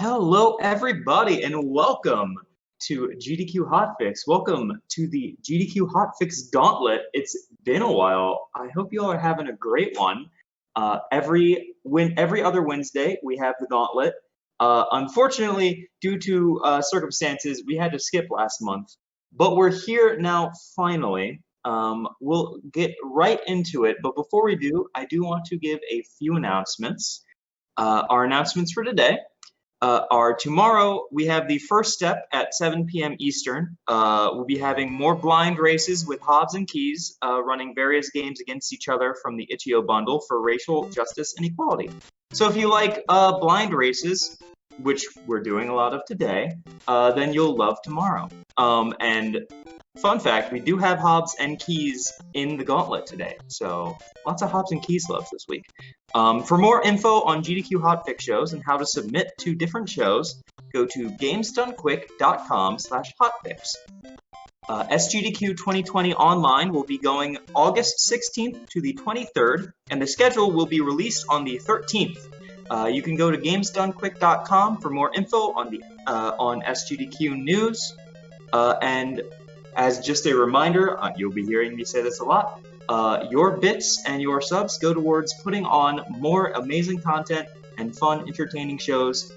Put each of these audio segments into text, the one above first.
Hello, everybody, and welcome to GDQ Hotfix. Welcome to the GDQ Hotfix Gauntlet. It's been a while. I hope you all are having a great one. Every other Wednesday, we have the Gauntlet. Unfortunately, due to circumstances, we had to skip last month, but we're here now finally. We'll get right into it, but before we do, I do want to give a few announcements. Our announcements for today are tomorrow we have the first step at 7 p.m. Eastern. We'll be having more blind races with Hobbs and Keys running various games against each other from the Itch.io bundle for racial justice and equality. So if you like blind races, which we're doing a lot of today, then you'll love tomorrow. And fun fact, we do have Hobbs and Keys in the Gauntlet today, so lots of Hobbs and Keys love this week. For more info on GDQ Hotfix shows and how to submit to different shows, go to gamesdonequick.com/hotfix. SGDQ 2020 Online will be going August 16th to the 23rd, and the schedule will be released on the 13th. You can go to gamesdonequick.com for more info on the on SGDQ news. And as just a reminder, you'll be hearing me say this a lot, your bits and your subs go towards putting on more amazing content and fun, entertaining shows.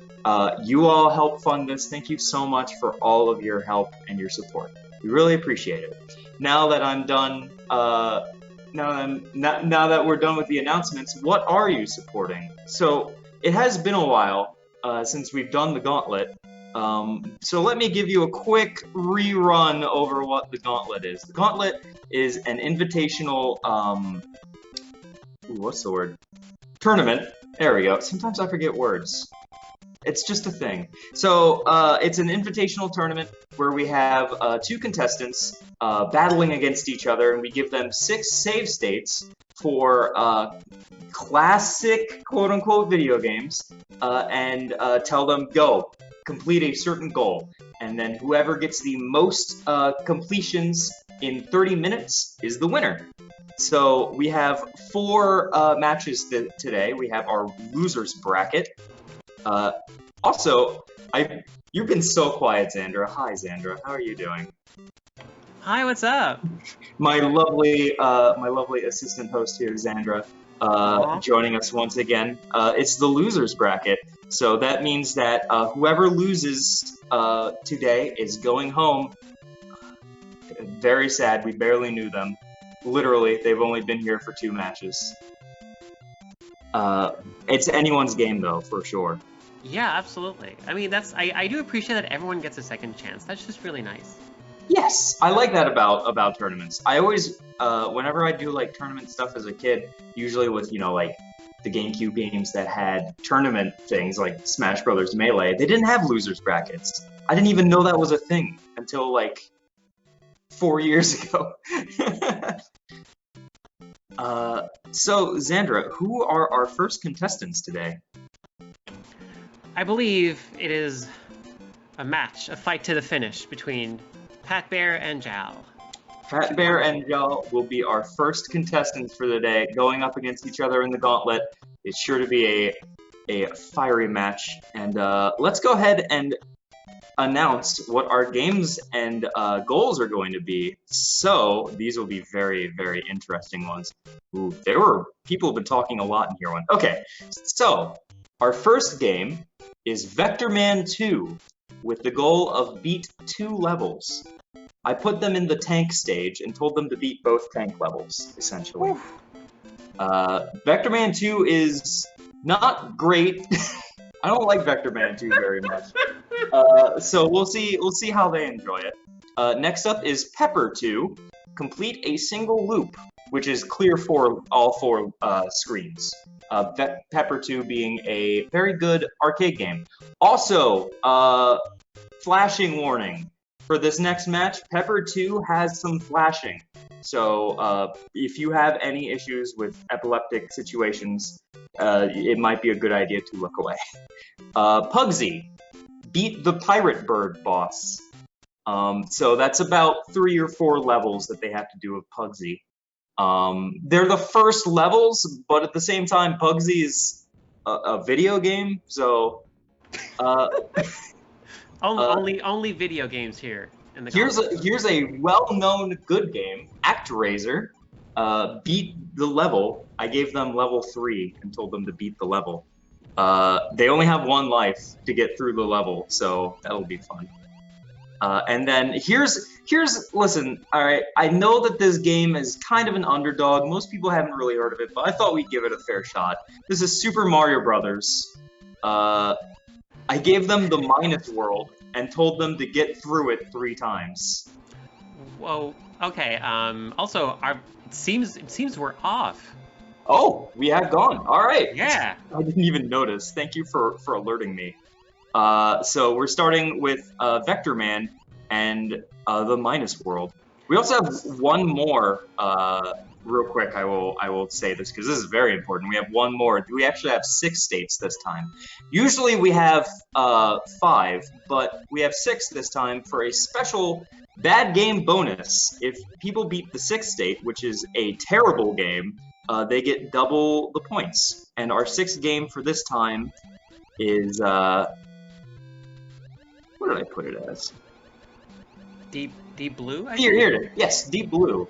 You all help fund this. Thank you so much for all of your help and your support. We really appreciate it. Now that I'm done, now that we're done with the announcements, what are you supporting? So it has been a while since we've done the Gauntlet. So let me give you a quick rerun over what the Gauntlet is. The Gauntlet is an invitational, what's the word? Tournament. There we go. Sometimes I forget words. It's just a thing. So it's an invitational tournament where we have two contestants battling against each other, and we give them 6 save states for classic quote-unquote video games, and tell them, go, complete a certain goal. And then whoever gets the most completions in 30 minutes is the winner. So we have 4 matches today. We have our losers bracket. Also, you've been so quiet, Xandra. Hi, Xandra. How are you doing? Hi, what's up? My lovely assistant host here, Xandra, joining us once again. It's the losers bracket, so that means that whoever loses today is going home. Very sad. We barely knew them. Literally, they've only been here for 2 matches. It's anyone's game, though, for sure. Yeah, absolutely. I mean, I do appreciate that everyone gets a second chance. That's just really nice. Yes, I like that about tournaments. I always, whenever I do like tournament stuff as a kid, usually with like the GameCube games that had tournament things like Smash Brothers Melee, they didn't have losers brackets. I didn't even know that was a thing until like 4 years ago. So Xandra, who are our first contestants today? I believe it is a match, a fight to the finish between Pat Bear and Jal. Pat Bear and Jal will be our first contestants for the day, going up against each other in the Gauntlet. It's sure to be a fiery match. And let's go ahead and announce what our games and goals are going to be. So these will be very, very interesting ones. Ooh, people have been talking a lot in here. Okay, so our first game is Vector Man 2, with the goal of beat 2 levels. I put them in the tank stage and told them to beat both tank levels, essentially. Vector Man 2 is not great. I don't like Vector Man 2 very much. So we'll see how they enjoy it. Next up is Pepper 2, complete a single loop, which is clear for all 4 screens. Pepper 2 being a very good arcade game. Also, flashing warning. For this next match, Pepper 2 has some flashing. So if you have any issues with epileptic situations, it might be a good idea to look away. Pugsy, beat the Pirate Bird boss. So that's about 3 or 4 levels that they have to do with Pugsy. They're the first levels, but at the same time, Pugsy is a video game, so Uh, Only video games here in the gauntlet. here's a well-known good game, ActRaiser. Beat the level. I gave them level 3 and told them to beat the level. They only have 1 life to get through the level, so that'll be fun. And then listen, all right, I know that this game is kind of an underdog. Most people haven't really heard of it, but I thought we'd give it a fair shot. This is Super Mario Brothers. I gave them the minus world and told them to get through it 3 times. Whoa. Okay. Also, it seems we're off. Oh, we have gone. All right. Yeah. I didn't even notice. Thank you for alerting me. So we're starting with Vector Man and the minus world. We also have one more. Real quick, I will say this because this is very important. We have one more. We actually have 6 states this time. Usually we have 5, but we have 6 this time for a special bad game bonus. If people beat the 6th state, which is a terrible game, they get double the points. And our 6th game for this time is what did I put it as? Deep Blue? Here it is. Yes, Deep Blue.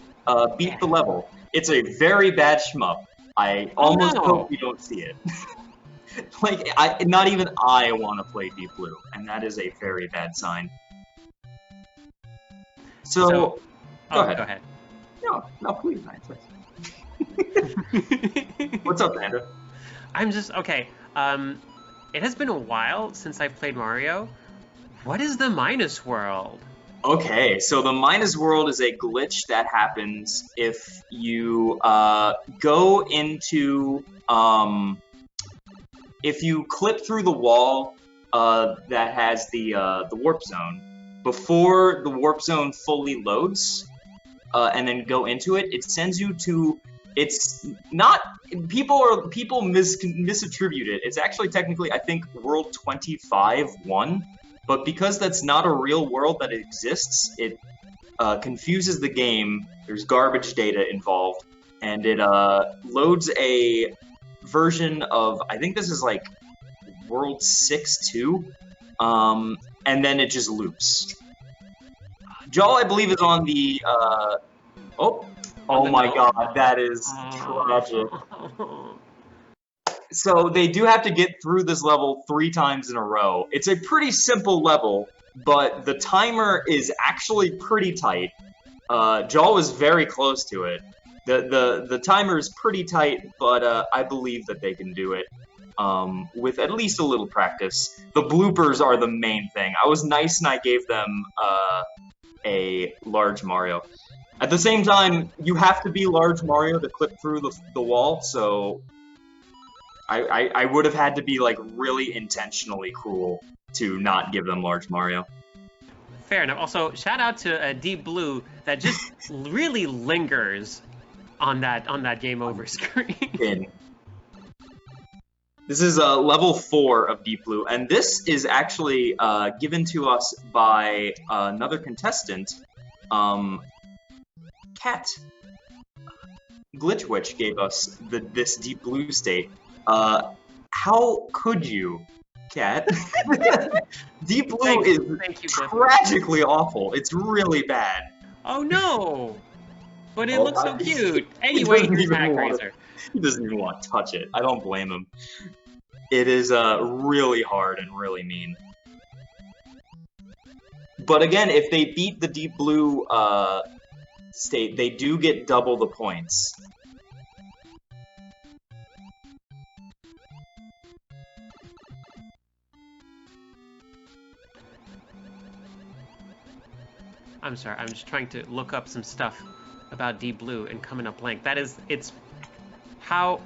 Beat the level. It's a very bad shmup. I almost hope you don't see it. Like, not even I want to play Deep Blue, and that is a very bad sign. So go ahead. Go ahead. No, please, What's up, Amanda? I'm just okay. It has been a while since I played Mario. What is the minus world? Okay, so the minus world is a glitch that happens if you go into if you clip through the wall that has the warp zone before the warp zone fully loads, and then go into it. It sends you to. It's not people misattribute it. It's actually technically I think World 25-1. But because that's not a real world that exists, it confuses the game. There's garbage data involved, and it loads a version of, I think this is like World 6-2, and then it just loops. Joel, I believe, is on the, oh my god, that is tragic. So they do have to get through this level 3 times in a row. It's a pretty simple level, but the timer is actually pretty tight. Joel was very close to it. The timer is pretty tight, but I believe that they can do it with at least a little practice. The bloopers are the main thing. I was nice and I gave them a large Mario. At the same time, you have to be large Mario to clip through the wall, so I would have had to be like really intentionally cruel to not give them large Mario. Fair enough. Also, shout out to Deep Blue that just really lingers on that game over screen. This is level 4 of Deep Blue, and this is actually given to us by another contestant, Cat. Glitch Witch gave us this Deep Blue state. How could you, Cat? Deep Blue is tragically awful. It's really bad. Oh no! But it looks so cute. Anyway, here's ActRaiser. He doesn't even want to touch it. I don't blame him. It is really hard and really mean. But again, if they beat the Deep Blue state, they do get double the points. I'm sorry, I'm just trying to look up some stuff about Deep Blue and coming up blank. It's how...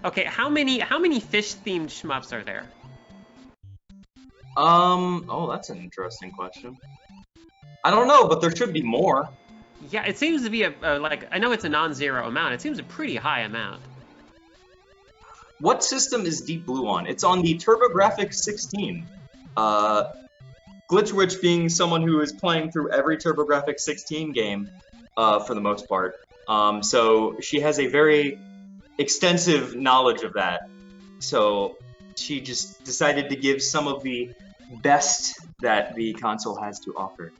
Okay, how many fish-themed shmups are there? Oh, that's an interesting question. I don't know, but there should be more. Yeah, it seems to be like, I know it's a non-zero amount. It seems a pretty high amount. What system is Deep Blue on? It's on the TurboGrafx 16. Glitch Witch being someone who is playing through every TurboGrafx 16 game, for the most part. So she has a very extensive knowledge of that. So she just decided to give some of the best that the console has to offer.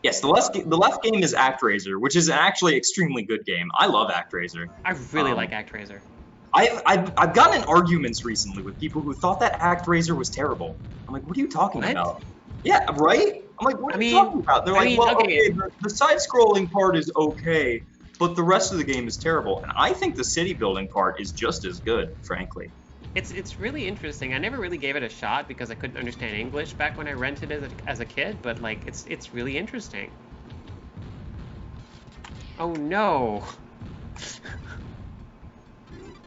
Yes, the left game is ActRaiser, which is an actually extremely good game. I love ActRaiser. I really like ActRaiser. I've gotten in arguments recently with people who thought that ActRaiser was terrible. I'm like, what are you talking about? Yeah, right? I'm like, what are you talking about? They're like, well, okay, the side-scrolling part is okay, but the rest of the game is terrible. And I think the city-building part is just as good, frankly. It's really interesting. I never really gave it a shot because I couldn't understand English back when I rented it as a kid, but like it's really interesting. Oh no.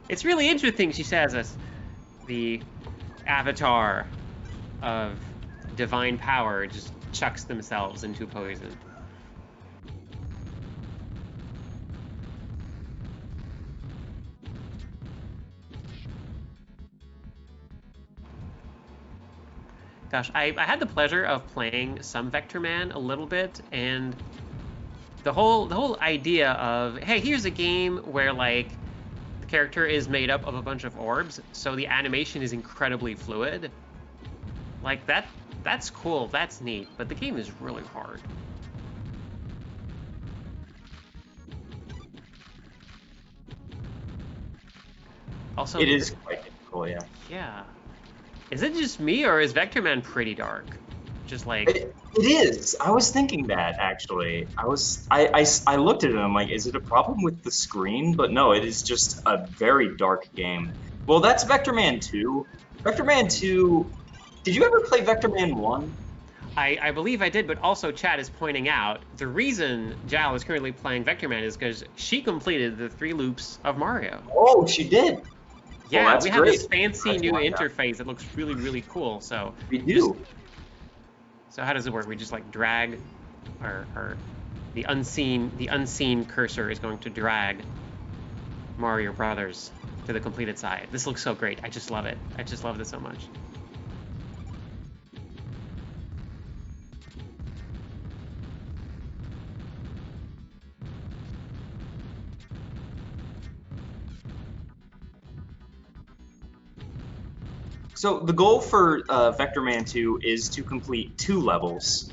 It's really interesting, she says, as the avatar of divine power just chucks themselves into poison. Gosh, I had the pleasure of playing some Vector Man a little bit, and the whole idea of, hey, here's a game where like the character is made up of a bunch of orbs, so the animation is incredibly fluid. Like that's cool, that's neat, but the game is really hard. Also, it is quite difficult, yeah. Yeah. Is it just me, or is Vector Man pretty dark? Just like... It is. I was thinking that, actually. I looked at it and I'm like, is it a problem with the screen? But no, it is just a very dark game. Well, that's Vector Man 2. Vector Man 2... Did you ever play Vector Man 1? I believe I did, but also Chad is pointing out the reason Jal is currently playing Vector Man is because she completed the 3 loops of Mario. Oh, she did? Yeah, well, we have this fancy new interface that looks really, really cool. So we do. So how does it work? We just like drag, or the unseen cursor is going to drag Mario Brothers to the completed side. This looks so great. I just love it. I just love this so much. So the goal for Vector Man 2 is to complete 2 levels.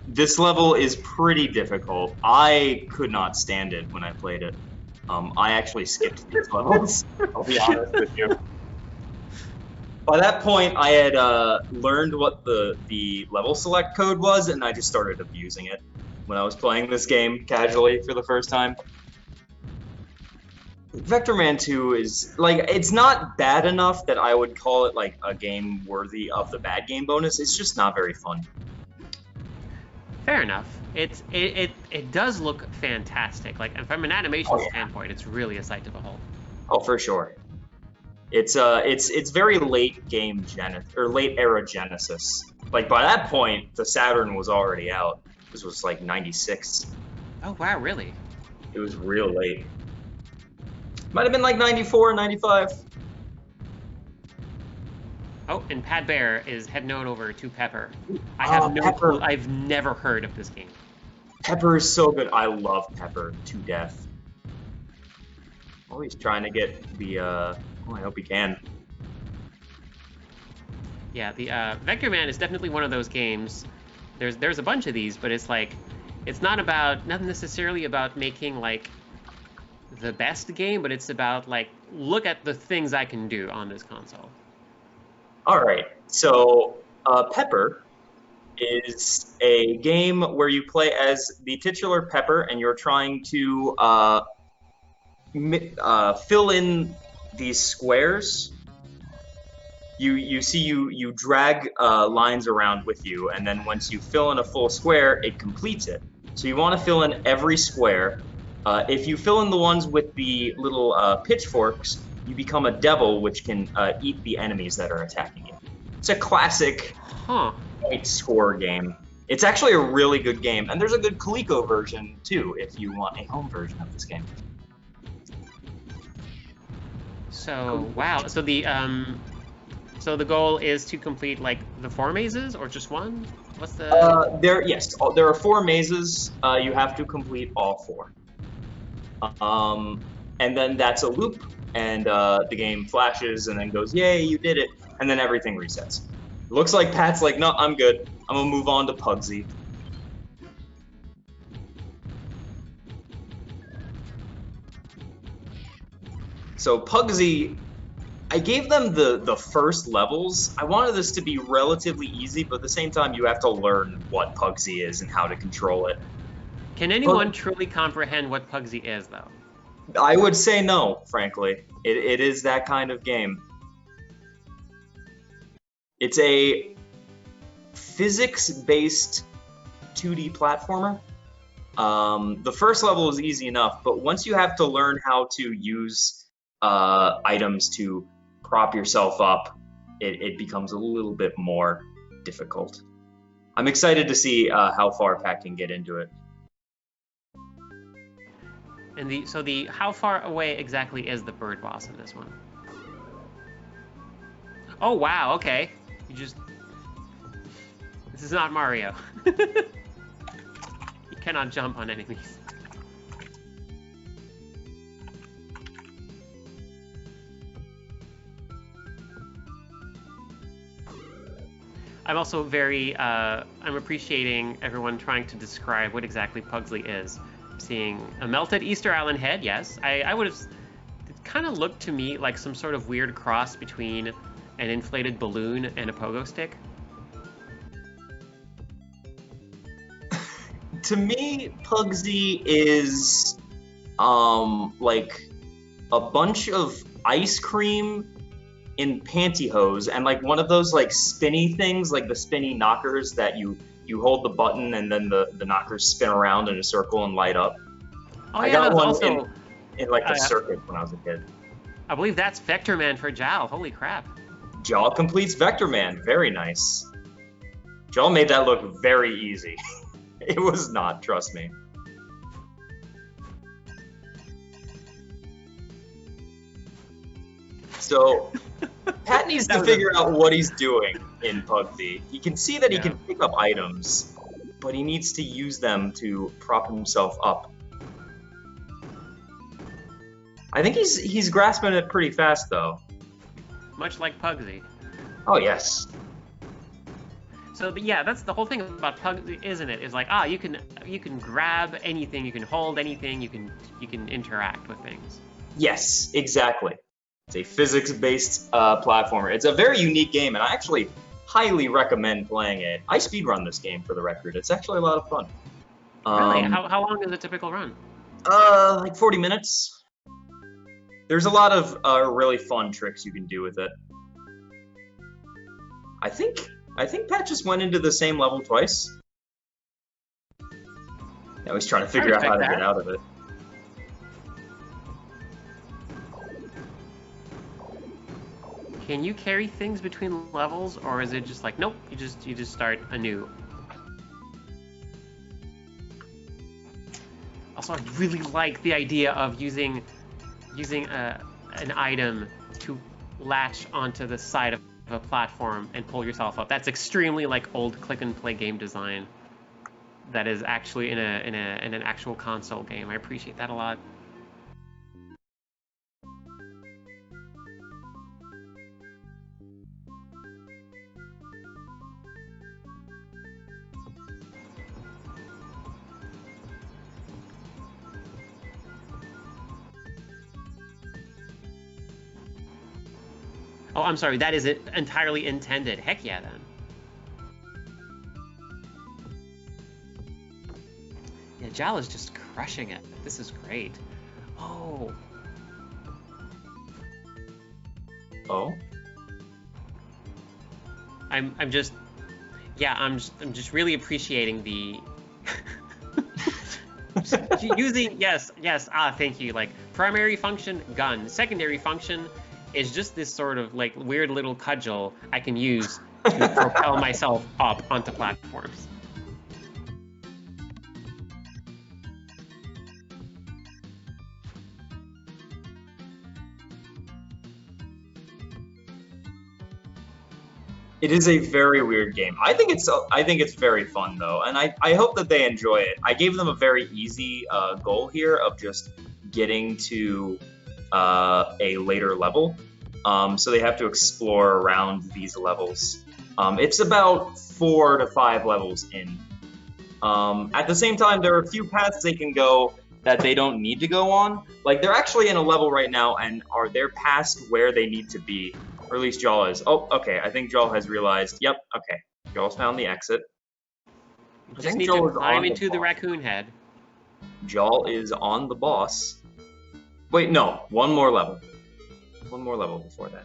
This level is pretty difficult. I could not stand it when I played it. I actually skipped these levels, I'll be honest with you. By that point, I had learned what the level select code was, and I just started abusing it when I was playing this game casually for the first time. Vector Man 2 is, like, it's not bad enough that I would call it, like, a game worthy of the bad game bonus. It's just not very fun. Fair enough. It does look fantastic. Like, and from an animation standpoint, it's really a sight to behold. Oh, for sure. It's very late game late era Genesis. Like, by that point, the Saturn was already out. This was, like, 96. Oh, wow, really? It was real late. Might have been like 94, 95. Oh, and Pat Bear is heading on over to Pepper. I have no clue. I've never heard of this game. Pepper is so good. I love Pepper to death. Oh, he's trying to get the, oh, I hope he can. Yeah, the Vector Man is definitely one of those games. There's a bunch of these, but it's like, it's not necessarily about making, like, the best game, but it's about, like, look at the things I can do on this console. All right, so Pepper is a game where you play as the titular Pepper, and you're trying to fill in these squares. You drag lines around with you, and then once you fill in a full square, it completes it. So you want to fill in every square. If you fill in the ones with the little pitchforks, you become a devil, which can eat the enemies that are attacking you. It's a classic point score game. It's actually a really good game, and there's a good Coleco version, too, if you want a home version of this game. So, wow. So the goal is to complete, like, the 4 mazes, or just one? What's the... there are 4 mazes. You have to complete all 4. And then that's a loop and the game flashes and then goes, yay, you did it, and then everything resets. Looks like Pat's like, no, I'm good. I'm gonna move on to Pugsy. So Pugsy, I gave them the first levels. I wanted this to be relatively easy, but at the same time, you have to learn what Pugsy is and how to control it. Can anyone truly comprehend what Pugsy is, though? I would say no, frankly. It is that kind of game. It's a physics-based 2D platformer. The first level is easy enough, but once you have to learn how to use items to prop yourself up, it becomes a little bit more difficult. I'm excited to see how far Pat can get into it. And how far away exactly is the bird boss in this one? Oh wow, okay. This is not Mario. You cannot jump on enemies. I'm also I'm appreciating everyone trying to describe what exactly Pugsley is. Seeing a melted Easter Island head, yes. I would have... It kind of looked to me like some sort of weird cross between an inflated balloon and a pogo stick. To me, Pugsy is like a bunch of ice cream in pantyhose and like one of those like spinny things, like the spinny knockers that you hold the button and then the knockers spin around in a circle and light up. Oh, I got one in like the circuit when I was a kid. I believe that's Vector Man for Jal. Holy crap. Jal completes Vector Man. Very nice. Jal made that look very easy. It was not, trust me. So, Pat needs to figure out what he's doing in Pugsy. He can see that he can pick up items, but he needs to use them to prop himself up. I think he's grasping it pretty fast, though. Much like Pugsy. Oh, yes. So yeah, that's the whole thing about Pugsy, isn't it? Is like, you can grab anything, you can hold anything, you can interact with things. Yes, exactly. It's a physics-based platformer. It's a very unique game, and I actually highly recommend playing it. I speedrun this game, for the record. It's actually a lot of fun. Really? How long is a typical run? Like 40 minutes. There's a lot of really fun tricks you can do with it. I think Pat just went into the same level twice. Now he's trying to figure out how to get out of it. Can you carry things between levels, or is it just like, nope, you just start anew? Also, I really like the idea of using an item to latch onto the side of a platform and pull yourself up. That's extremely like old click and play game design. That is actually in an actual console game. I appreciate that a lot. Oh, I'm sorry, that is entirely intended. Heck yeah, then. Yeah, Jal is just crushing it. This is great. Oh. Oh? I'm just really appreciating the using thank you. Like, primary function, gun. Secondary function is just this sort of like weird little cudgel I can use to propel myself up onto platforms. It is a very weird game. I think it's very fun though, and I hope that they enjoy it. I gave them a very easy goal here of just getting to a later level. So they have to explore around these levels. It's about 4 to 5 levels in. At the same time, there are a few paths they can go that they don't need to go on. Like, they're actually in a level right now, and they're past where they need to be. Or at least Jaw is. Oh, okay, I think Jaw has realized. Yep, okay. Jaw's found the exit. Just need to climb into the raccoon head. Jaw is on the boss. Wait, no, one more level. One more level before that.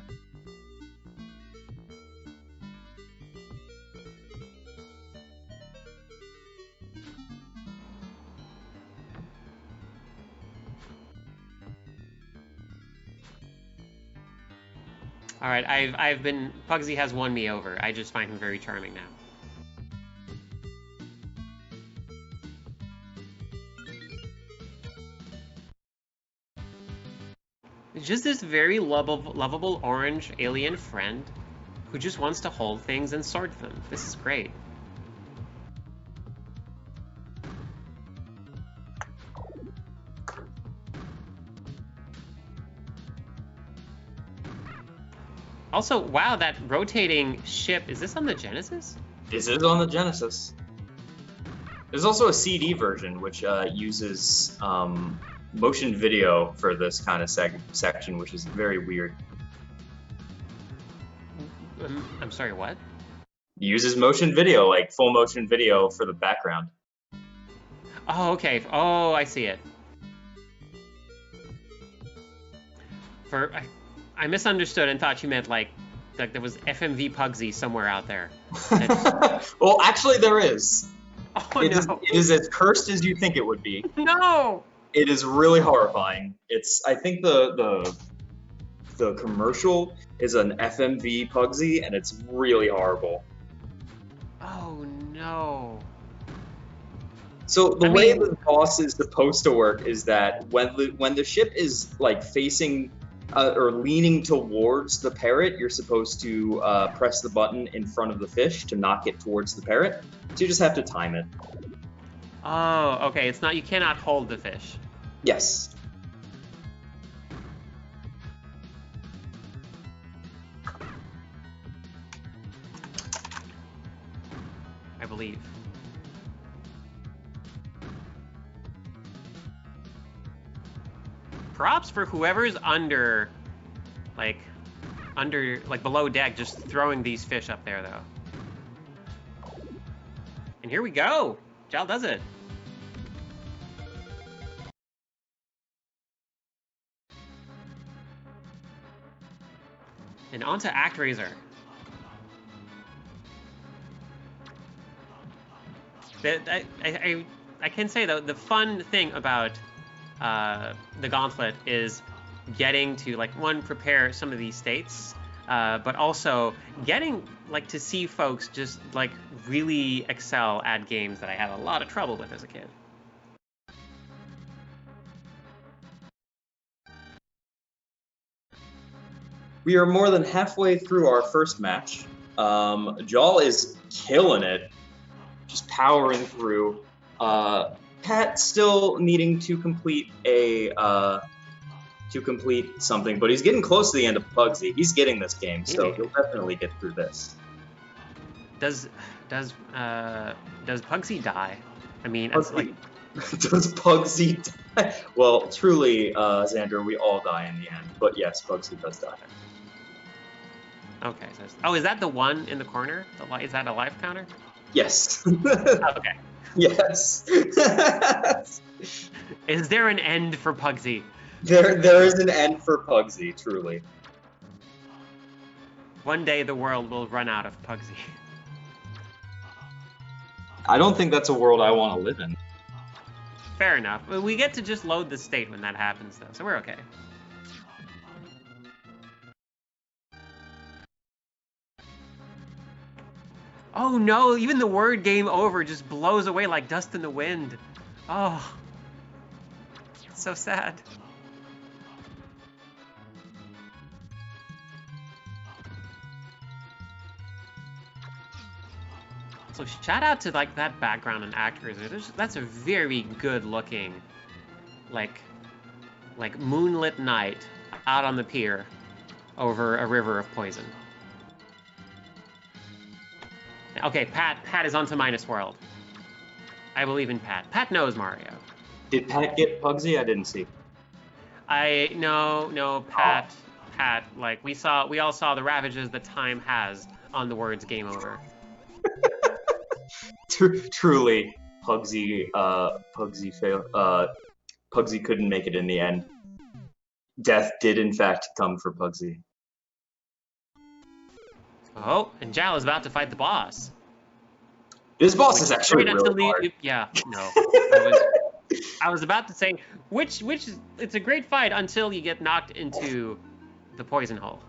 All right, Pugsy has won me over. I just find him very charming now. It's just this very lovable orange alien friend who just wants to hold things and sort them. This is great. Also, wow, that rotating ship, is this on the Genesis? This is on the Genesis. There's also a CD version, which uses motion video for this kind of section, which is very weird. I'm sorry, what? It uses motion video, like full motion video for the background. Oh, okay. Oh, I see it. I misunderstood and thought you meant like there was FMV Pugsy somewhere out there. Well, actually, there is. Oh, it is as cursed as you think it would be. No! It is really horrifying. I think the commercial is an FMV Pugsy, and it's really horrible. Oh no. So the way the boss is supposed to work is that when the ship is like facing or leaning towards the parrot, you're supposed to press the button in front of the fish to knock it towards the parrot. So you just have to time it. Oh, okay. It's not, you cannot hold the fish. Yes. I believe. Props for whoever's under below deck, just throwing these fish up there, though. And here we go! Jal does it. And on to ActRaiser. I can say, though, the fun thing about the Gauntlet is getting to, like, one, prepare some of these states, but also getting, like, to see folks just, like, really excel at games that I had a lot of trouble with as a kid. We are more than halfway through our first match. Jaw is killing it, just powering through. Pat still needing to complete something, but he's getting close to the end of Pugsy. He's getting this game, so he'll definitely get through this. Does Pugsy die? I mean, it's like, does Pugsy die? Well, truly, Xander, we all die in the end. But yes, Pugsy does die. Okay. So is that the one in the corner? Is that a life counter? Yes. Okay. Yes. Is there an end for Pugsy? There is an end for Pugsy, truly. One day the world will run out of Pugsy. I don't think that's a world I want to live in. Fair enough. We get to just load the state when that happens, though, so we're okay. Oh no, even the word game over just blows away like dust in the wind. Oh. It's so sad. So shout out to like that background and actors. That's a very good looking, like like moonlit night out on the pier over a river of poison. Okay, Pat is onto Minus World. I believe in Pat. Pat knows Mario. Did Pat get Pugsy? I didn't see. No, Pat, like we all saw the ravages that time has on the words game over. Truly, Pugsy failed. Pugsy couldn't make it in the end. Death did in fact come for Pugsy. Oh, and Jal is about to fight the boss. This boss is actually really hard. Yeah, no. I was about to say, it's a great fight until you get knocked into the poison hole.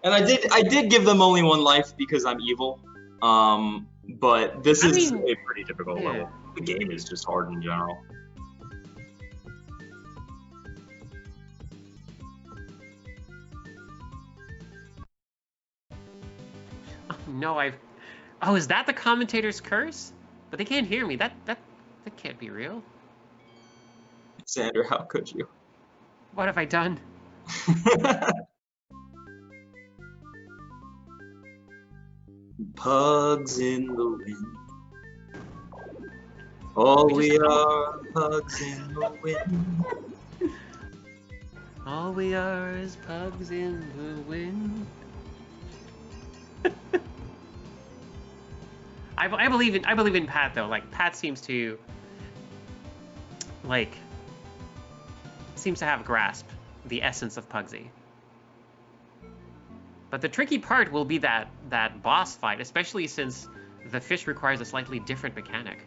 And I did give them only one life because I'm evil. But this is a pretty difficult level. The game is just hard in general. No, Oh, is that the commentator's curse? But they can't hear me. That can't be real. Xander, how could you? What have I done? Pugs in the wind. All we are pugs in the wind. All we are is pugs in the wind. I believe in Pat though. Like Pat seems to have grasped the essence of Pugsy. But the tricky part will be that boss fight, especially since the fish requires a slightly different mechanic.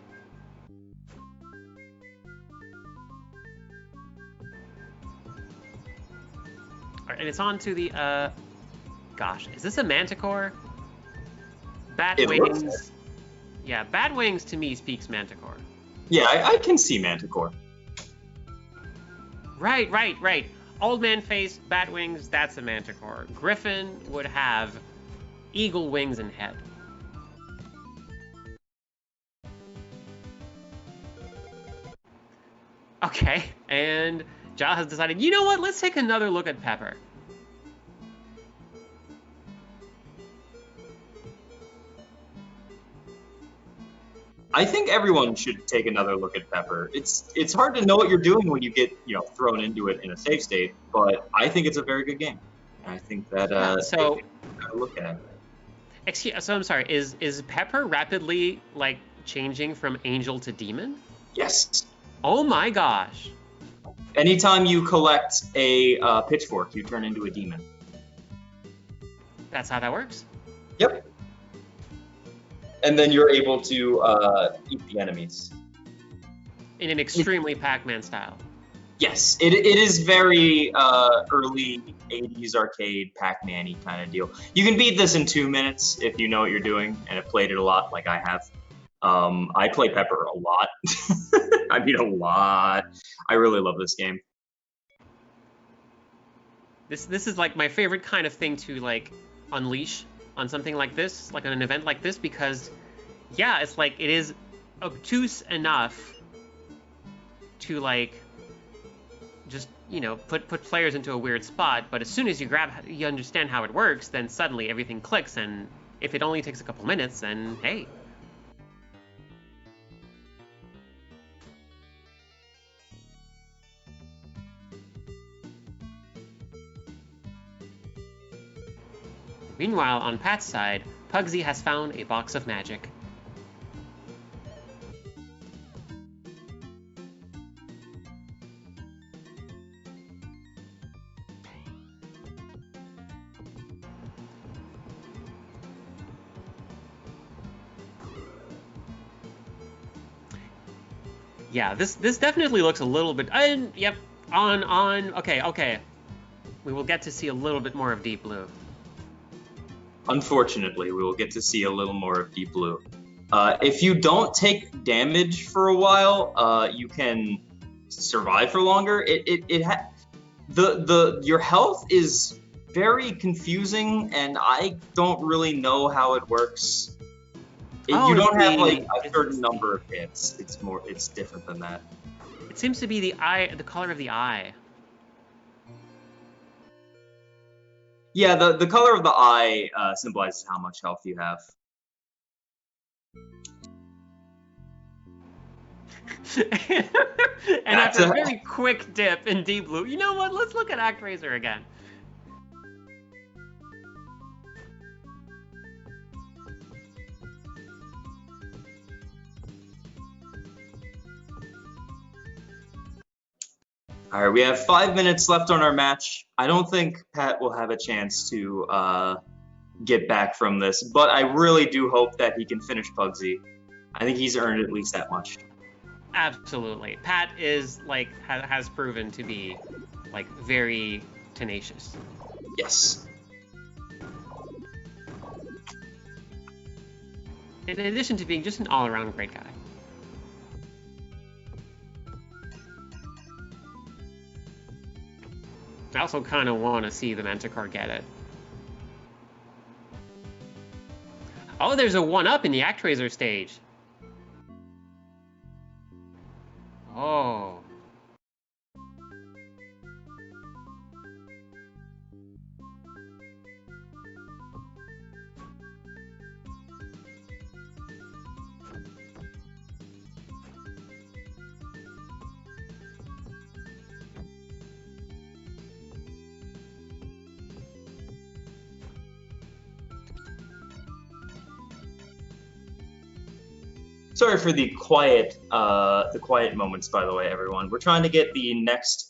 Alright, and it's on to the gosh, is this a manticore? Bat wings. Yeah, bat wings to me speaks manticore. Yeah, I can see manticore. Right. Old man face, bat wings, that's a manticore. Griffin would have eagle wings and head. Okay, and Jal has decided, you know what, let's take another look at Pepper. I think everyone should take another look at Pepper. It's hard to know what you're doing when you get thrown into it in a save state, but I think it's a very good game. And I think that so gotta look at it. So I'm sorry, is Pepper rapidly like changing from angel to demon? Yes. Oh my gosh. Anytime you collect a pitchfork, you turn into a demon. That's how that works? Yep. And then you're able to eat the enemies. In an extremely Pac-Man style. Yes, it is very early 80s arcade Pac-Man-y kind of deal. You can beat this in 2 minutes if you know what you're doing and have played it a lot like I have. I play Pepper a lot. I mean a lot. I really love this game. This is like my favorite kind of thing to like unleash on something like this, like on an event like this, because yeah, it's like it is obtuse enough to like just put players into a weird spot, but as soon as you understand how it works, then suddenly everything clicks, and if it only takes a couple minutes, then hey. Meanwhile, on Pat's side, Pugsy has found a box of magic. Yeah, this definitely looks a little bit. Yep, on. Okay. We will get to see a little bit more of Deep Blue. Unfortunately, we will get to see a little more of Deep Blue. If you don't take damage for a while, you can survive for longer. Your health is very confusing, and I don't really know how it works. You don't have like a certain number of hits. It's different than that. It seems to be the color of the eye. Yeah, the color of the eye symbolizes how much health you have. And after a very quick dip in deep blue, you know what? Let's look at ActRaiser again. All right, we have 5 minutes left on our match. I don't think Pat will have a chance to get back from this, but I really do hope that he can finish Pugsy. I think he's earned at least that much. Absolutely. Pat is, like, has proven to be, like, very tenacious. Yes. In addition to being just an all-around great guy. I also kind of want to see the Manticore get it. Oh, there's a 1-up in the ActRaiser stage. Oh. Sorry for the quiet moments, by the way, everyone. We're trying to get the next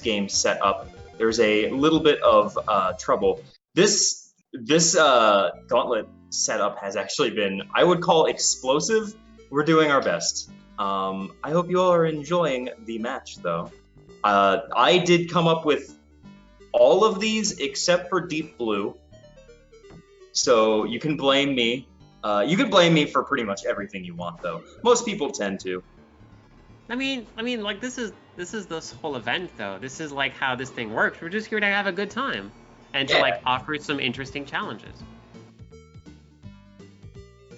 game set up. There's a little bit of trouble. This gauntlet setup has actually been, I would call, explosive. We're doing our best. I hope you all are enjoying the match, though. I did come up with all of these except for Deep Blue, so you can blame me. You can blame me for pretty much everything you want, though. Most people tend to. I mean, like, this is this whole event, though. This is, like, how this thing works. We're just here to have a good time and to, like, offer some interesting challenges.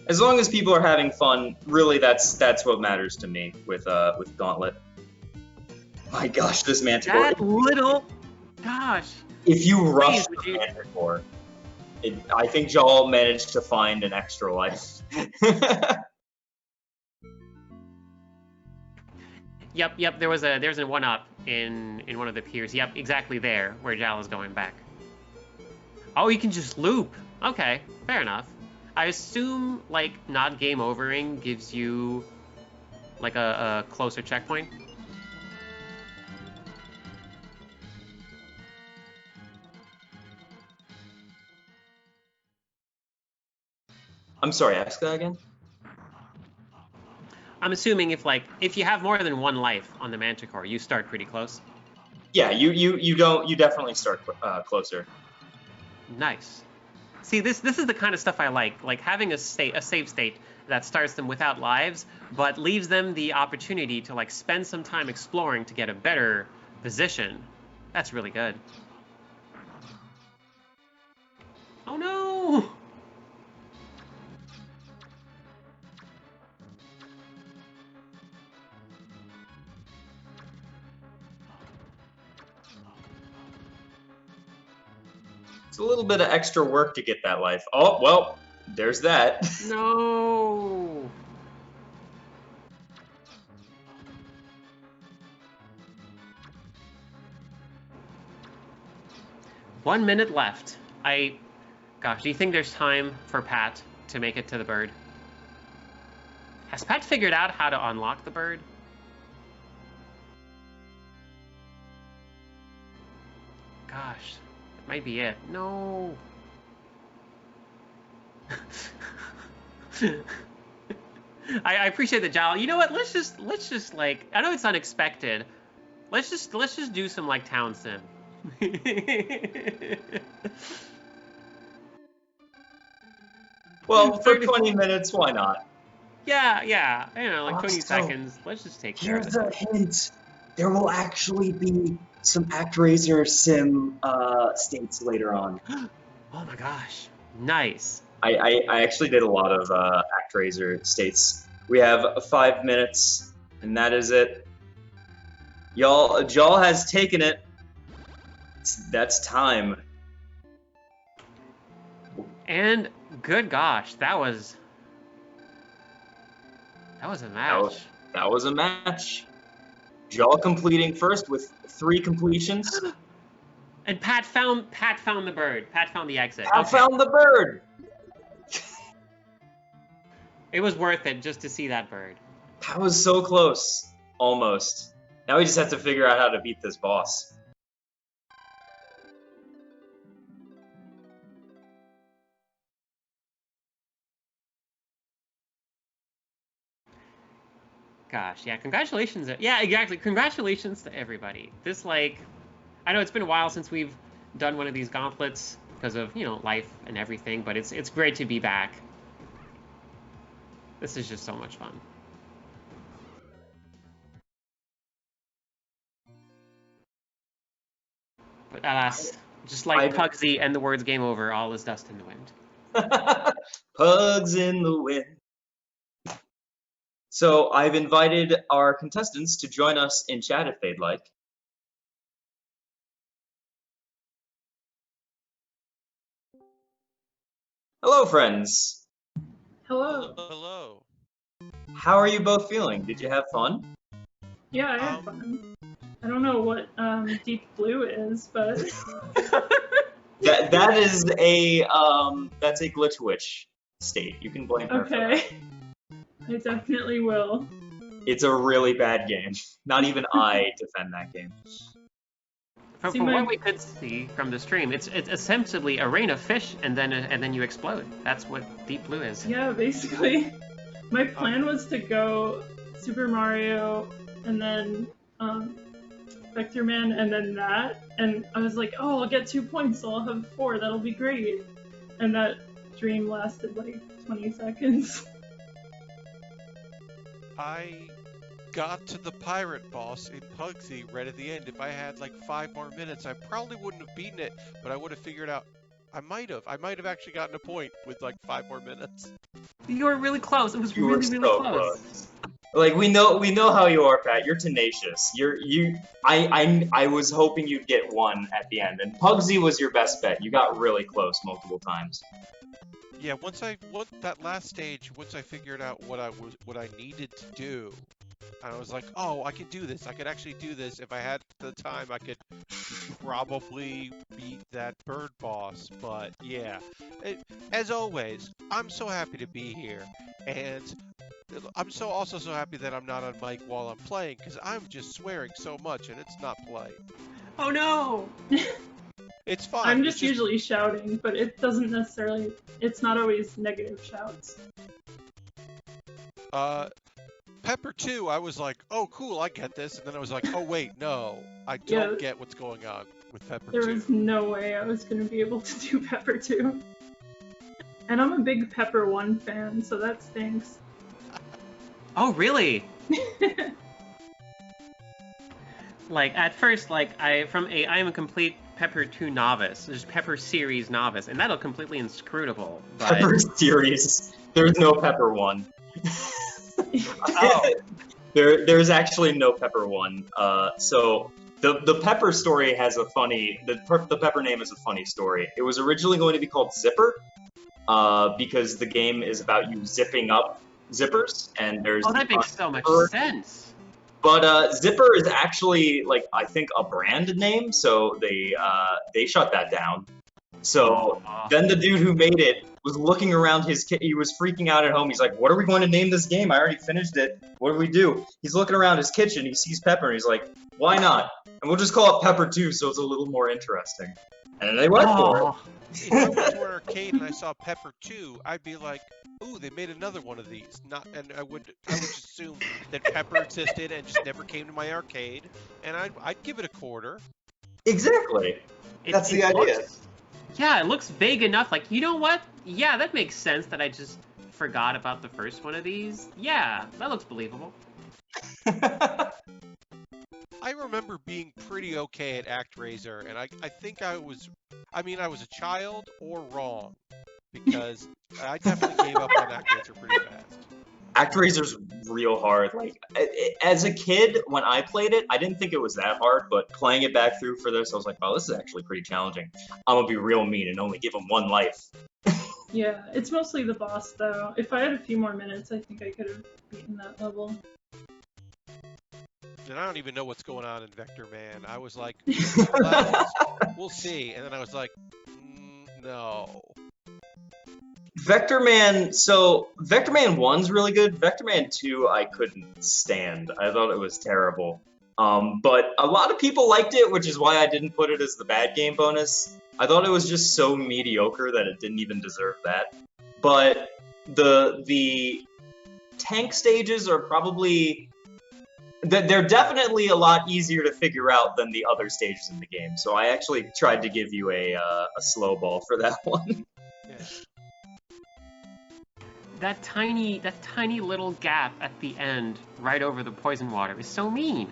As long as people are having fun, really, that's what matters to me with Gauntlet. My gosh, this Manticore. That little, gosh. If you rush the Manticore, I think Jal managed to find an extra life. Yep. There's a 1-up in one of the piers. Yep, exactly there where Jal is going back. Oh, you can just loop. Okay, fair enough. I assume, like, not game overing gives you, like, a closer checkpoint. I'm sorry, ask that again? I'm assuming if you have more than one life on the Manticore, you start pretty close. Yeah, you definitely start closer. Nice. See, this is the kind of stuff I like having a save state that starts them without lives, but leaves them the opportunity to, like, spend some time exploring to get a better position. That's really good. Oh no! It's a little bit of extra work to get that life. Oh, well, there's that. No! One minute left. Gosh, do you think there's time for Pat to make it to the bird? Has Pat figured out how to unlock the bird? Gosh, that might be it. No! I appreciate the Jal. You know what? Let's just like, I know it's unexpected. Let's just do some, like, town sim. Well, for 20 minutes, why not? Yeah. You know, like 20 seconds. Let's just take care of it. Here's a hint. There will actually be some ActRaiser sim states later on. Oh my gosh. Nice. I actually did a lot of ActRaiser states. We have 5 minutes, and that is it. Jal has taken it. That's time. And good gosh, that was a match. That was a match. Jaw completing first with 3 completions. And Pat found the bird. Pat found the exit. I found the bird. It was worth it just to see that bird. That was so close. Almost. Now we just have to figure out how to beat this boss. Gosh, yeah, congratulations. Yeah, exactly. Congratulations to everybody. This, like, I know it's been a while since we've done one of these gauntlets because of, you know, life and everything, but it's great to be back. This is just so much fun. But alas, just like Pugsy and the words game over, all is dust in the wind. Pugs in the wind. So I've invited our contestants to join us in chat if they'd like. Hello, friends. Hello. Hello. How are you both feeling? Did you have fun? Yeah, I had fun. I don't know what deep blue is, but that is a that's a glitch witch state. You can blame her. Okay. I definitely will. It's a really bad game. Not even I defend that game. From what we could see from the stream, it's essentially a rain of fish, and then you explode. That's what Deep Blue is. Yeah, basically. My plan was to go Super Mario, and then Vector Man, and then that, and I was like, oh, I'll get 2 points, so I'll have 4, that'll be great. And that dream lasted like 20 seconds. I got to the pirate boss in Pugsy right at the end. If I had like 5 more minutes, I probably wouldn't have beaten it, but I would have figured out. I might have actually gotten a point with like 5 more minutes. You were really close. It was You really were so close. Like we know how you are, Pat. You're tenacious. I was hoping you'd get 1 at the end, and Pugsy was your best bet. You got really close multiple times. Yeah, once that last stage, once I figured out what I needed to do, and I was like, oh, I can do this. I could actually do this. If I had the time, I could probably beat that bird boss. But yeah, as always, I'm so happy to be here, and I'm also so happy that I'm not on mic while I'm playing, because I'm just swearing so much, and it's not polite. Oh no! It's fine. I'm just usually shouting, but it doesn't necessarily. It's not always negative shouts. Pepper 2, I was like, oh cool, I get this, and then I was like, oh wait, no, I don't get what's going on with Pepper 2. There was no way I was going to be able to do Pepper 2. And I'm a big Pepper 1 fan, so that stinks. Oh really? Like at first, like I am a complete Pepper 2 novice, just Pepper series novice, and that'll completely inscrutable. But... Pepper series. There's no Pepper 1. Oh. There's actually no Pepper 1. So the Pepper story has a funny. The Pepper name is a funny story. It was originally going to be called Zipper, because the game is about you zipping up zippers, and there's. Oh, that makes so much sense. But Zipper is actually, like, I think a brand name, so they shut that down. So then the dude who made it was looking around his kit. He was freaking out at home. He's like, what are we going to name this game? I already finished it. What do we do? He's looking around his kitchen. He sees Pepper, and he's like, why not? And we'll just call it Pepper 2, so it's a little more interesting. And they went for it. If I went to an arcade and I saw Pepper 2, I'd be like, ooh, they made another one of these. And I would just assume that Pepper existed and just never came to my arcade, and I'd give it a quarter. Exactly. That's the idea. Yeah, it looks vague enough. Like, you know what? Yeah, that makes sense that I just forgot about the first one of these. Yeah, that looks believable. I remember being pretty okay at ActRaiser, and I think I was a child or wrong, because I definitely gave up on ActRaiser pretty fast. ActRaiser's real hard. Like, as a kid, when I played it, I didn't think it was that hard, but playing it back through for this, I was like, wow, this is actually pretty challenging. I'm gonna be real mean and only give him 1 life. Yeah, it's mostly the boss, though. If I had a few more minutes, I think I could have beaten that level. And I don't even know what's going on in Vector Man. I was like, levels, we'll see. And then I was like, no. Vector Man, so Vector Man 1's really good. Vector Man 2 I couldn't stand. I thought it was terrible. But a lot of people liked it, which is why I didn't put it as the bad game bonus. I thought it was just so mediocre that it didn't even deserve that. But the tank stages are probably... They're definitely a lot easier to figure out than the other stages in the game. So I actually tried to give you a slow ball for that one. Yeah. That tiny little gap at the end, right over the poison water, is so mean.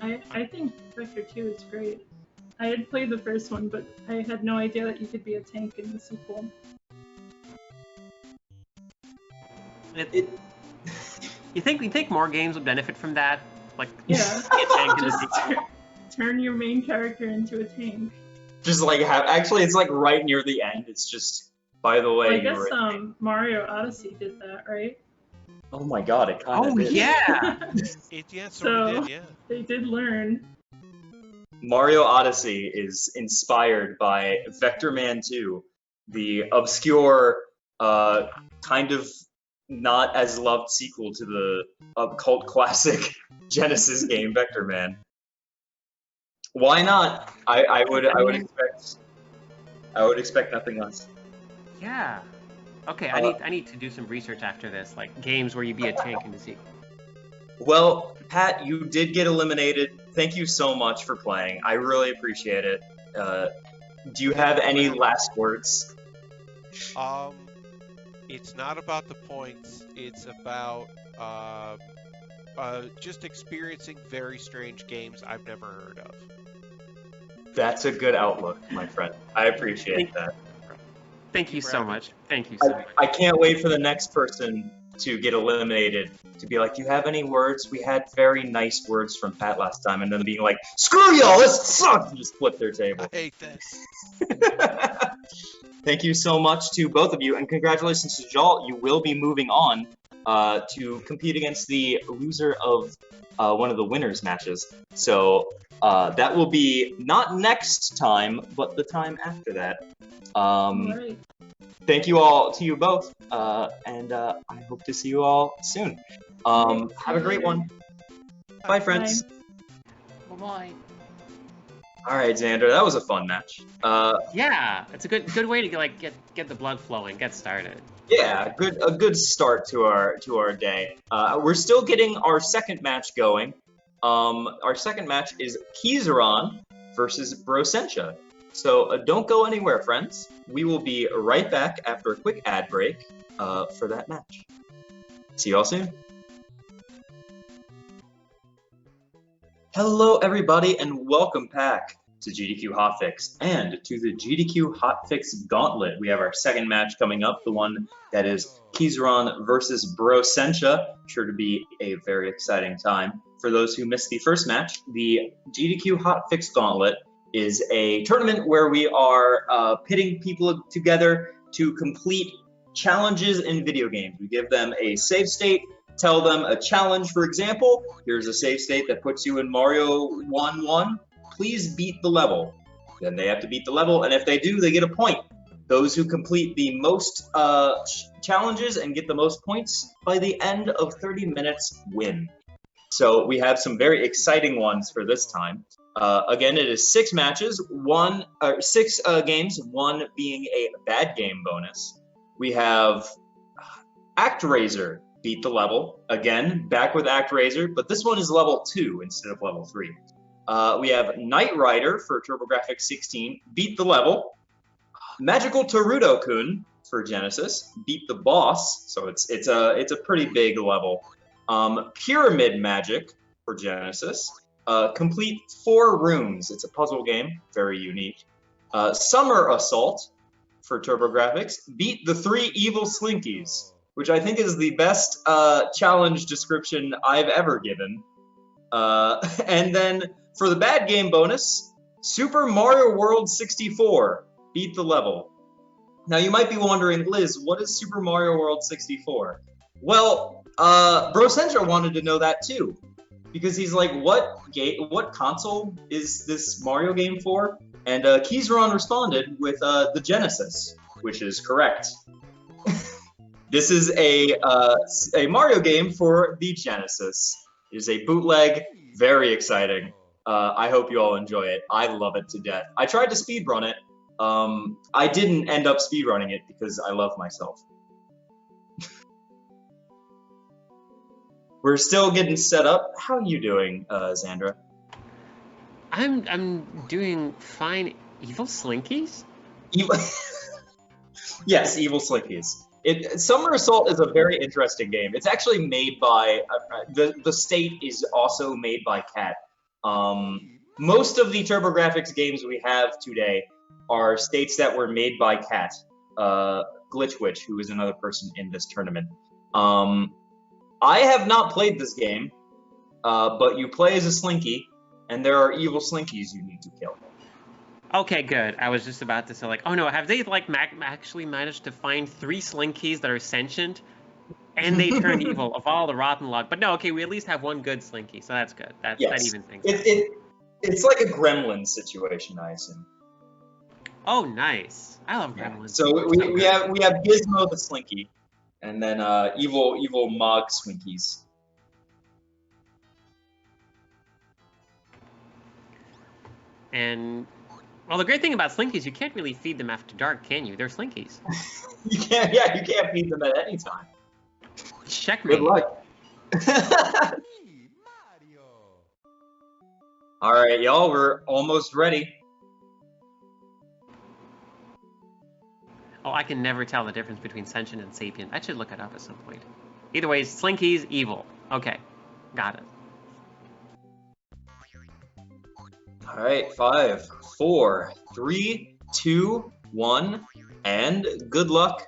I think Vector 2 is great. I had played the first one, but I had no idea that you could be a tank in the sequel. You think more games would benefit from that? Like, Yeah, be a tank in the just sequel? turn your main character into a tank. Just like actually, it's like right near the end. It's just, by the way, Well, I you guess were... Mario Odyssey did that, right? Oh my god, it kind of Oh did. yeah. It sort So of did, yeah. they did learn. Mario Odyssey is inspired by Vector Man 2, the obscure, kind of not as loved sequel to the cult classic Genesis game Vector Man. Why not? I would expect nothing less. Yeah. Okay, I need to do some research after this, like games where you be a tank in the sequel. Well, Pat, you did get eliminated. Thank you so much for playing. I really appreciate it. Do you have any last words? It's not about the points. It's about just experiencing very strange games I've never heard of. That's a good outlook, my friend. I appreciate that. Thank you so much. Thank you so much. I can't wait for the next person to get eliminated to be like, do you have any words? We had very nice words from Pat last time, and then being like, screw y'all, this sucks, and just flip their table. I hate this. Thank you so much to both of you, and congratulations to Jal. You will be moving on to compete against the loser of one of the winners matches. So that will be not next time, but the time after that. Right. Thank you all to you both, and I hope to see you all soon. Have a great one. Bye, friends. Bye-bye. All right, Xander, that was a fun match. Yeah, it's a good way to get the blood flowing, get started. Yeah, a good start to our day. We're still getting our second match going. Our second match is Kizaron versus Brosentia. So don't go anywhere, friends. We will be right back after a quick ad break for that match. See you all soon. Hello, everybody, and welcome back to GDQ Hotfix and to the GDQ Hotfix Gauntlet. We have our second match coming up, the one that is Kizaron versus Brosentia. Sure to be a very exciting time. For those who missed the first match, the GDQ Hotfix Gauntlet is a tournament where we are pitting people together to complete challenges in video games. We give them a save state, tell them a challenge. For example, here's a save state that puts you in Mario 1-1. Please beat the level. Then they have to beat the level, and if they do, they get a point. Those who complete the most challenges and get the most points by the end of 30 minutes win. So we have some very exciting ones for this time. Again, it is 6 matches, 6 games, 1 being a bad game bonus. We have ActRaiser beat the level. Again, back with ActRaiser, but this one is level 2 instead of level 3. We have Knight Rider for TurboGrafx 16 beat the level. Magical Taruto-kun for Genesis beat the boss, so it's a pretty big level. Pyramid Magic for Genesis. Complete 4 rooms. It's a puzzle game, very unique. Summer Assault for TurboGrafx, beat the 3 evil Slinkies, which I think is the best challenge description I've ever given. And then for the bad game bonus, Super Mario World 64, beat the level. Now you might be wondering, Liz, what is Super Mario World 64? Well, Brocentra wanted to know that too, because he's like, what console is this Mario game for? And Keyzron responded with the Genesis, which is correct. This is a Mario game for the Genesis. It is a bootleg, very exciting. I hope you all enjoy it. I love it to death. I tried to speedrun it. I didn't end up speedrunning it because I love myself. We're still getting set up. How are you doing, Xandra? I'm doing fine. Evil Slinkies? Yes, Evil Slinkies. Summer Assault is a very interesting game. It's actually made by the state is also made by Cat. Most of the TurboGrafx games we have today are states that were made by Cat, Glitchwitch, who is another person in this tournament. I have not played this game, but you play as a Slinky, and there are evil Slinkies you need to kill. Okay, good. I was just about to say, like, oh no, have they, like, actually managed to find 3 Slinkies that are sentient? And they turn evil of all the rotten luck. But no, okay, we at least have 1 good Slinky, so that's good. That even things out. It's like a Gremlin situation, I assume. Oh, nice. I love Gremlins. So we have Gizmo the Slinky, and then evil Mog Swinkies. And well, the great thing about Slinkies, you can't really feed them after dark, can you? They're Slinkies. You can't feed them at any time. Checkmate. Good luck. All right, y'all, we're almost ready. Oh, I can never tell the difference between sentient and sapient. I should look it up at some point. Either way, Slinkies, evil. Okay, got it. All right, 5, 4, 3, 2, 1, and good luck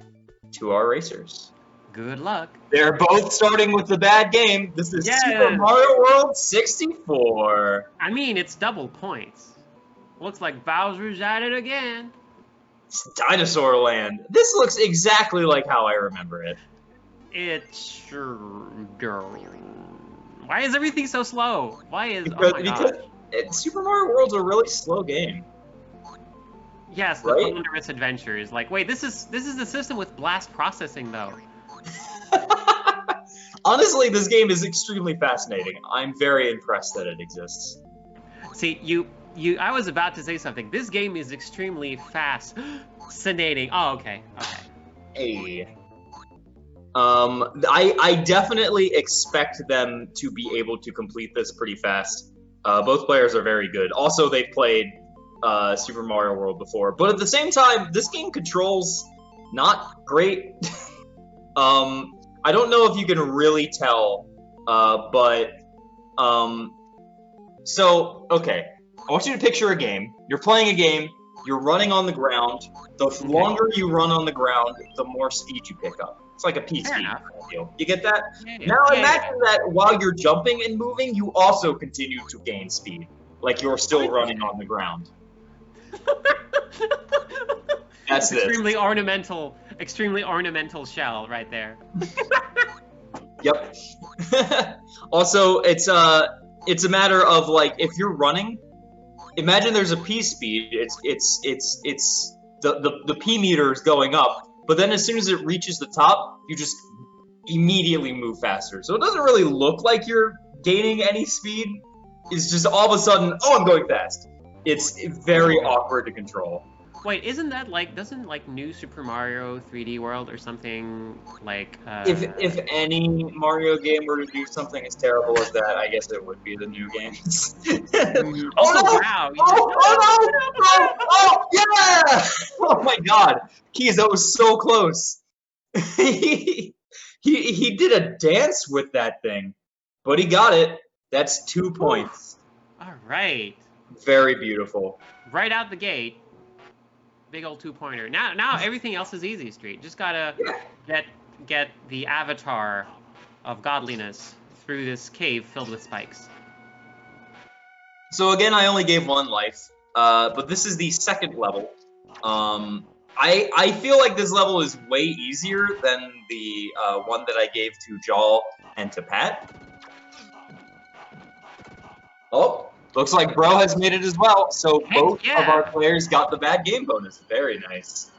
to our racers. Good luck. They're both starting with the bad game. This is Super Mario World 64. I mean, it's double points. Looks like Bowser's at it again. It's Dinosaur Land. This looks exactly like how I remember it. It's sure. Why is everything so slow? Because Super Mario World's a really slow game. Yes, the Thunderous Adventures. Like, wait, this is the system with blast processing, though. Honestly, this game is extremely fascinating. I'm very impressed that it exists. See, I was about to say something. This game is extremely fascinating. Oh, okay. Hey. I definitely expect them to be able to complete this pretty fast. Both players are very good. Also, they've played Super Mario World before, but at the same time, this game controls not great. I don't know if you can really tell, so, okay. I want you to picture a game. You're playing a game, you're running on the ground. The longer you run on the ground, the more speed you pick up. It's like a P-speed deal. You get that? Now imagine that while you're jumping and moving, you also continue to gain speed. Like you're still running on the ground. That's extremely ornamental shell right there. Yep. Also, it's a matter of like if you're running, imagine there's a P speed. It's the P meter is going up, but then as soon as it reaches the top, you just immediately move faster. So it doesn't really look like you're gaining any speed. It's just all of a sudden, oh, I'm going fast. It's very awkward to control. Wait, isn't that like, doesn't like New Super Mario 3D World or something like... If any Mario game were to do something as terrible as that, I guess it would be the new games. Oh no! Wow! Oh, yeah! Oh my god! Keys, that was so close. He did a dance with that thing, but he got it. That's 2 points. All right. Very beautiful. Right out the gate. Big old 2-pointer. Now everything else is easy, Street. Just gotta get the avatar of godliness through this cave filled with spikes. So again, I only gave 1 life, but this is the 2nd level. I feel like this level is way easier than the one that I gave to Jal and to Pat. Oh, looks like Bro has made it as well. So both of our players got the bad game bonus. Very nice.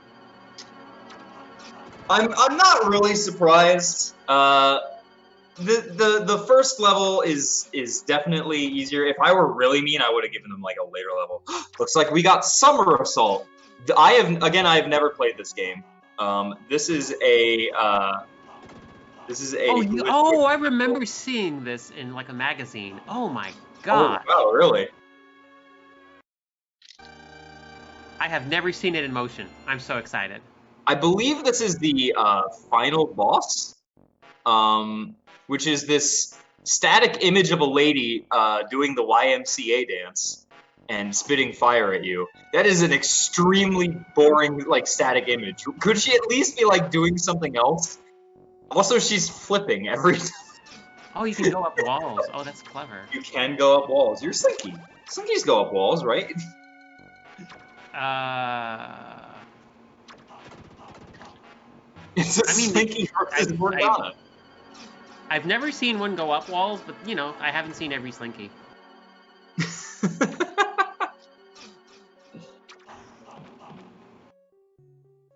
I'm not really surprised. The first level is definitely easier. If I were really mean, I would have given them like a later level. Looks like we got Summer Assault. I have never played this game. This is a. Oh, I remember seeing this in like a magazine. Oh my god. Oh, wow, really? I have never seen it in motion. I'm so excited. I believe this is the final boss, which is this static image of a lady doing the YMCA dance and spitting fire at you. That is an extremely boring, like, static image. Could she at least be, like, doing something else? Also, she's flipping every time. Oh, you can go up walls. Oh, that's clever. You can go up walls. You're Slinky. Slinkies go up walls, right? It's a Slinky versus Morgana. I've never seen one go up walls, but, you know, I haven't seen every Slinky.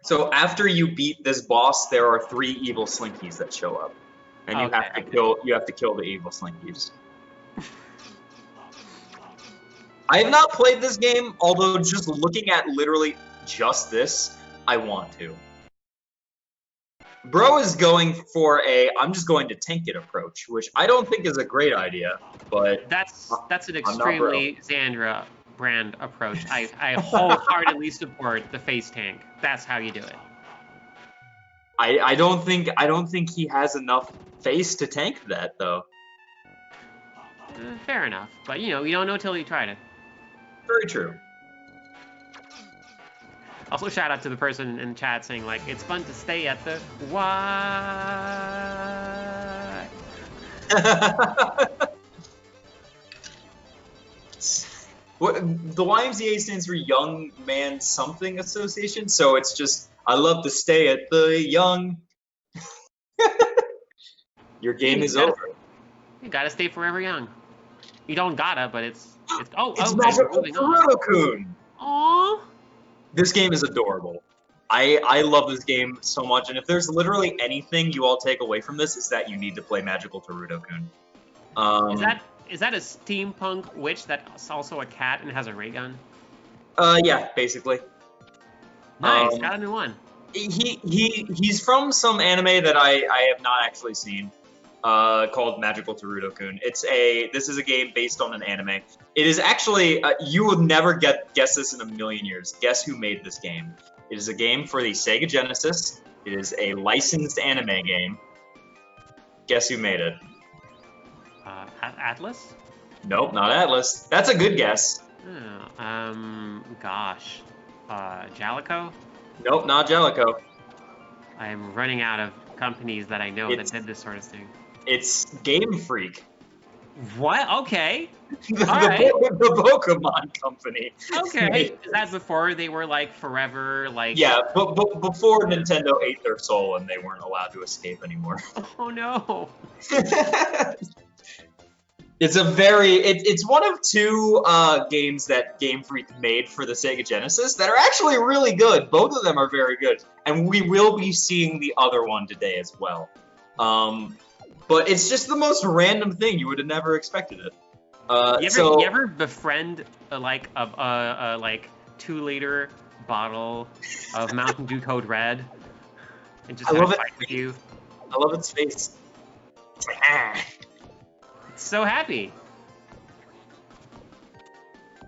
So after you beat this boss, there are 3 evil Slinkies that show up, and you have to kill the evil Slinkies. I have not played this game, although just looking at literally just this, I want to. Bro is going for a I'm just going to tank it approach, which I don't think is a great idea, but that's an extremely Xandra brand approach. I wholeheartedly support the face tank. That's how you do it. I don't think he has enough face to tank that though. Fair enough, but you know, you don't know till you tried it. Very true. Also, shout out to the person in chat saying like it's fun to stay at the Y. What the YMCA stands for Young Man Something Association, so it's just I love to stay at the young. Your game is over. You gotta stay forever young. You don't gotta, but it's Magical Naruto-kun. Aww. This game is adorable. I love this game so much, and if there's literally anything you all take away from this, is that you need to play Magical Naruto-kun. Is that a steampunk witch that's also a cat and has a ray gun? Yeah, basically. Nice, got a new one. He's from some anime that I have not actually seen, called Magical Naruto-kun. This is a game based on an anime. It is actually, you would never guess this in a million years. Guess who made this game? It is a game for the Sega Genesis. It is a licensed anime game. Guess who made it? Atlas? Nope, not Atlas. That's a good guess. Gosh. Jalico? Nope, not Jellico. I'm running out of companies that I know that did this sort of thing. It's Game Freak. What? Okay. The Pokemon company. Okay. Is that before they were like forever like? Yeah, but before Nintendo ate their soul and they weren't allowed to escape anymore. Oh no. It's one of 2 games that Game Freak made for the Sega Genesis that are actually really good. Both of them are very good, and we will be seeing the other one today as well. But it's just the most random thing. You would have never expected it. You ever befriend a 2-liter bottle of Mountain Dew Code Red and just have it fight with you? I love its face. It's so happy.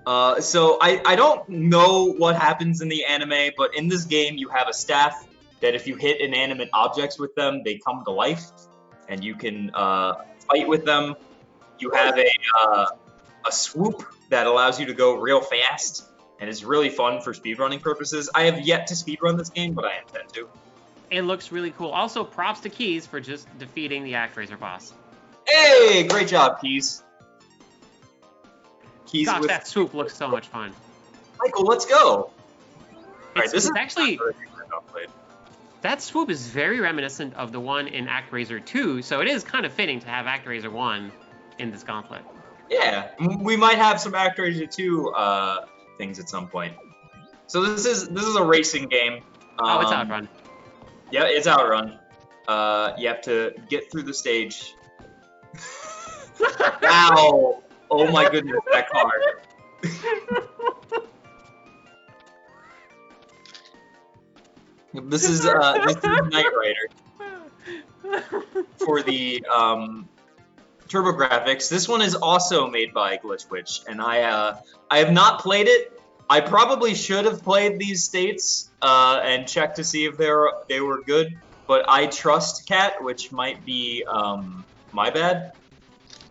So I don't know what happens in the anime, but in this game you have a staff that if you hit inanimate objects with them, they come to life, and you can fight with them. You have a swoop that allows you to go real fast, and it's really fun for speedrunning purposes. I have yet to speedrun this game, but I intend to. It looks really cool. Also, props to Keys for just defeating the ActRaiser boss. Hey, great job, Keys. Keys Gosh, with that swoop looks so much fun. Michael, let's go. Alright, this is actually that swoop is very reminiscent of the one in ActRaiser 2, so it is kind of fitting to have ActRaiser 1 in this gauntlet. Yeah, we might have some ActRaiser 2 things at some point. So this is a racing game. Oh, it's Outrun. Yeah, it's Outrun. You have to get through the stage. Wow! Oh my goodness, that car. This is Knight Rider for the TurboGrafx. This one is also made by Glitch Witch, and I have not played it. I probably should have played these states and checked to see if they were good, but I trust Cat, which might be my bad.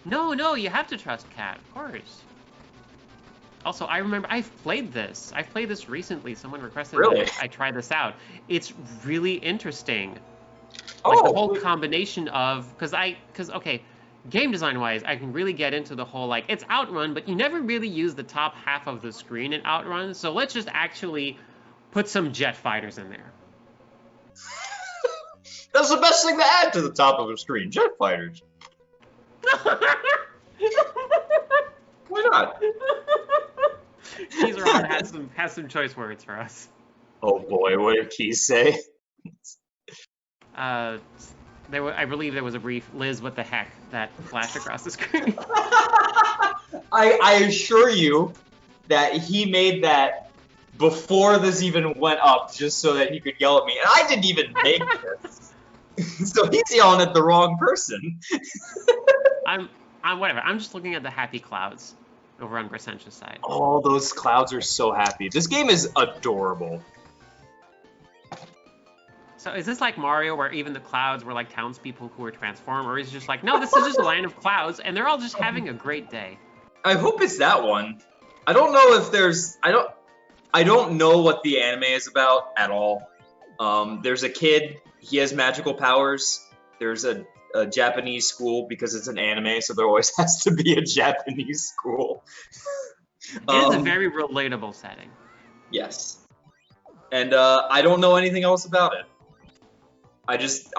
No, you have to trust Cat, of course. Also, I remember I've played this. I've played this recently. Someone requested that I try this out. It's really interesting. Like the whole combination of okay, game design wise, I can really get into the whole like it's Outrun, but you never really use the top half of the screen in Outrun. So let's just actually put some jet fighters in there. That's the best thing to add to the top of a screen, jet fighters. Why not? Keys Around has some choice words for us. Oh boy, what did Keys say? I believe there was a brief "Liz, what the heck" that flashed across the screen. I assure you that he made that before this even went up, just so that he could yell at me, and I didn't even make this. So he's yelling at the wrong person. I'm whatever. I'm just looking at the happy clouds over on Crescentia's side. Oh, those clouds are so happy. This game is adorable. So is this like Mario, where even the clouds were like townspeople who were transformed, or is it just like, no, this is just a land of clouds, and they're all just having a great day? I hope it's that one. I don't know if there's... I don't know what the anime is about at all. There's a kid. He has magical powers. There's a Japanese school because it's an anime, so there always has to be a Japanese school. It is a very relatable setting. Yes. And I don't know anything else about it. I just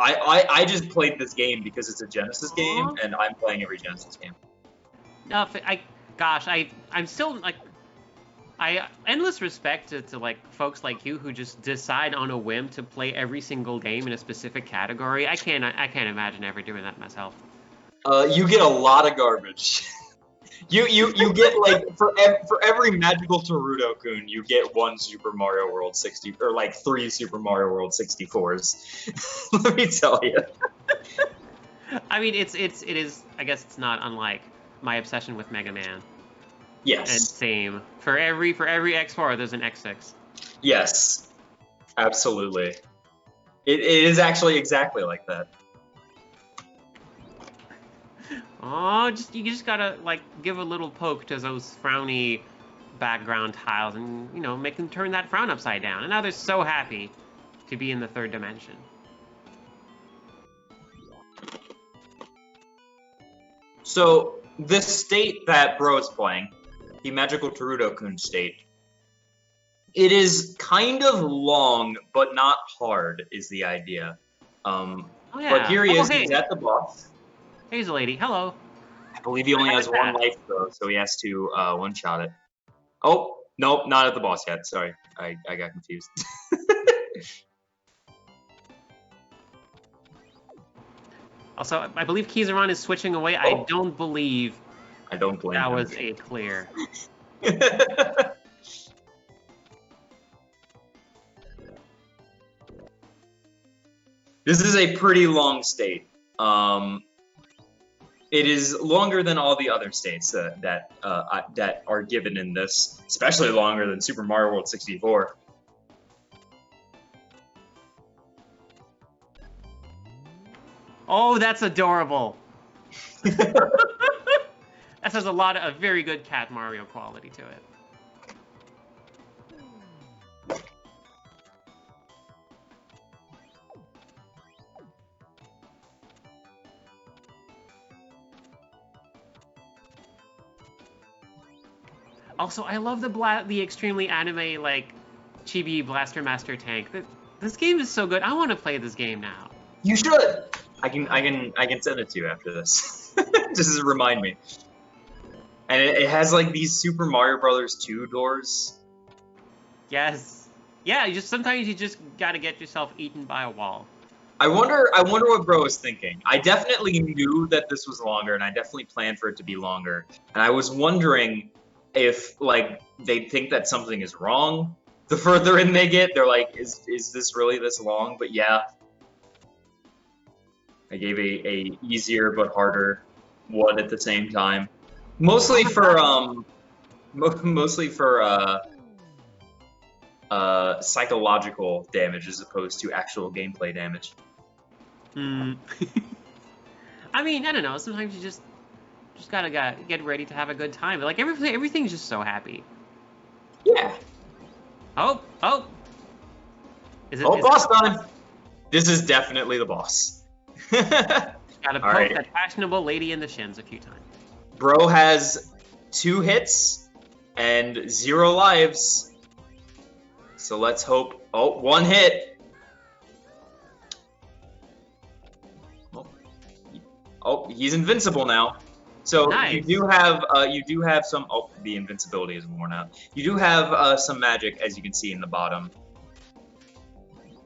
played this game because it's a Genesis game, and I'm playing every Genesis game. No, I'm still like, endless respect to like folks like you who just decide on a whim to play every single game in a specific category. I can't imagine ever doing that myself. You get a lot of garbage. you get like for every magical Taruto-kun, you get one Super Mario World 60 or like 3 Super Mario World 64s. Let me tell you. I mean, it is. I guess it's not unlike my obsession with Mega Man. Yes. And same. For every X4, there's an X6. Yes. Absolutely. It is actually exactly like that. Oh, you just gotta like give a little poke to those frowny background tiles, and make them turn that frown upside down. And now they're so happy to be in the third dimension. So the state that Bro is playing, the magical Taruto-kun state, it is kind of long but not hard, is the idea. But here he is. He's at the boss. Here's a lady. Hello. I believe he only has one life, though, so he has to one-shot it. Oh, nope, not at the boss yet. Sorry, I got confused. Also, I believe Kizaran is switching away. I don't blame that was a clear. This is a pretty long state. It is longer than all the other states that are given in this, especially longer than Super Mario World 64. Oh, that's adorable. That has a very good Cat Mario quality to it. Also, I love the extremely anime like chibi Blaster Master tank. This game is so good. I want to play this game now. You should. I can send it to you after this. Just to remind me. And it has like these Super Mario Brothers 2 doors. Yes. Yeah. Sometimes you just gotta get yourself eaten by a wall. I wonder what bro was thinking. I definitely knew that this was longer, and I definitely planned for it to be longer. And I was wondering if like they think that something is wrong. The further in they get, they're like, is this really this long? But yeah. I gave a easier but harder one at the same time. Mostly for psychological damage as opposed to actual gameplay damage. I mean, I don't know. Sometimes you just gotta get ready to have a good time. Like everything's just so happy. Yeah. Oh. Boss time. This is definitely the boss. Gotta poke right. that fashionable lady in the shins a few times. Bro has 2 hits and 0 lives. So let's hope. Oh, 1 hit. Oh, he's invincible now. So nice. you do have some. Oh, the invincibility is worn out. You do have some magic, as you can see in the bottom.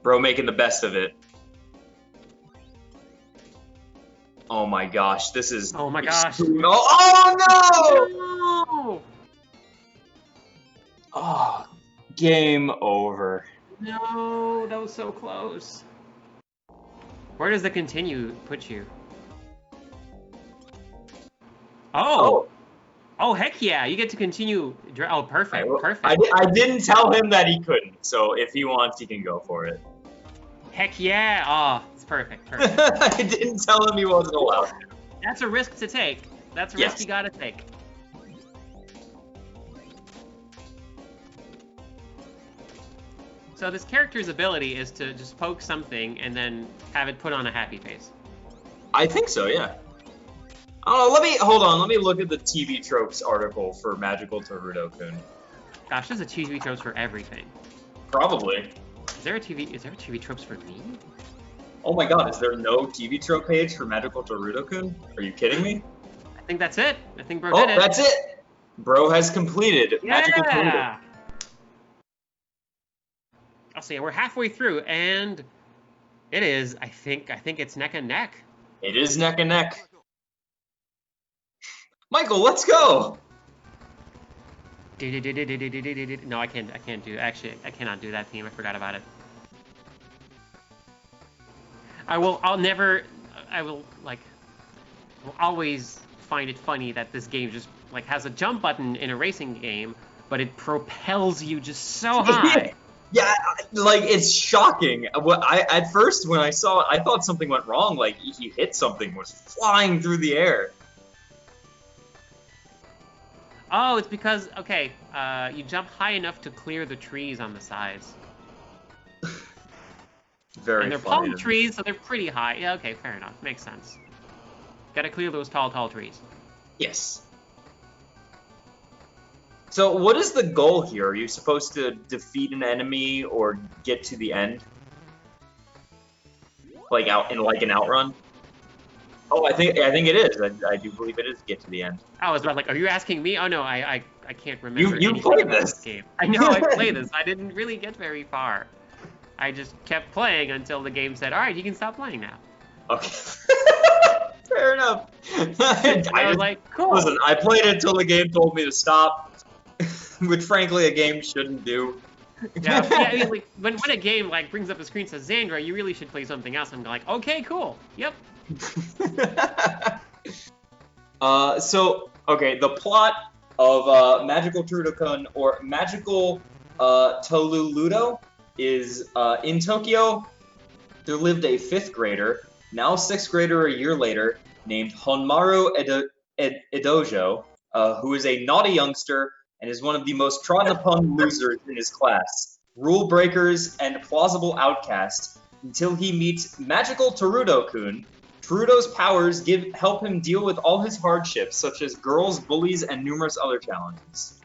Bro making the best of it. Oh my gosh, this is. Oh my gosh. Oh no! No! Oh, game over. No, that was so close. Where does the continue put you? Oh, heck yeah! You get to continue. Oh, perfect, perfect. I didn't tell him that he couldn't, so if he wants, he can go for it. Heck yeah! Oh, it's perfect, perfect. I didn't tell him he wasn't allowed to. That's a risk to take. That's a risk you gotta take. So this character's ability is to just poke something and then have it put on a happy face. I think so, yeah. Oh, hold on. Let me look at the TV tropes article for Magical Taruto-kun. Gosh, there's a TV tropes for everything. Probably. Is there a TV tropes for me? Oh my god, is there no TV trope page for Magical Taruto-kun? Are you kidding me? I think that's it. I think bro did it. Oh, that's it! Bro has completed Magical Taruto. I'll see. We're halfway through, and it is. I think it's neck and neck. It is neck and neck. Michael, let's go! No, I can't do. Actually, I cannot do that theme. I forgot about it. I'll always find it funny that this game just like has a jump button in a racing game, but it propels you just so high. Yeah, like it's shocking. At first when I saw it, I thought something went wrong. Like he hit something, was flying through the air. Oh, it's because you jump high enough to clear the trees on the sides. Very and they're funny. palm trees, so they're pretty high. Yeah, okay, fair enough. Makes sense. Gotta clear those tall trees. Yes. So what is the goal here? Are you supposed to defeat an enemy or get to the end? Like an outrun? Oh, I think it is. I do believe it is get to the end. I was about like, are you asking me? Oh no, I can't remember. You played this game. I know I played this. I didn't really get very far. I just kept playing until the game said, all right, you can stop playing now. Okay. Fair enough. I was like, cool. Listen, I played it until the game told me to stop, which frankly a game shouldn't do. Yeah, I mean, like, when a game like brings up a screen and says, Xandra, you really should play something else, I'm like, okay, cool. Yep. Okay, the plot of Magical Taruto-kun or Magical Toluludo is in Tokyo. There lived a 5th grader, now 6th grader a year later, named Honmaru Edojo, who is a naughty youngster and is one of the most trodden upon losers in his class, rule breakers, and plausible outcasts, until he meets Magical Taruto-kun. Taruto's powers help him deal with all his hardships, such as girls, bullies, and numerous other challenges.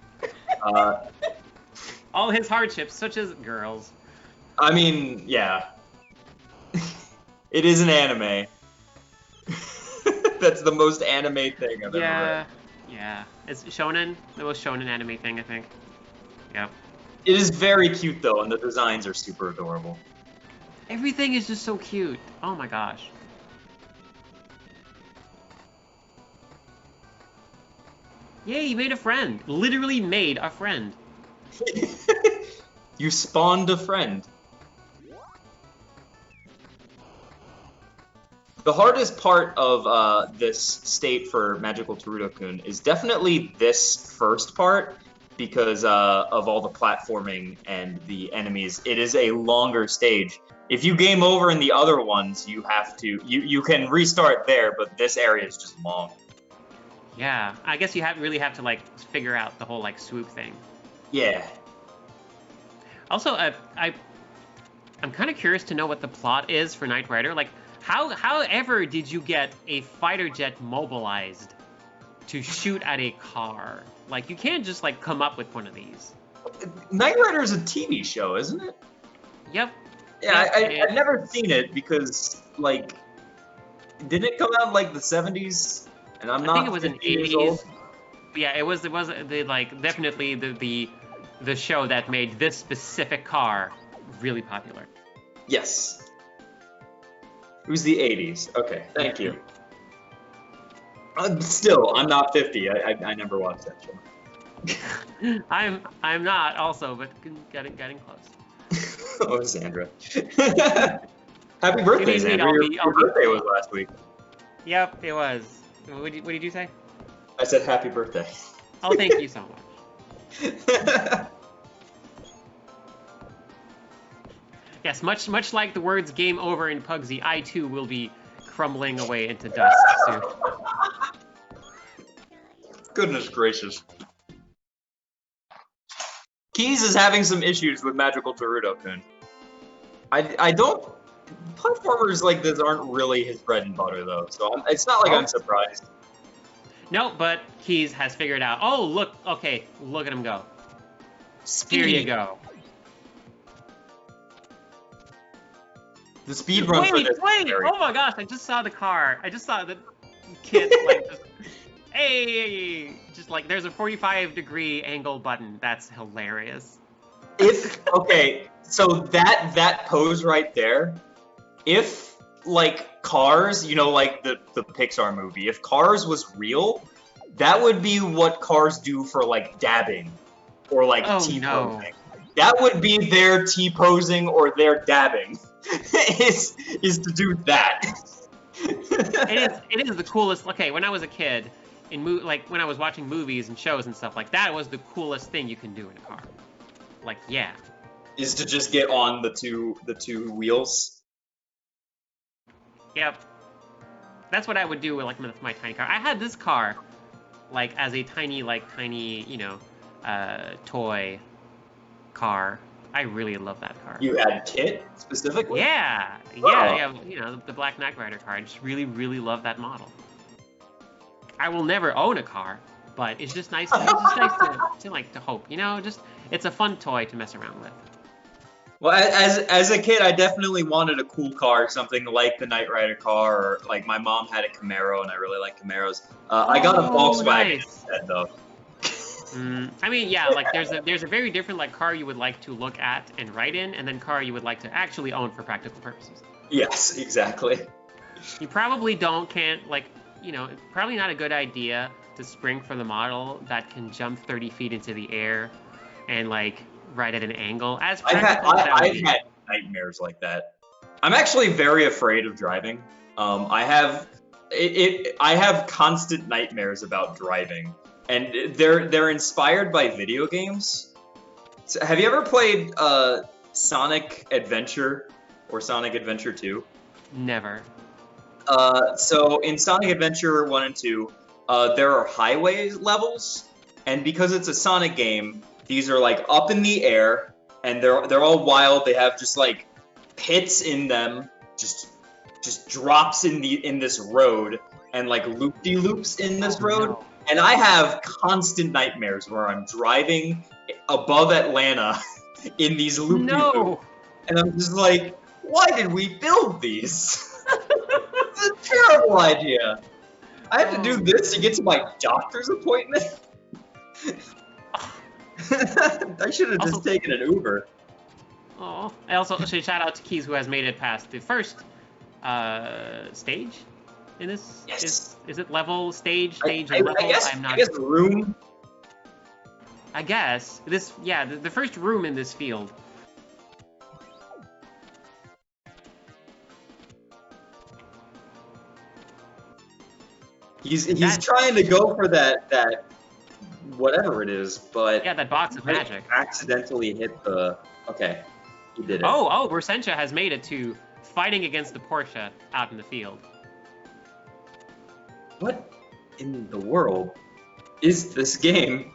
All his hardships, such as girls. I mean, yeah. It is an anime. That's the most anime thing I've ever read. Yeah. It's shonen, the most shonen anime thing, I think. Yep. It is very cute though, and the designs are super adorable. Everything is just so cute. Oh my gosh. Yay, you made a friend. Literally made a friend. You spawned a friend. The hardest part of this state for Magical Taruto-kun is definitely this first part because of all the platforming and the enemies. It is a longer stage. If you game over in the other ones, you have to you can restart there, but this area is just long. Yeah, I guess you really have to like figure out the whole like swoop thing. Yeah. Also, I'm kind of curious to know what the plot is for Knight Rider. Like, however did you get a fighter jet mobilized to shoot at a car? Like, you can't just like come up with one of these. Knight Rider is a TV show, isn't it? Yep. Yeah, I've never seen it because, like, didn't it come out in, like, the 70s? And I'm not I think it was in 50 years 80s. Yeah, it was the like definitely the show that made this specific car really popular. Yes. It was the 80s. Okay, thank you. Still, I'm not 50. I never watched that show. I'm not also, but getting close. Oh, Sandra. Happy birthday, Sandra. Your birthday was last week. Yep, it was. What did you say? I said happy birthday. Oh, thank you so much. Yes, much like the words game over in Pugsy, I too will be crumbling away into dust soon. Goodness gracious. Keys is having some issues with Magical Taruto-kun. I don't... Platformers like this aren't really his bread and butter, though, so it's not like I'm surprised. No, but Keys has figured out. Oh, look. Okay, look at him go. Speed. Here you go. The speed run for this. Wait! Oh my gosh! I just saw the car. I just saw the kid like just. Hey! Just like there's a 45-degree angle button. That's hilarious. Okay, so that pose right there. If like Cars, you know, like the Pixar movie, if Cars was real, that would be what cars do for like dabbing or like T-posing. No. That would be their T-posing or their dabbing. is to do that. it is the coolest. Okay, when I was a kid, like when I was watching movies and shows and stuff like that, was the coolest thing you can do in a car. Like, yeah. Is to just get on the two wheels. Yep. That's what I would do with like my tiny car. I had this car, like as a tiny, you know, toy car. I really love that car. You had Kit specifically? Yeah, yeah. You know, the Black Knight Rider car. I just really, really love that model. I will never own a car, but it's just nice. It's just nice to hope. You know, just it's a fun toy to mess around with. Well, as a kid, I definitely wanted a cool car, something like the Knight Rider car, or like my mom had a Camaro, and I really like Camaros. I got a Volkswagen instead, though. I mean, yeah, like there's a very different like car you would like to look at and write in, and then car you would like to actually own for practical purposes. Yes, exactly. You probably can't like, you know, it's probably not a good idea to spring for the model that can jump 30 feet into the air and like right at an angle. I've had nightmares like that. I'm actually very afraid of driving. I have constant nightmares about driving, and they're inspired by video games. So have you ever played Sonic Adventure or Sonic Adventure 2? Never. So in Sonic Adventure 1 and 2, there are highway levels, and because it's a Sonic game, these are like up in the air, and they're all wild. They have just like pits in them, just drops in this road, and like loop-de-loops in this road. No. And I have constant nightmares where I'm driving above Atlanta in these loopy loops, and I'm just like, why did we build these? It's a terrible idea. I have to do this to get to my doctor's appointment? I should have just taken an Uber. Oh, I also should shout out to Keys, who has made it past the first stage in this. Yes. Is it level, stage, or level? I guess room. I guess this. Yeah, the first room in this field. He's trying to go for that whatever it is, but yeah, that box of magic accidentally hit the. Okay, he did it. Oh, Bersentia has made it to fighting against the Porsche out in the field. What in the world is this game?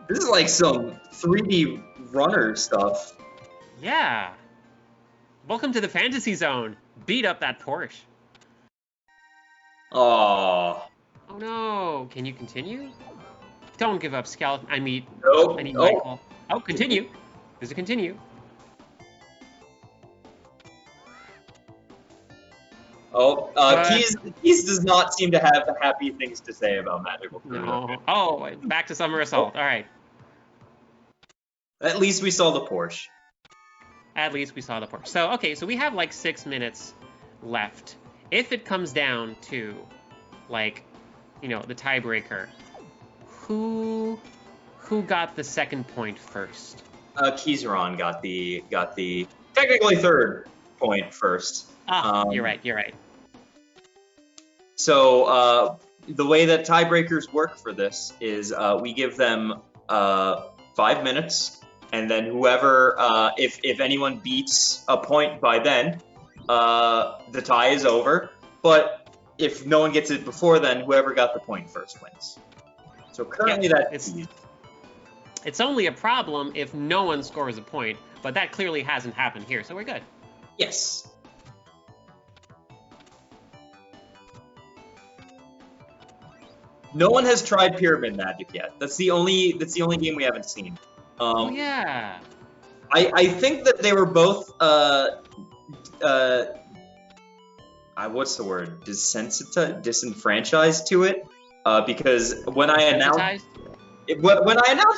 This is like some 3D runner stuff. Yeah. Welcome to the fantasy zone. Beat up that Porsche. Oh. Oh no! Can you continue? Don't give up, Skeleton. I need Michael. Oh, continue. There's a continue. Keys does not seem to have happy things to say about Magical Fruit. No. Oh, back to Summer Assault. All right. At least we saw the Porsche. At least we saw the Porsche. So, okay, so we have like 6 minutes left. If it comes down to, like, you know, the tiebreaker, who got the second point first? Keyseron got the technically third point first. You're right. So the way that tiebreakers work for this is we give them 5 minutes, and then whoever, if anyone beats a point by then, the tie is over. But if no one gets it before then, whoever got the point first wins. So currently it's only a problem if no one scores a point, but that clearly hasn't happened here, so we're good. Yes. No one has tried Pyramid Magic yet. That's the only game we haven't seen. Yeah. I think that they were both what's the word? Disenfranchised to it, because when I announced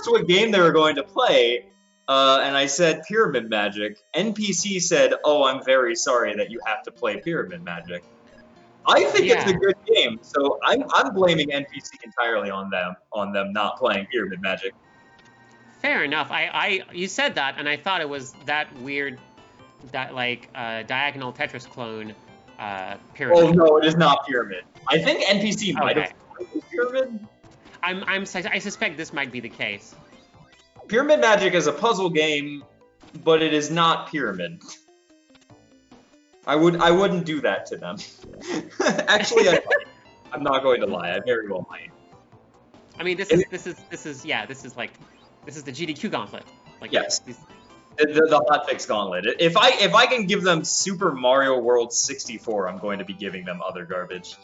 what game they were going to play, and I said Pyramid Magic, NPC said, "Oh, I'm very sorry that you have to play Pyramid Magic." I think it's a good game, so I'm blaming NPC entirely on them not playing Pyramid Magic. Fair enough. You said that, and I thought it was that weird, that diagonal Tetris clone. Pyramid. Oh no, it is not Pyramid. I think NPC might have played Pyramid. I suspect this might be the case. Pyramid Magic is a puzzle game, but it is not Pyramid. I wouldn't do that to them. Actually, I'm not going to lie. I very well might. I mean, this is the GDQ Gauntlet. Yes. The Hotfix Gauntlet. If I can give them Super Mario World 64, I'm going to be giving them other garbage.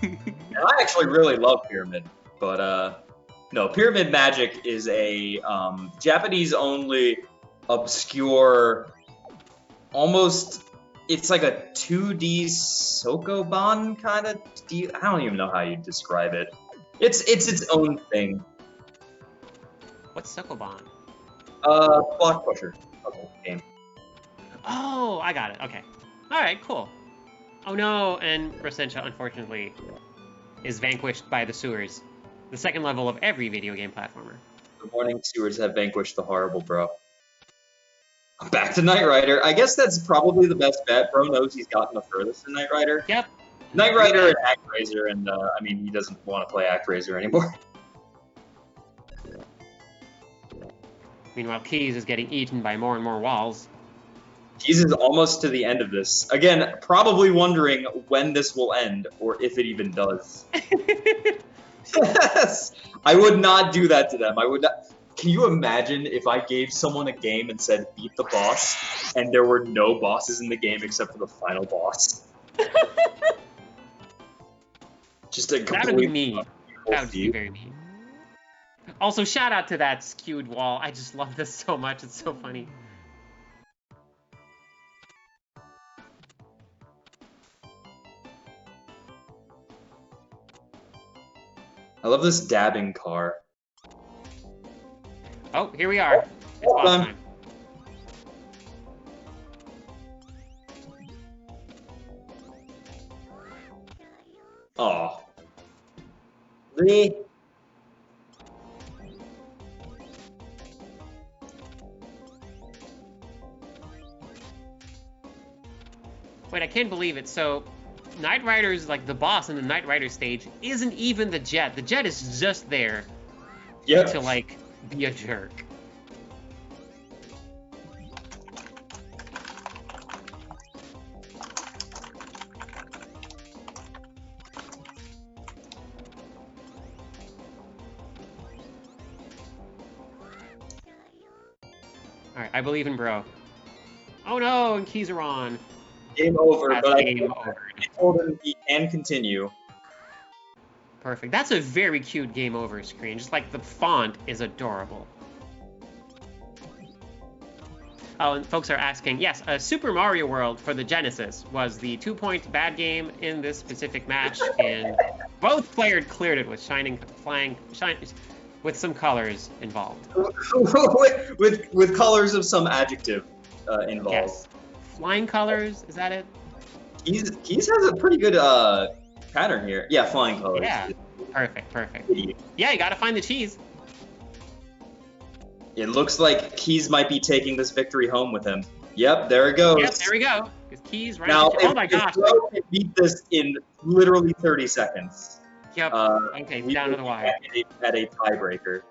And I actually really love Pyramid, but no, Pyramid Magic is a Japanese-only, obscure, almost, it's like a 2D Sokoban kind of deal. I don't even know how you describe it. It's its own thing. What's Sokoban? Block pusher. Okay, game. Oh, I got it. Okay. All right, cool. Oh no, and Bersentia, unfortunately, is vanquished by the sewers. The second level of every video game platformer. The morning sewers have vanquished the horrible bro. Back to Knight Rider. I guess that's probably the best bet. Bro knows he's gotten the furthest in Knight Rider. Yep. Knight Rider and ActRaiser, and I mean, he doesn't want to play ActRaiser anymore. Meanwhile, Keys is getting eaten by more and more walls. Keys is almost to the end of this. Again, probably wondering when this will end, or if it even does. Yes! I would not do that to them. I would not. Can you imagine if I gave someone a game and said, beat the boss, and there were no bosses in the game except for the final boss? Just a complete... That would be me. That would just be very mean. Also, shout out to that skewed wall. I just love this so much. It's so funny. I love this dabbing car. Oh, here we are. It's boss time. Aw. Really? Wait, I can't believe it. So, Knight Rider's, like, the boss in the Knight Rider stage isn't even the Jet. The Jet is just there to, like, be a jerk. Alright, I believe in bro. Oh no, and keys are on. Game over, That's but game I over. told him he can continue. Perfect. That's a very cute game over screen. Just like the font is adorable. Oh, and folks are asking, yes, Super Mario World for the Genesis was the 2-point bad game in this specific match, and both players cleared it with with some colors involved. with colors of some adjective involved. Yes. Flying colors, is that it? Keys has a pretty good pattern here. Yeah, flying colors. Yeah. Perfect. Yeah, you gotta find the cheese. It looks like Keys might be taking this victory home with him. Yep, there it goes. Yep, there we go. Because Keys right Now, oh my gosh. If Bro can beat this in literally 30 seconds. Yep. Okay, down to the wire. At a tiebreaker.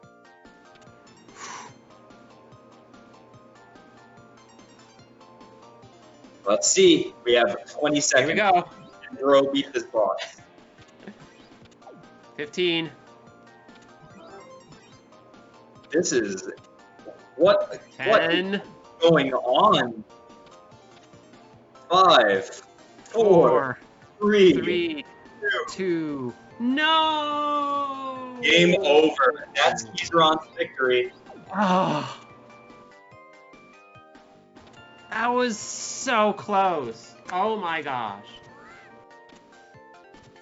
Let's see. We have 20 seconds. Here we go. And Bro beat this boss. 15. This is what 10. What is going on? 5, 4, 3, 2. No! Game over. That's Keysron's victory. Oh. That was so close. Oh my gosh.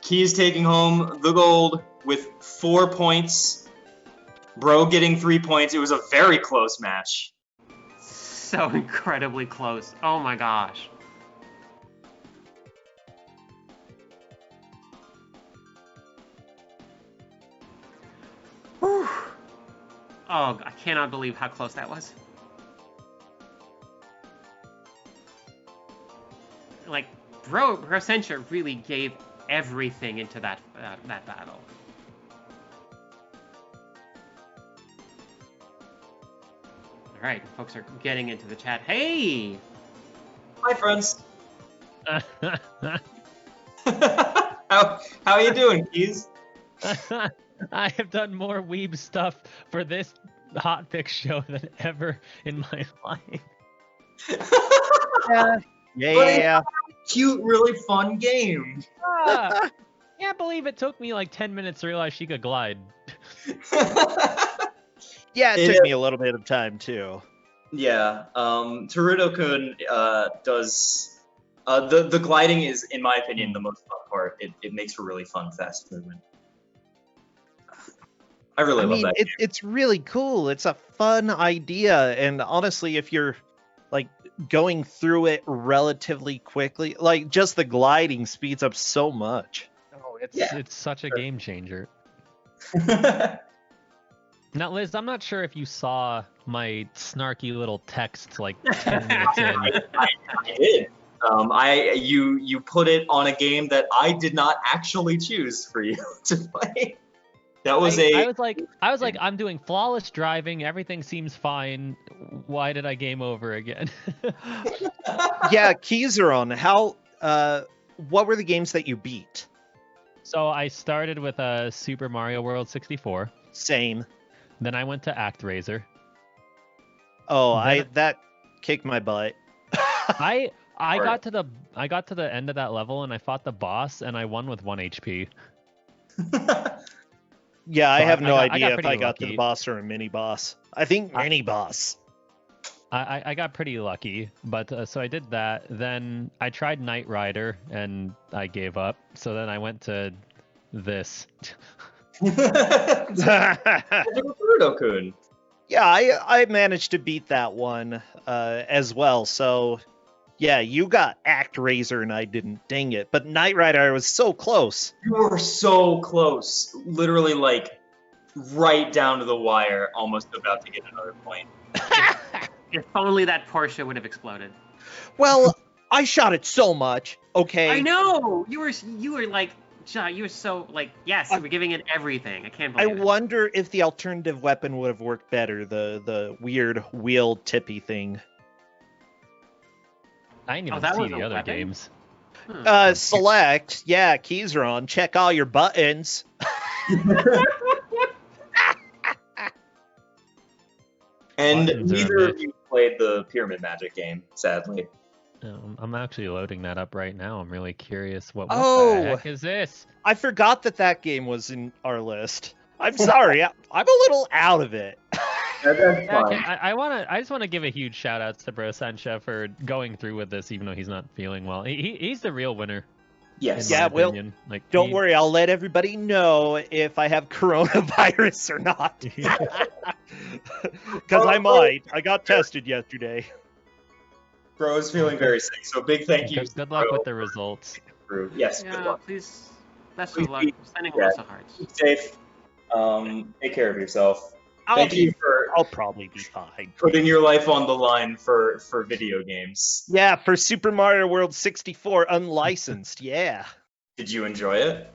Keys taking home the gold with 4 points. Bro getting 3 points. It was a very close match. So incredibly close. Oh my gosh. Whew. Oh, I cannot believe how close that was. Like, Bro Sencha really gave everything into that battle. All right, folks are getting into the chat. Hey! Hi, friends. How you doing, Keys? I have done more weeb stuff for this Hotfix show than ever in my life. Yeah. Cute, really fun game. Can't believe it took me like 10 minutes to realize she could glide. Yeah, it took me a little bit of time too. Yeah, Teruto-kun does the gliding is, in my opinion, the most fun part. It makes for really fun, fast movement. I love that. It's really cool. It's a fun idea, and honestly, if you're like going through it relatively quickly, like just the gliding speeds up so much. Oh, it's such a game changer. Now, Liz, I'm not sure if you saw my snarky little text like 10 minutes in. I did. You put it on a game that I did not actually choose for you to play. That was I was like, I'm doing flawless driving. Everything seems fine. Why did I game over again? Yeah, keys are on. What were the games that you beat? So I started with Super Mario World 64. Same. Then I went to ActRaiser. Oh, that kicked my butt. I got to the end of that level and I fought the boss and I won with 1 HP. Yeah, I So have no I idea if pretty I got to the lucky. boss or a mini boss. I think mini boss. I got pretty lucky, but so I did that. Then I tried Knight Rider and I gave up. So then I went to this. Naruto-kun. Yeah, I managed to beat that one as well. So, yeah, you got ActRaiser and I didn't. Dang it. But Knight Rider, I was so close. You were so close. Literally, like, right down to the wire, almost about to get another point. If only that Porsche would have exploded. Well, I shot it so much. Okay. I know you were like, John, you were so like, yes, you were giving it everything. I can't I believe it. wonder if the alternative weapon would have worked better. The weird wheel tippy thing. I didn't Oh, even that see was the a other weapon? games. Select. Yeah, keys are on. Check all your buttons. And Buttons are a neither of bit- you played the Pyramid Magic game, sadly. I'm actually loading that up right now. I'm really curious. What Oh! the heck is this? I forgot that game was in our list. I'm sorry. I'm a little out of it. That's Yeah, fine. I just want to give a huge shout out to Bro Sancha for going through with this, even though he's not feeling well. He's the real winner. Yes. In Yeah, my well, opinion. Like, Don't worry, I'll let everybody know if I have coronavirus or not. Because I might. I got tested yesterday. Bro is feeling very sick, so big thank you. Good luck Bro. with the results. Yes, good Yeah, luck. please. Best Please of luck. be- Sending yeah. lots of hearts. Keep safe. Take care of yourself. Thank you for I'll probably be fine. putting your life on the line for video games. Yeah, for Super Mario World 64 unlicensed, yeah. Did you enjoy it?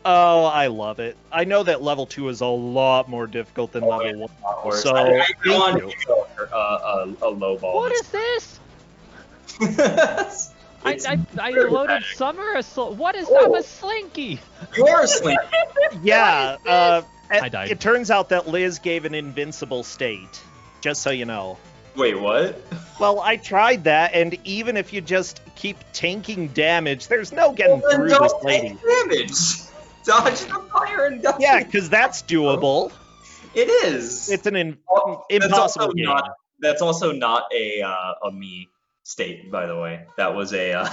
Oh, I love it. I know that level 2 is a lot more difficult than level 1. Or So, I thank wanted you. to go for a low ball. What is this? I loaded Summer Assault. What is I'm a Slinky? You're asleep. Yeah, I died. it turns out that Liz gave an invincible state, just so you know. Wait, what? Well, I tried that, and even if you just keep tanking damage, there's no getting Well, then through this don't lady. take damage. Dodge the fire and dodge. Yeah, because that's doable. It is. It's an Well, impossible game. That's also not a me state, by the way. That was a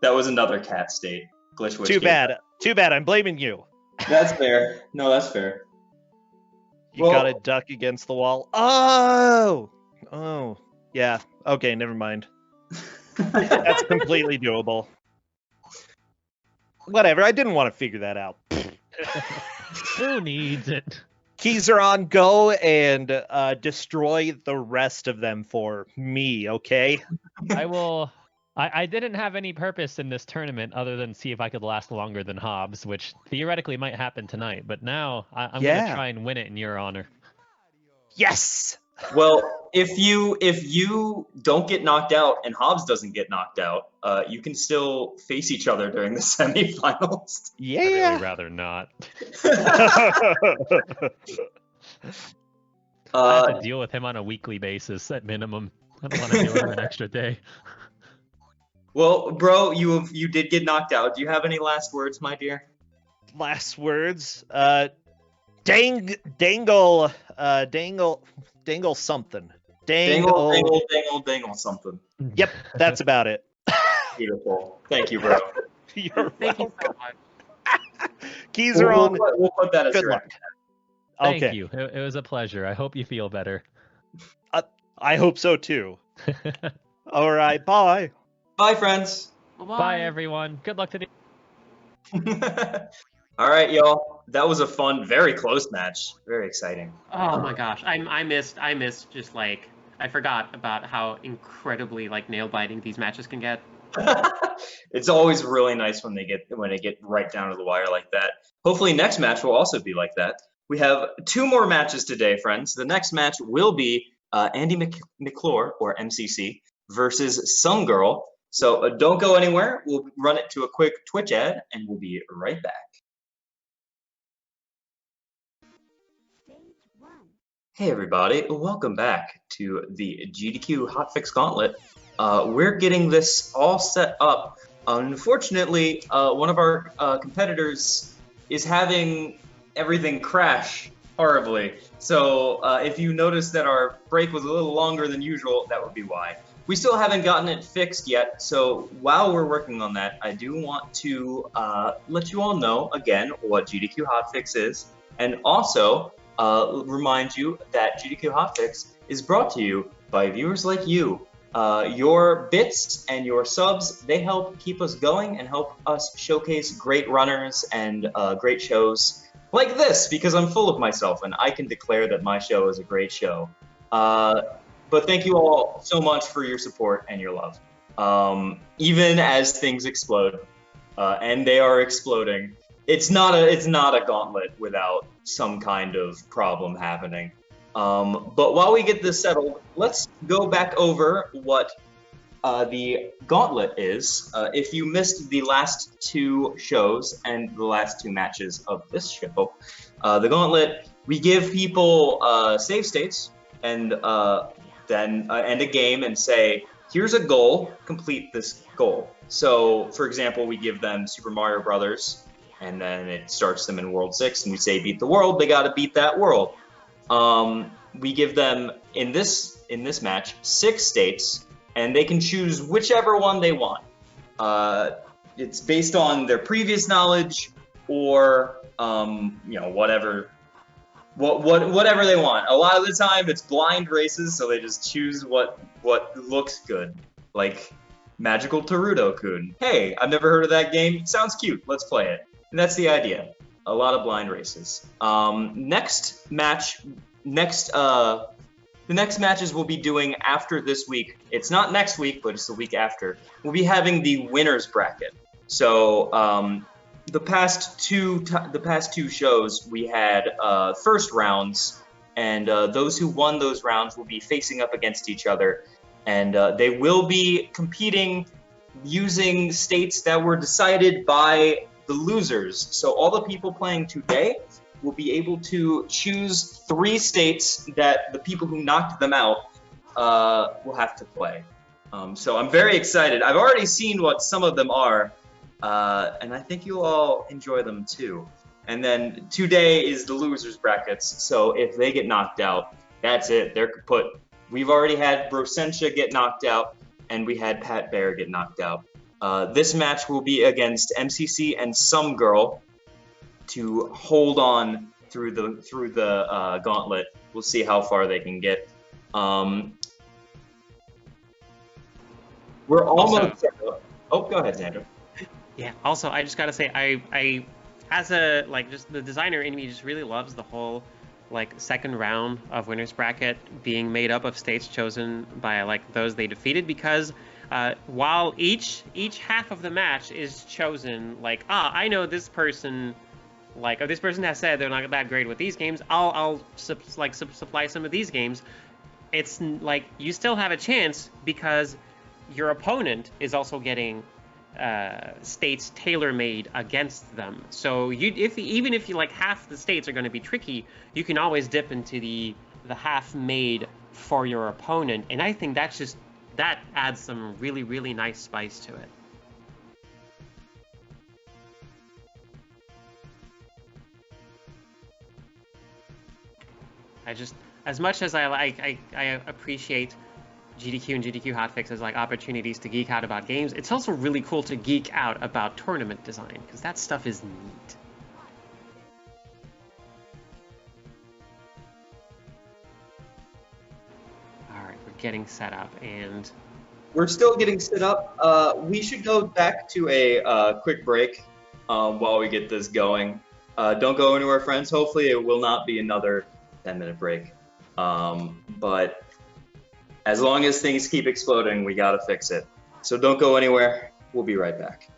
that was another cat state. Glitch Witch Too game. bad. Too bad. I'm blaming you. That's fair. No, that's fair. You Well- gotta duck against the wall. Oh. Yeah. Okay, never mind. That's completely doable. Whatever. I didn't want to figure that out. Who needs it? Keys are on. Go and destroy the rest of them for me, okay? I will. I didn't have any purpose in this tournament other than see if I could last longer than Hobbs, which theoretically might happen tonight. But now I'm Yeah. gonna try and win it in your honor. Yes! Well, if you don't get knocked out and Hobbs doesn't get knocked out, you can still face each other during the semifinals. I'd Yeah! really rather not. I have to deal with him on a weekly basis at minimum. I don't want to deal with him an extra day. Well, bro, you did get knocked out. Do you have any last words, my dear? Last words. Dangle something. Dangle something. Yep, that's about it. Beautiful. Thank you, bro. You're Thank you welcome. so much. Keys are on. We'll put that as Good your luck. Thank Okay. you. It was a pleasure. I hope you feel better. I hope so too. All right, bye. Bye, friends. Bye-bye. Bye, everyone. Good luck to the. All right, y'all. That was a fun, very close match. Very exciting. Oh my gosh, I missed just like I forgot about how incredibly like nail biting these matches can get. It's always really nice when they get right down to the wire like that. Hopefully, next match will also be like that. We have 2 more matches today, friends. The next match will be Andy McClure, or MCC, versus Some Girl. So don't go anywhere. We'll run it to a quick Twitch ad, and we'll be right back. Hey everybody, welcome back to the GDQ Hotfix Gauntlet. We're getting this all set up. Unfortunately, one of our competitors is having everything crash horribly. So if you notice that our break was a little longer than usual, that would be why. We still haven't gotten it fixed yet, so while we're working on that, I do want to let you all know again what GDQ Hotfix is, and also remind you that GDQ Hotfix is brought to you by viewers like you. Your bits and your subs, they help keep us going and help us showcase great runners and great shows like this, because I'm full of myself and I can declare that my show is a great show. But thank you all so much for your support and your love. Even as things explode, and they are exploding, it's not a gauntlet without some kind of problem happening. But while we get this settled, let's go back over what the gauntlet is. If you missed the last two shows and the last two matches of this show, the gauntlet, we give people save states and and a game and say, here's a goal, complete this goal. So, for example, we give them Super Mario Brothers, and then it starts them in World 6, and we say beat the world, they gotta beat that world. We give them, in this match, 6 states, and they can choose whichever one they want. It's based on their previous knowledge, or, whatever they want. A lot of the time it's blind races, so they just choose what looks good. Like Magical Taruto-kun. Hey, I've never heard of that game. It sounds cute. Let's play it. And that's the idea. A lot of blind races. The next matches we'll be doing after this week. It's not next week, but it's the week after. We'll be having the winners bracket. So, the past two shows we had first rounds, and those who won those rounds will be facing up against each other, and they will be competing using states that were decided by the losers. So all the people playing today will be able to choose 3 states that the people who knocked them out will have to play. So I'm very excited. I've already seen what some of them are. And I think you'll all enjoy them too. And then today is the losers brackets, so if they get knocked out, that's it. They're kaput. We've already had Brosensha get knocked out, and we had Pat Bear get knocked out. This match will be against MCC and Some Girl to hold on through the gauntlet. We'll see how far they can get. We're almost. Oh, go ahead, Xander. Yeah. Also, I just gotta say, I as a just the designer in me just really loves the whole second round of winners bracket being made up of states chosen by those they defeated, because while each half of the match is chosen I know this person this person has said they're not that great with these games, I'll supply some of these games. It's you still have a chance because your opponent is also getting states tailor-made against them. So even if half the states are going to be tricky, you can always dip into the half made for your opponent, and I think that adds some really, really nice spice to it. As much as I appreciate GDQ and GDQ Hotfix as opportunities to geek out about games, it's also really cool to geek out about tournament design, because that stuff is neat. Alright, we're getting set up, and we're still getting set up. We should go back to a quick break while we get this going. Don't go anywhere, friends. Hopefully it will not be another 10-minute break. But as long as things keep exploding, we gotta fix it. So don't go anywhere. We'll be right back.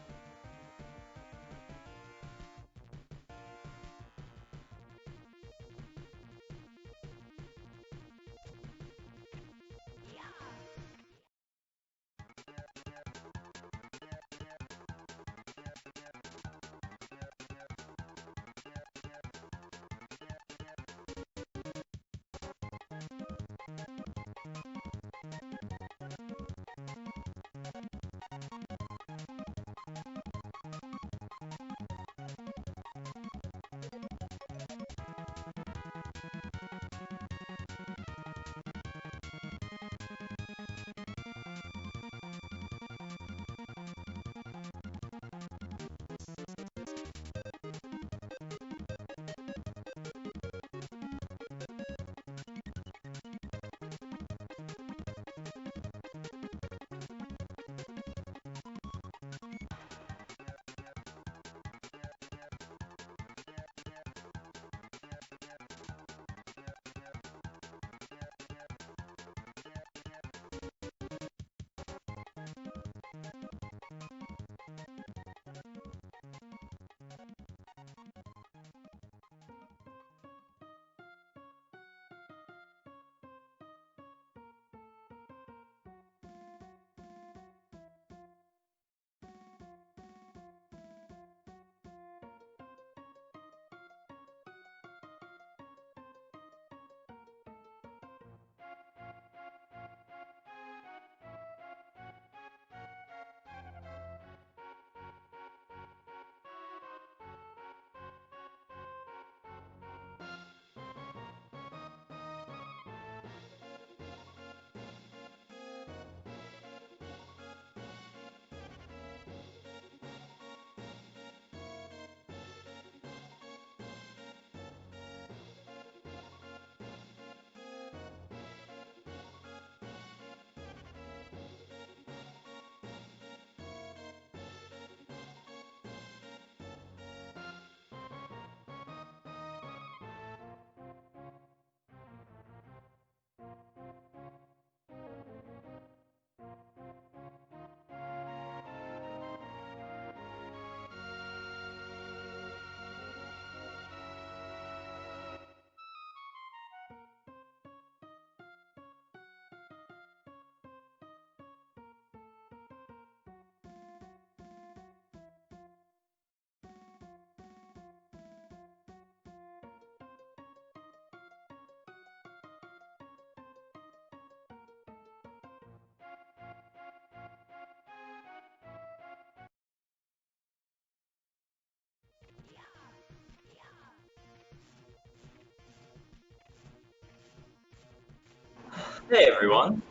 Hey everyone.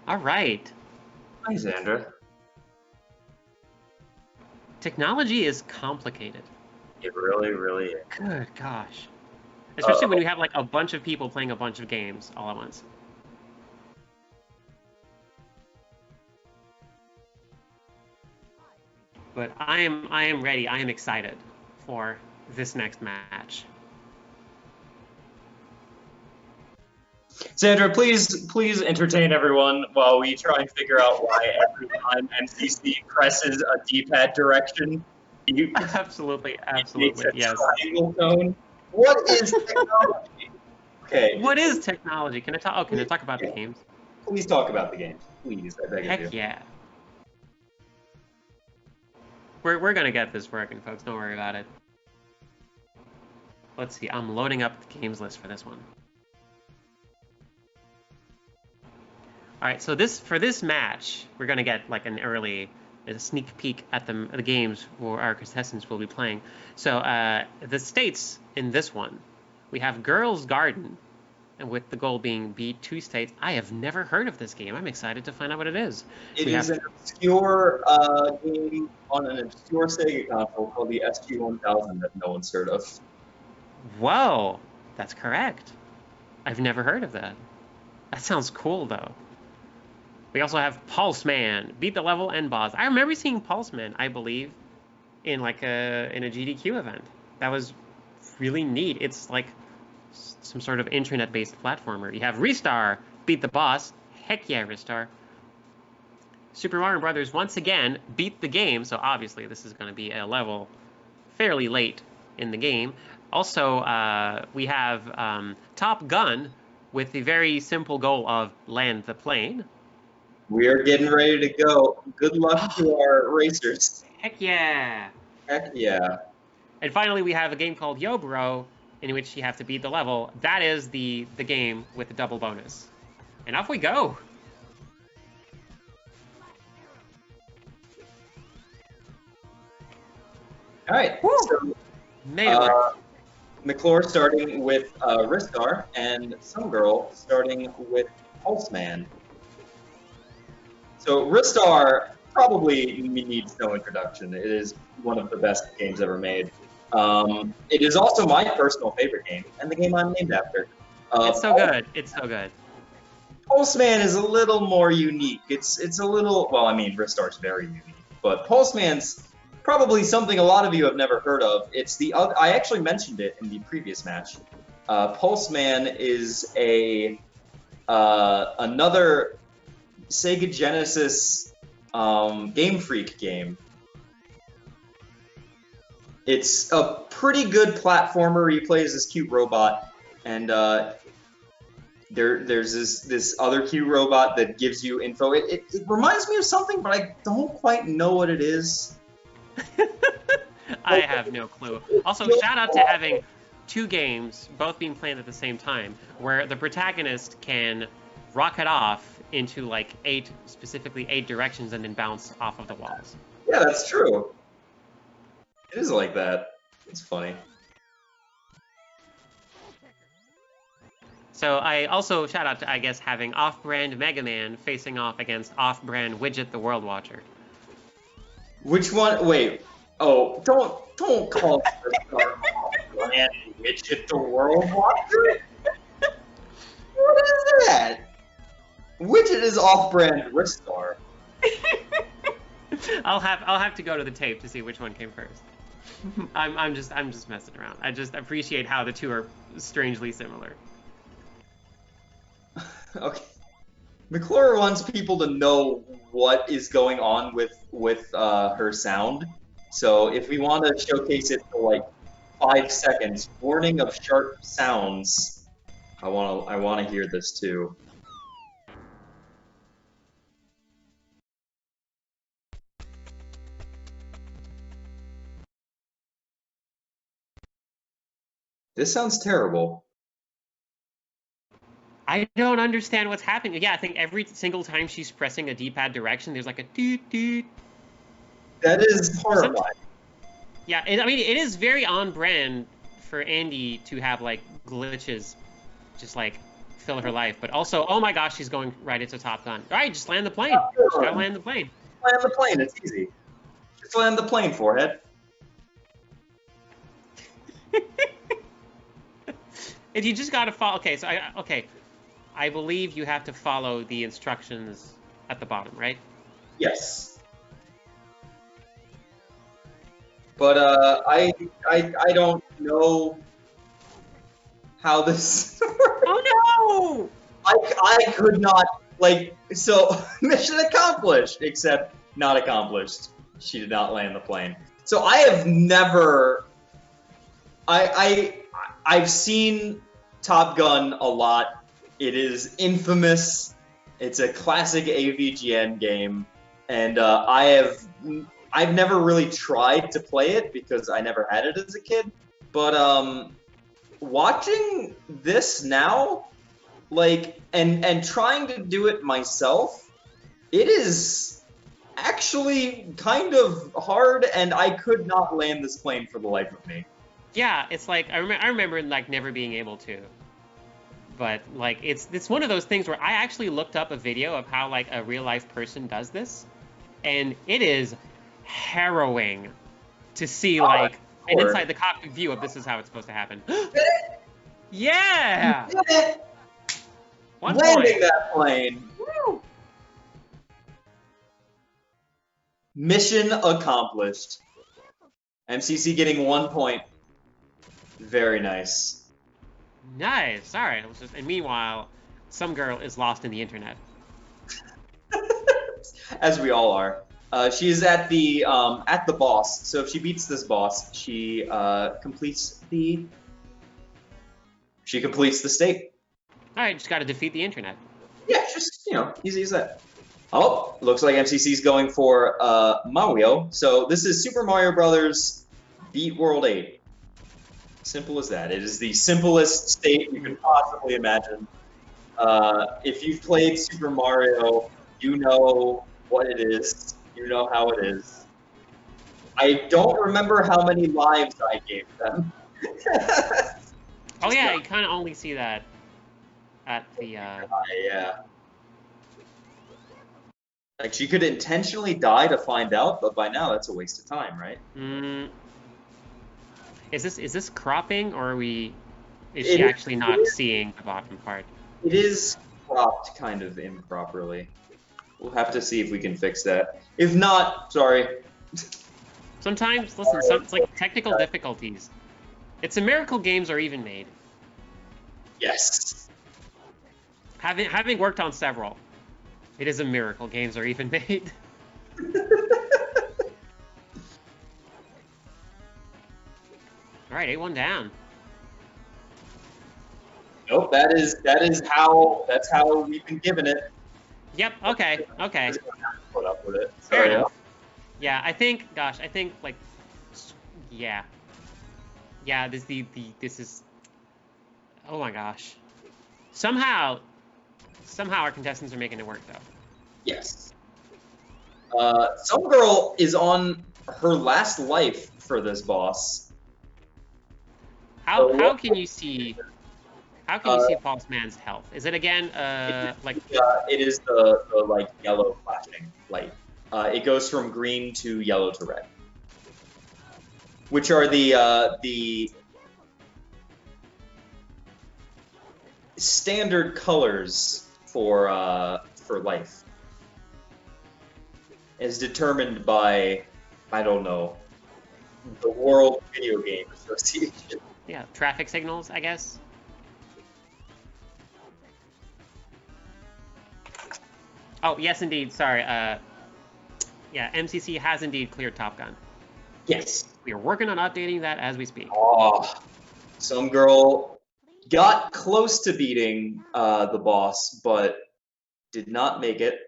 All right. Hi, Xandra. Technology is complicated. It really, really is. Good gosh. Especially when Uh-oh. you have like a bunch of people playing a bunch of games all at once. But I am ready. I am excited for this next match. Sandra, please entertain everyone while we try and figure out why every time MCC presses a D-pad direction, you Absolutely, makes absolutely, a yes. triangle tone. What is technology? Okay, What is technology? Can I talk? Oh, can I talk about the games? please talk about the games. Please, I beg of you. Heck yeah. We're gonna get this working, folks. Don't worry about it. Let's see. I'm loading up the games list for this one. All right. So for this match, we're gonna get like a sneak peek at the games where our contestants will be playing. So the states in this one, we have Girls Garden, and with the goal being beat 2 states. I have never heard of this game. I'm excited to find out what it is. It is an obscure game on an obscure Sega console called the SG-1000 that no one's heard of. Whoa, that's correct. I've never heard of that. That sounds cool, though. We also have Pulse Man, beat the level and boss. I remember seeing Pulse Man, I believe, in like a GDQ event. That was really neat. It's like some sort of internet-based platformer. You have Restar, beat the boss. Heck yeah, Restar. Super Mario Brothers once again beat the game, so obviously this is going to be a level fairly late in the game. Also, we have Top Gun with the very simple goal of land the plane. We are getting ready to go. Good luck to our racers. Heck yeah! Heck yeah. And finally, we have a game called Yo Bro, in which you have to beat the level. That is the game with the double bonus. And off we go! All right. So, Made it look. McClure starting with Ristar, and some girl starting with Pulseman. So Ristar probably needs no introduction. It is one of the best games ever made. It is also my personal favorite game, and the game I'm named after. It's so good. It's so good. Pulseman is a little more unique. It's a little, well, I mean, Ristar's very unique, but Pulseman's probably something a lot of you have never heard of. It's the other, I actually mentioned it in the previous match. Pulseman is another Sega Genesis Game Freak game. It's a pretty good platformer. He plays this cute robot, and there's this other cute robot that gives you info. It reminds me of something, but I don't quite know what it is. I have no clue. Also, shout out to having 2 games, both being played at the same time, where the protagonist can rocket off into like 8 directions and then bounce off of the walls. Yeah, that's true. It is like that. It's funny. So I also shout out to, I guess, having off-brand Mega Man facing off against off-brand Widget the World Watcher. Which one? Wait. Oh, don't call Ristar off-brand Widget the World Watcher. What is that? Widget is off-brand Ristar. I'll have to go to the tape to see which one came first. I'm just messing around. I just appreciate how the 2 are strangely similar. Okay. McClure wants people to know what is going on with her sound. So if we want to showcase it for like 5 seconds, warning of sharp sounds. I want to hear this too. This sounds terrible. I don't understand what's happening. Yeah, I think every single time she's pressing a D-pad direction, there's like a doot doot. That is horrifying. Yeah, I mean, it is very on brand for Andy to have like glitches just like fulfill her life, but also, oh my gosh, she's going right into Top Gun. All right, just land the plane. Just gotta land the plane. Land the plane. It's easy. Just land the plane, forehead. And you just gotta follow. Okay, so I believe you have to follow the instructions at the bottom, right? Yes. But I don't know how this works. Oh no! I could not, like, so mission accomplished, except not accomplished. She did not land the plane. So I have never, I've seen Top Gun a lot. It is infamous. It's a classic AVGN game, and I've never really tried to play it because I never had it as a kid. But watching this now, like, and trying to do it myself, it is actually kind of hard, and I could not land this plane for the life of me. Yeah, it's like I remember like never being able to. But like it's one of those things where I actually looked up a video of how like a real life person does this, and it is harrowing to see like an inside the cockpit view of this is how it's supposed to happen. Yeah. One Landing point. that plane. Woo! Mission accomplished. MCC getting 1 point. Very nice. Nice. All right. And meanwhile, some girl is lost in the internet. As we all are. She is at the boss. So if she beats this boss, she completes the state. All right, just got to defeat the internet. Yeah, just easy as that. Oh, looks like MCC's going for Mario. So this is Super Mario Brothers Beat World 8. Simple as that. It is the simplest state you could possibly imagine. If you've played Super Mario, you know what it is. You know how it is. I don't remember how many lives I gave them. Oh yeah, you kind of only see that at the. Yeah. Like, she could intentionally die to find out, but by now that's a waste of time, right? Is this cropping, or is she actually not seeing the bottom part? It is cropped kind of improperly. We'll have to see if we can fix that. If not, sorry. Sometimes, listen, it's like technical difficulties. It's a miracle games are even made. Yes. Having worked on several, it is a miracle games are even made. All right, 8-1 down. Nope, that's how we've been given it. Yep. Okay. Okay. Put up with it. Fair enough. Yeah, I think like, yeah. This is. Oh my gosh. Somehow our contestants are making it work though. Yes. Some girl is on her last life for this boss. How can you see Pulse Man's health? Is it again like? It is the like yellow flashing light. It goes from green to yellow to red, which are the standard colors for life, as determined by, I don't know, the World Video Game Association. Yeah, traffic signals, I guess. Oh, yes, indeed. Sorry. Yeah, MCC has indeed cleared Top Gun. Yes. We are working on updating that as we speak. Oh, some girl got close to beating the boss, but did not make it.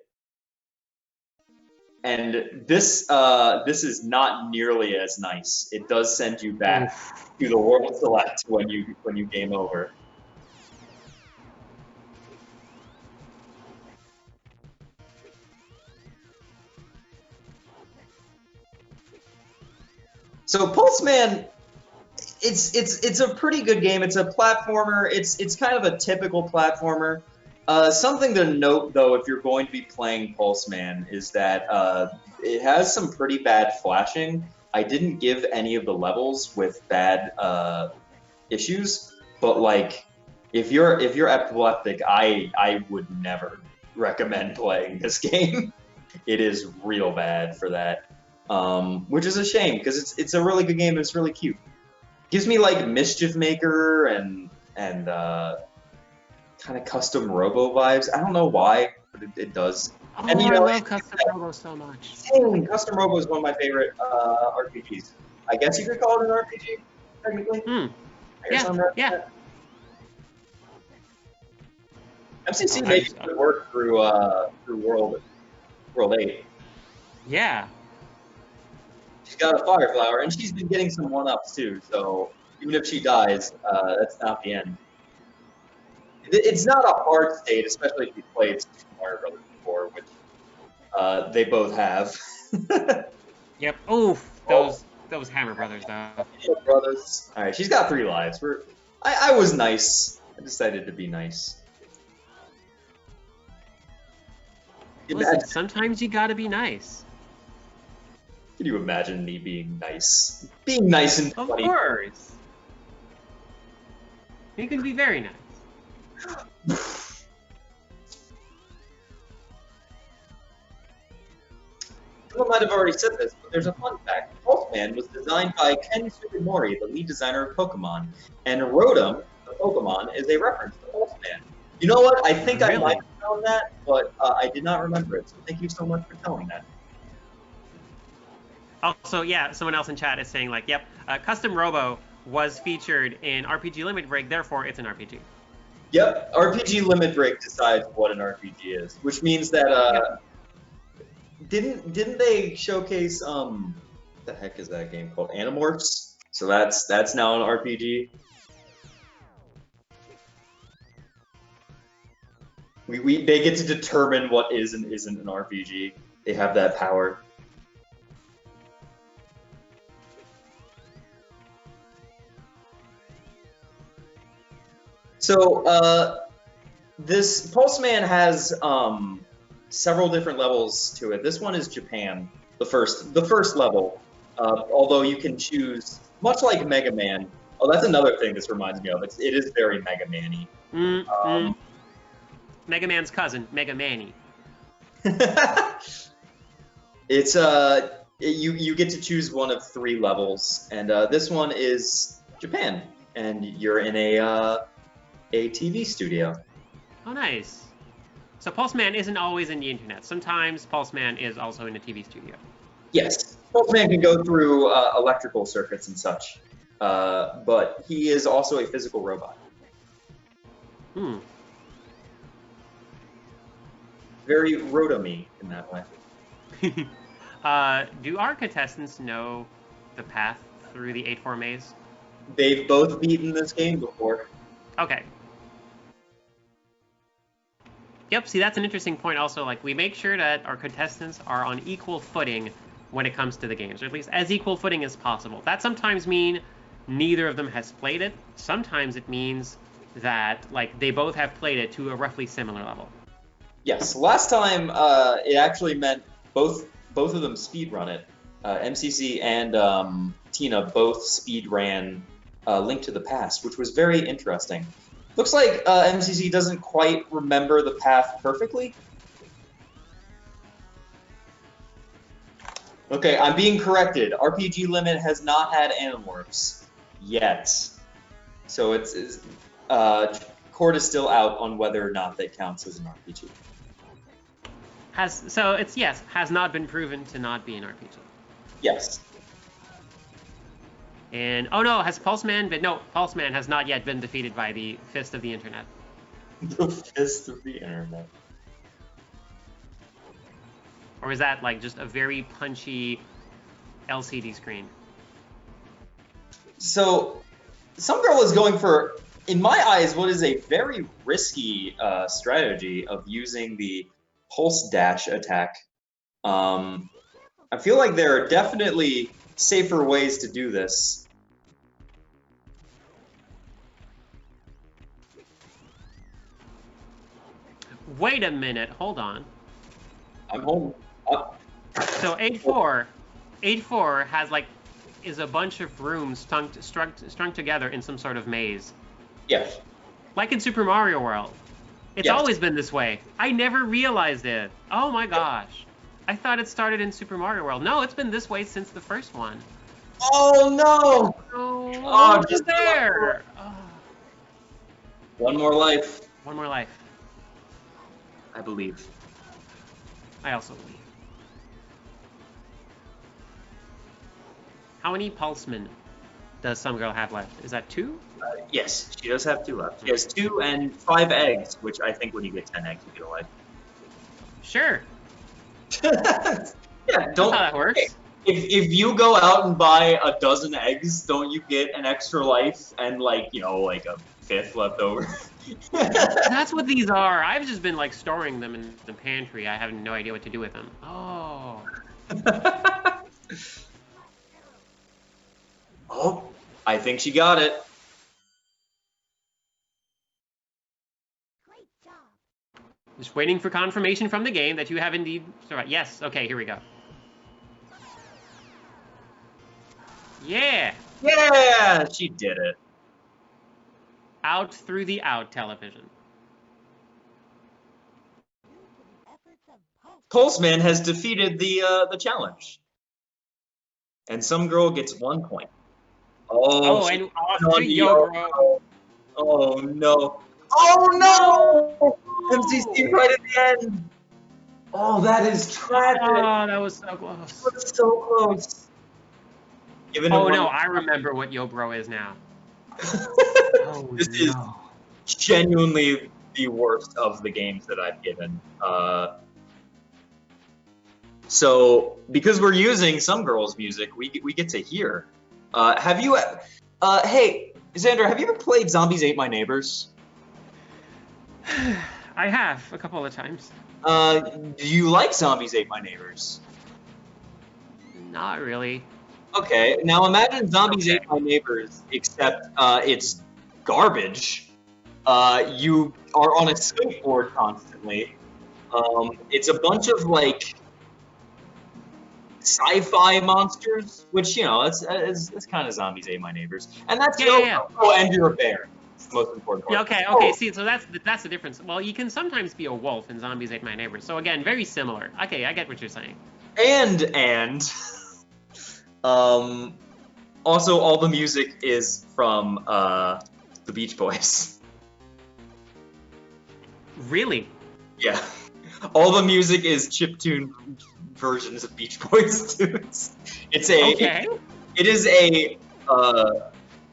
And this is not nearly as nice. It does send you back to the world select when you game over. So Pulse Man, It's a pretty good game. It's a platformer. It's kind of a typical platformer. Something to note, though, if you're going to be playing Pulseman, is that it has some pretty bad flashing. I didn't give any of the levels with bad issues, but like, if you're epileptic, I would never recommend playing this game. It is real bad for that, which is a shame because it's a really good game. It's really cute. Gives me like Mischief Maker and kind of custom Robo vibes. I don't know why, but it does. Oh, And, you I know, love Custom Robo so much. Same. Custom Robo is one of my favorite RPGs. I guess you could call it an RPG, technically. I guess Yeah, I'm right. yeah. MCC Oh, made it work through World 8. Yeah. She's got a fire flower, and she's been getting some one-ups too. So even if she dies, that's not the end. It's not a hard state, especially if you played Super Mario Brothers before, which they both have. Yep. Oof. Those Hammer Brothers, though. Brothers. All right, she's got 3 lives. I was nice. I decided to be nice. Listen, sometimes you gotta be nice. Can you imagine me being nice? Being nice and Of funny. course. You can be very nice. Someone might have already said this, but there's a fun fact. Pulseman was designed by Ken Sugimori, the lead designer of Pokemon, and Rotom, the Pokemon, is a reference to Pulseman. You know what? I think I Really? might have known that, but I did not remember it, so thank you so much for telling that. Also, yeah, someone else in chat is saying, like, yep, Custom Robo was featured in RPG Limit Break, therefore it's an RPG. Yep, RPG Limit Break decides what an RPG is, which means that, didn't they showcase, what the heck is that game called? Animorphs? So that's now an RPG. They get to determine what is and isn't an RPG. They have that power. So, this Pulseman has several different levels to it. This one is Japan, the first level. Although you can choose, much like Mega Man. Oh, that's another thing this reminds me of. It is very Mega Man-y. Mega Man's cousin, Mega Manny. It's you get to choose one of 3 levels, and this one is Japan, and you're in a TV studio. Oh, nice. So Pulseman isn't always in the internet. Sometimes Pulseman is also in a TV studio. Yes, Pulseman can go through electrical circuits and such, but he is also a physical robot. Very Rotom-y in that way. Do our contestants know the path through the 8-4 maze? They've both beaten this game before. Okay. Yep, see, that's an interesting point also. Like, we make sure that our contestants are on equal footing when it comes to the games, or at least as equal footing as possible. That sometimes means neither of them has played it. Sometimes it means that, like, they both have played it to a roughly similar level. Yes, last time it actually meant both of them speedrun it. MCC and Tina both speedran Link to the Past, which was very interesting. Looks like MCC doesn't quite remember the path perfectly. Okay, I'm being corrected. RPG Limit has not had Animorphs yet. So court is still out on whether or not that counts as an RPG. Has not been proven to not be an RPG. Yes. And, oh no, has Pulseman been... No, Pulseman has not yet been defeated by the Fist of the Internet. The Fist of the Internet. Or is that, like, just a very punchy LCD screen? So, some girl is going for, in my eyes, what is a very risky strategy of using the Pulse Dash attack. I feel like there are definitely safer ways to do this. Wait a minute. Hold on. I'm home. So 8-4 has like is a bunch of rooms strung together in some sort of maze, Yes. like in Super Mario World. It's Yes. always been this way. I never realized it. Oh my gosh. I thought it started in Super Mario World. No, it's been this way since the first one. Oh no! Oh, just just there. Oh. One more life, One more life. I believe. I also believe. How many pulsemen does some girl have left? Is that 2? Yes, she does have 2 left. She has 2 and 5 eggs, which I think when you get 10 eggs, you get a life. Sure. Yeah, That's don't. how that works. Hey, if you go out and buy a dozen eggs, don't you get an extra life and like like a 5th left over? That's what these are. I've just been like storing them in the pantry. I have no idea what to do with them. Oh. Oh, I think she got it. Just waiting for confirmation from the game that you have indeed survived. Yes. Okay. Here we go. Yeah. Yeah, she did it. Out through the out television. Pulseman has defeated the challenge, and some girl gets 1 point. Oh, she and won off to the Yobro. Oh no! Oh no! MCC right at the end. Oh, that is tragic. Oh, that was so close. That's so close. Given Oh no, I remember what Yobro is now. This is genuinely the worst of the games that I've given. So because we're using some girls' music, we get to hear. Have you? Hey, Xander, have you ever played Zombies Ate My Neighbors? I have a couple of times. Do you like Zombies Ate My Neighbors? Not really. Okay, now imagine Zombies Ate My Neighbors, except it's garbage. You are on a skateboard constantly. It's a bunch of like sci-fi monsters, which it's kind of Zombies Ate My Neighbors, and that's Yeah. Oh, and you're a bear. It's the most important part. Yeah, okay. See, so that's the difference. Well, you can sometimes be a wolf in Zombies Ate My Neighbors. So again, very similar. Okay, I get what you're saying. And also all the music is from the Beach Boys. Really? Yeah. All the music is chiptune versions of Beach Boys tunes. It's a Okay. it is a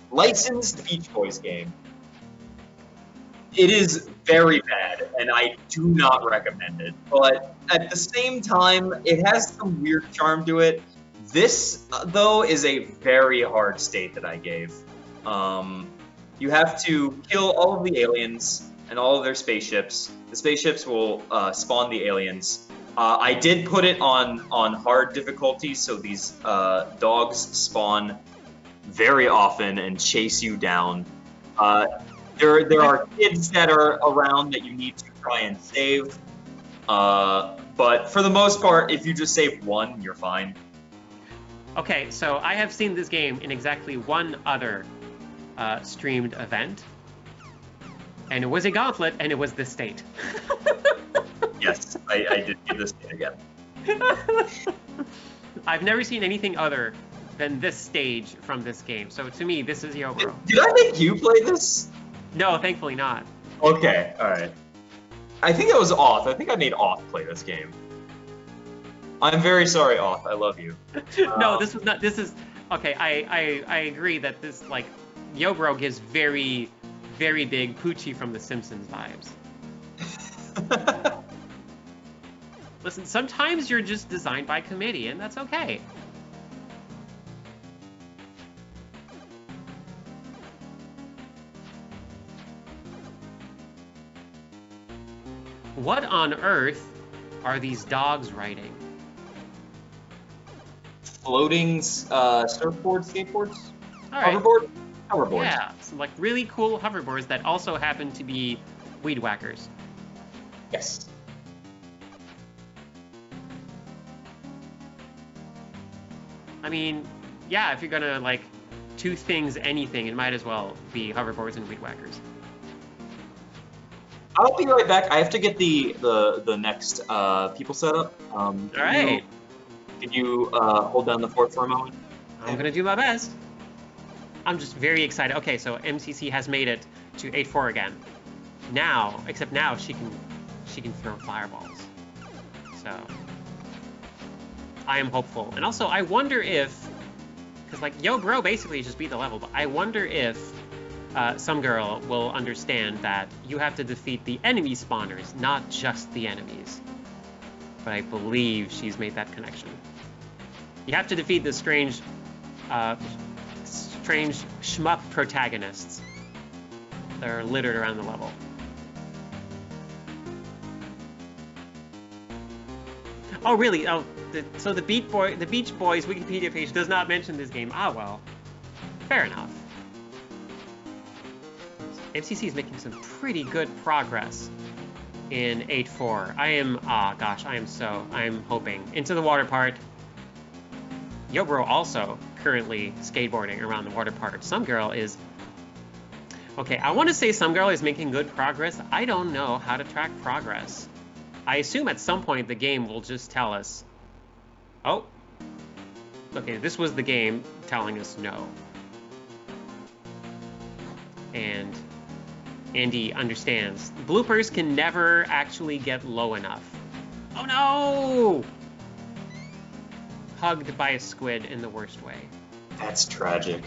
licensed Beach Boys game. It is very bad, and I do not recommend it. But at the same time, it has some weird charm to it. This, though, is a very hard state that I gave. You have to kill all of the aliens and all of their spaceships. The spaceships will spawn the aliens. I did put it on hard difficulty, so these dogs spawn very often and chase you down. There are kids that are around that you need to try and save. But for the most part, if you just save one, you're fine. Okay, so I have seen this game in exactly one other streamed event. And it was a gauntlet, and it was this state. Yes, I did do this state again. I've never seen anything other than this stage from this game. So to me, this is Yobro. Did I make you play this? No, thankfully not. Okay, alright. I think it was Oth. I think I made Oth play this game. I'm very sorry, Oth. I love you. No, this was not. This is okay. I agree that this like Yobro gives very, very big Poochie from The Simpsons vibes. Listen, sometimes you're just designed by committee, and that's okay. What on earth are these dogs riding? Floating surfboard, skateboards? All right. Hoverboard? Hoverboards. Yeah, some like really cool hoverboards that also happen to be weed whackers. Yes. I mean, yeah, if you're gonna like two things, anything, it might as well be hoverboards and weed whackers. I'll be right back. I have to get the next people set up. All right. Can you hold down the fort for a moment? I'm gonna do my best. I'm just very excited. Okay, so MCC has made it to 8-4 again. Now, except now she can throw fireballs. So I am hopeful. And also, I wonder if, because like Yo Bro basically just beat the level, but I wonder if some girl will understand that you have to defeat the enemy spawners, not just the enemies. But I believe she's made that connection. You have to defeat the strange shmup protagonists that are littered around the level. Oh, really? Oh, so the Beach Boys Wikipedia page does not mention this game. Ah, well, fair enough. MCC is making some pretty good progress in 8-4. I am hoping. Into the water part. Yobro also currently skateboarding around the water part. Some girl is... Okay, I want to say some girl is making good progress. I don't know how to track progress. I assume at some point the game will just tell us, oh, okay, this was the game telling us no. And Andy understands. Bloopers can never actually get low enough. Oh no! Hugged by a squid in the worst way. That's tragic.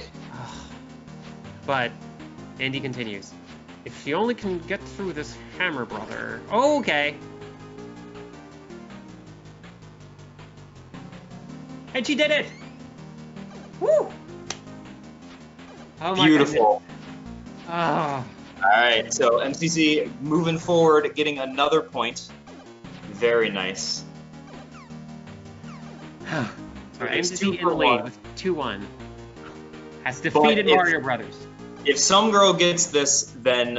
But Andy continues. If she only can get through this hammer, brother. Oh, okay. And she did it! Woo! Oh my Beautiful. Oh. Alright, so MCC moving forward, getting another point. Very nice. Sorry, It's MCC 2 in for the lead 1. with 2-1. Has defeated Mario Brothers. If some girl gets this, then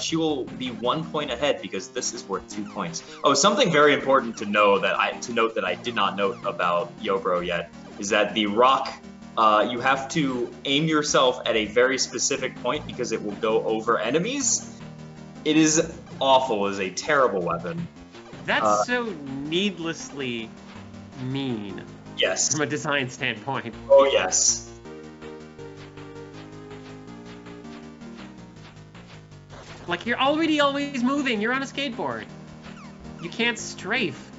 she will be 1 point ahead because this is worth 2 points. Oh, something very important to know that I did not note about Yobro yet is that the rock, you have to aim yourself at a very specific point because it will go over enemies. It is awful. It is a terrible weapon. That's so needlessly mean. Yes. From a design standpoint. Oh yes. Like, you're already always moving. You're on a skateboard. You can't strafe.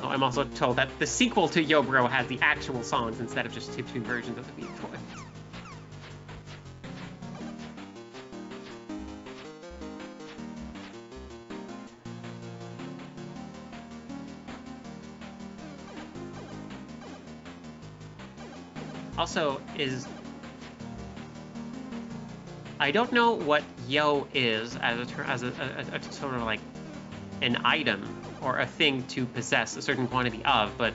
Oh, I'm also told that the sequel to Yobro has the actual songs instead of just chiptune versions of the Beach Boys. Also, I don't know what yo is as a sort of like an item or a thing to possess a certain quantity of, but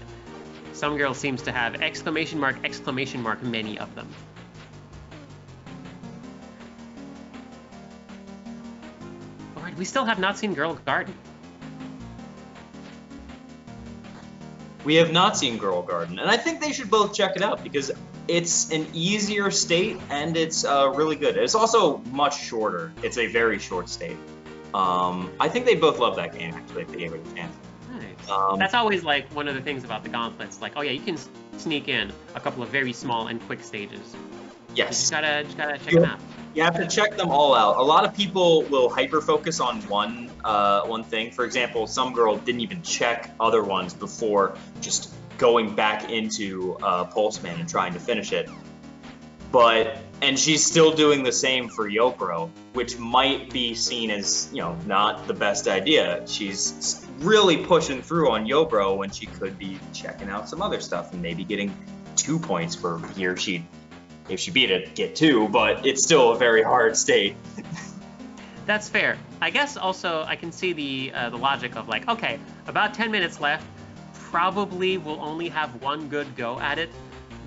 some girl seems to have exclamation mark, many of them. Alright, we still have not seen Girl Garden. We have not seen Girl Garden, and I think they should both check it out because it's an easier state and it's really good. It's also much shorter. It's a very short state. I think they both love that game actually if they gave it a chance. Nice. That's always like one of the things about the gauntlets. Like, oh yeah, you can sneak in a couple of very small and quick stages. Yes. You just gotta check them out. You have to check them all out. A lot of people will hyper focus on one thing. For example, some girl didn't even check other ones before just going back into Pulseman and trying to finish it. And she's still doing the same for Yopro, which might be seen as, not the best idea. She's really pushing through on Yopro when she could be checking out some other stuff and maybe getting 2 points for here. If she beat it, get 2, but it's still a very hard state. That's fair. I guess also I can see the logic of like, okay, about 10 minutes left, probably will only have one good go at it.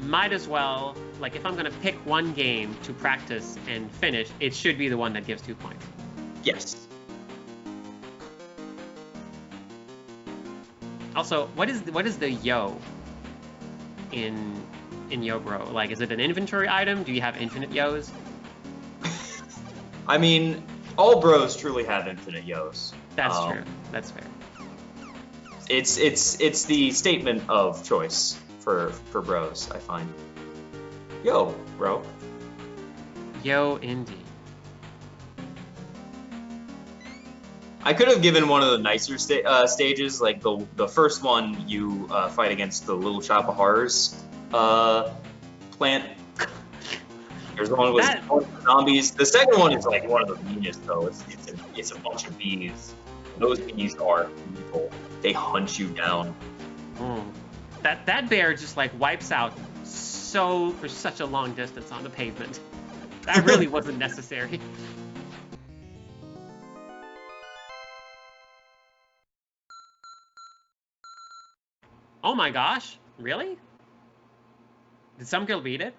Might as well, like, if I'm gonna pick one game to practice and finish, it should be the one that gives 2 points. Yes. Also, what is the yo in Yo Bro? Like, is it an inventory item? Do you have infinite yos? I mean, all bros truly have infinite yos. That's true. That's fair. It's the statement of choice for bros, I find. Yo, bro. Yo, indeed. I could have given one of the nicer stages, like the first one you fight against the Little Shop of Horrors plant. There's one with zombies. The second one is like one of the meanest though. It's a bunch of bees. Those bees are evil. They hunt you down. That bear just like wipes out for such a long distance on the pavement. That really wasn't necessary. Oh my gosh, really? Did some girl beat it?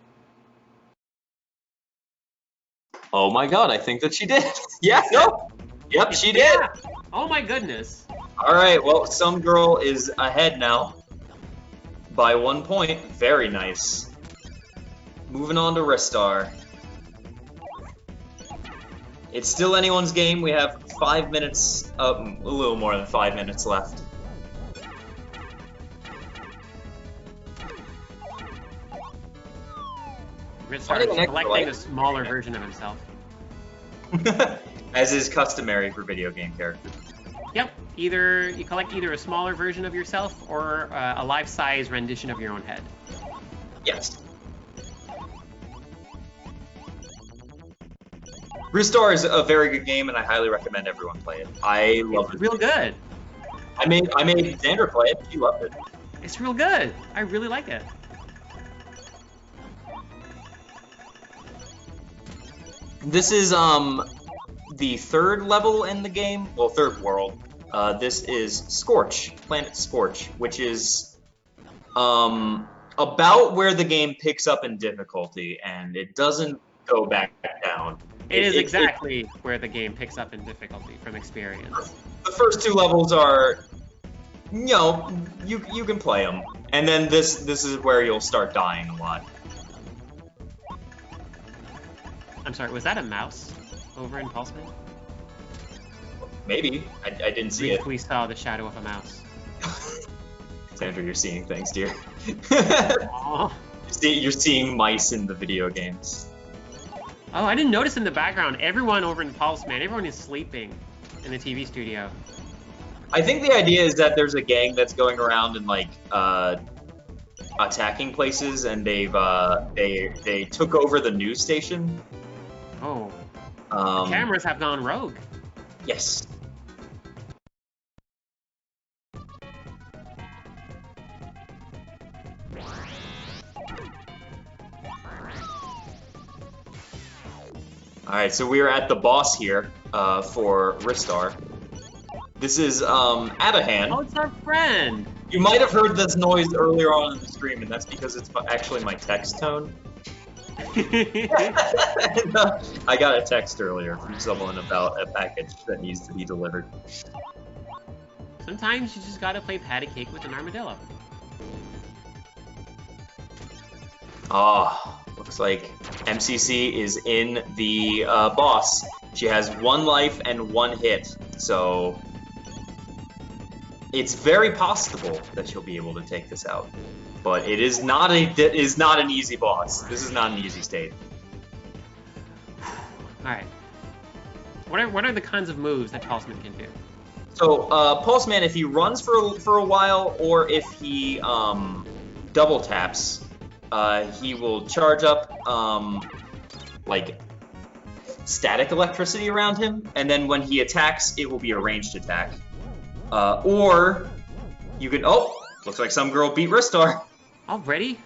Oh my god, I think that she did. Yeah, no. Yep, she did. Yeah. Oh my goodness. All right, well, some girl is ahead now by 1 point. Very nice. Moving on to Ristar. It's still anyone's game. We have 5 minutes, a little more than 5 minutes left. Ristar is collecting a smaller version of himself. As is customary for video game characters. Yep. Either you collect either a smaller version of yourself or a life-size rendition of your own head. Yes. Ristar is a very good game, and I highly recommend everyone play it. I love it. It's real good. I made Xander play it. He loved it. It's real good. I really like it. This is the third level in the game. Well, third world. This is Scorch, Planet Scorch, which is about where the game picks up in difficulty, and it doesn't go back down. It is exactly where the game picks up in difficulty from experience. The first 2 levels are, you know, you can play them, and then this is where you'll start dying a lot. I'm sorry, was that a mouse over in Pulseman? Maybe. I didn't see it. We saw the shadow of a mouse. Sandra, you're seeing things, dear. Aww. You're seeing mice in the video games. Oh, I didn't notice in the background. Everyone over in Pulseman, everyone is sleeping in the TV studio. I think the idea is that there's a gang that's going around and like attacking places, and they took over the news station. Oh. The cameras have gone rogue. Yes. Alright, so we are at the boss here for Ristar. This is Abahan. Oh, it's our friend! You might have heard this noise earlier on in the stream, and that's because it's actually my text tone. And, I got a text earlier from someone about a package that needs to be delivered. Sometimes you just gotta play patty cake with an armadillo. Ah, looks like MCC is in the boss. She has 1 life and 1 hit, so it's very possible that she'll be able to take this out. But it is not an easy boss. This is not an easy state. Alright. What are the kinds of moves that Pulseman can do? So, Pulseman, if he runs for a while, or if he double taps, he will charge up like static electricity around him, and then when he attacks, it will be a ranged attack. Or you can looks like some girl beat Ristar. Already?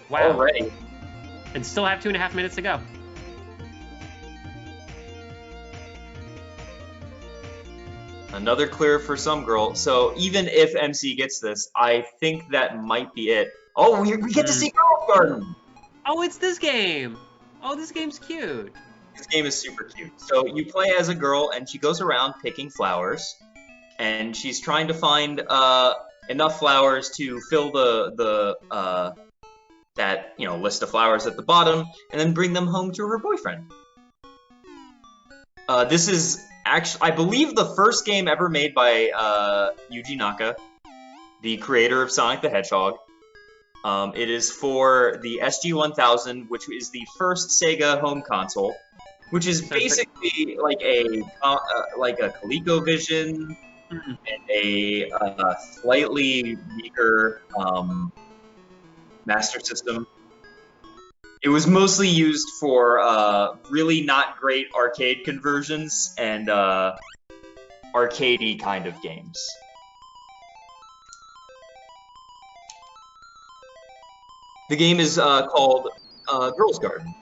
Wow. Already. And still have 2.5 minutes to go. Another clear for some girl. So even if MC gets this, I think that might be it. Oh, we get to see Girls Garden. Oh, it's this game. Oh, this game's cute. This game is super cute. So you play as a girl, and she goes around picking flowers, and she's trying to find enough flowers to fill the that list of flowers at the bottom, and then bring them home to her boyfriend. This is actually, I believe, the first game ever made by Yuji Naka, the creator of Sonic the Hedgehog. It is for the SG-1000, which is the first Sega home console, which is basically like a ColecoVision and a slightly weaker Master System. It was mostly used for really not great arcade conversions and arcadey kind of games. The game is called Girls Garden.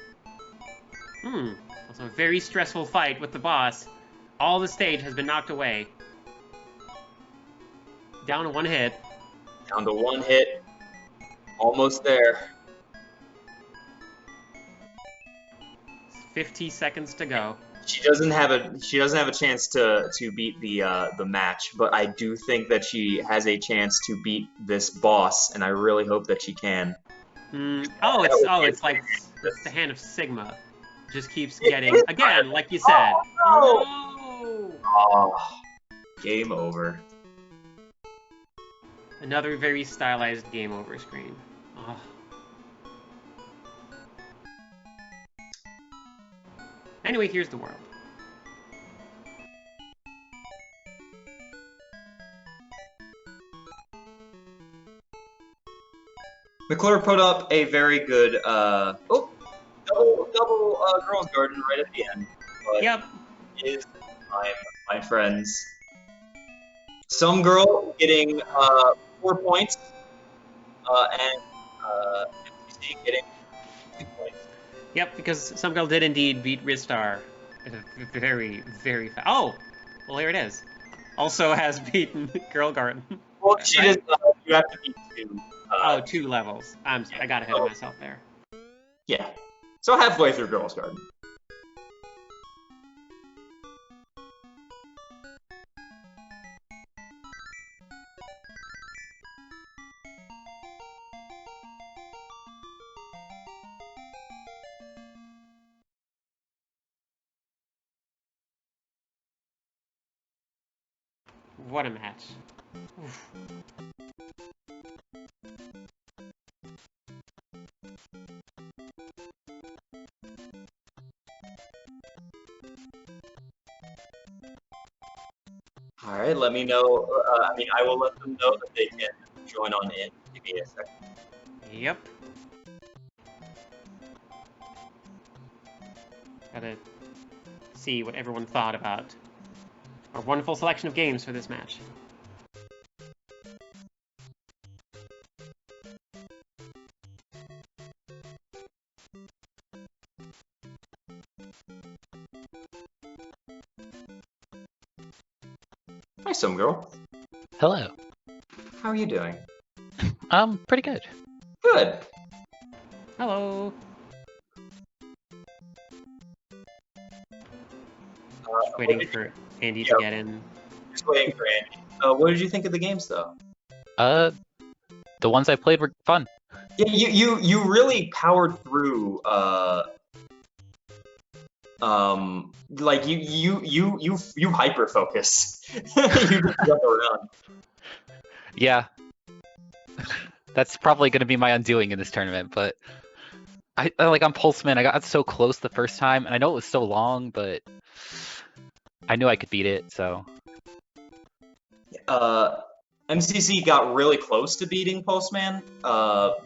Also a very stressful fight with the boss. All the stage has been knocked away. Down to one hit. Down to one hit. Almost there. 50 seconds to go. She doesn't have a chance to beat the match, but I do think that she has a chance to beat this boss, and I really hope that she can. It's like it's the hand of Sigma. Just keeps getting again, like you said. Oh, No! Oh, game over. Another very stylized game over screen. Oh. Anyway, here's the world. McClure put up a very good double Girls Garden right at the end. But Yep. it is time, my friends. Some girl getting 4 points, and MCC getting 2 points. Yep, because some girl did indeed beat Ristar. Very, very fast. Oh! Well, here it is. Also has beaten Girl Garden. Well, she Right? does. You have to beat 2. 2 levels. I got ahead of myself there. Yeah. So halfway through Girls Garden. What a match. Oof. All right, let me know. I will let them know that they can join on in. Give me a second. Yep. Gotta see what everyone thought about our wonderful selection of games for this match. Hi, some girl. Hello. How are you doing? Pretty good. Good. Hello. Just waiting for Andy to get in. Just waiting for Andy. What did you think of the games, though? The ones I played were fun. Yeah, you really powered through. Like you hyper focus. You just jump around. Yeah. That's probably going to be my undoing in this tournament, but I'm Pulseman. I got so close the first time, and I know it was so long, but I knew I could beat it, so. MCC got really close to beating Pulseman.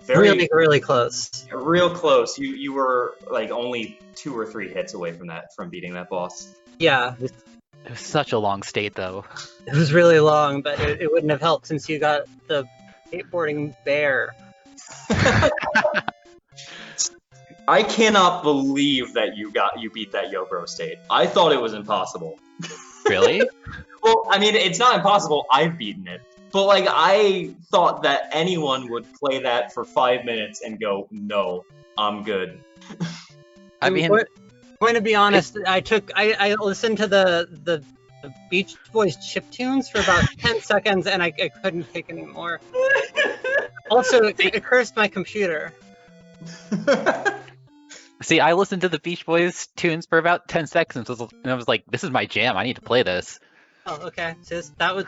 Really close. Real close. You were like only 2 or 3 hits away from beating that boss. Yeah, It was such a long state, though. it was really long, but it wouldn't have helped since you got the skateboarding bear. I cannot believe that you beat that Yobro state. I thought it was impossible. Really? Well, I mean, it's not impossible. I've beaten it. But, like, I thought that anyone would play that for 5 minutes and go, no, I'm good. I mean, going to be honest, I listened to the Beach Boys chiptunes for about 10 seconds, and I couldn't take any more. Also, it cursed my computer. see, I listened to the Beach Boys tunes for about 10 seconds, and I was like, this is my jam. I need to play this. Oh, okay. So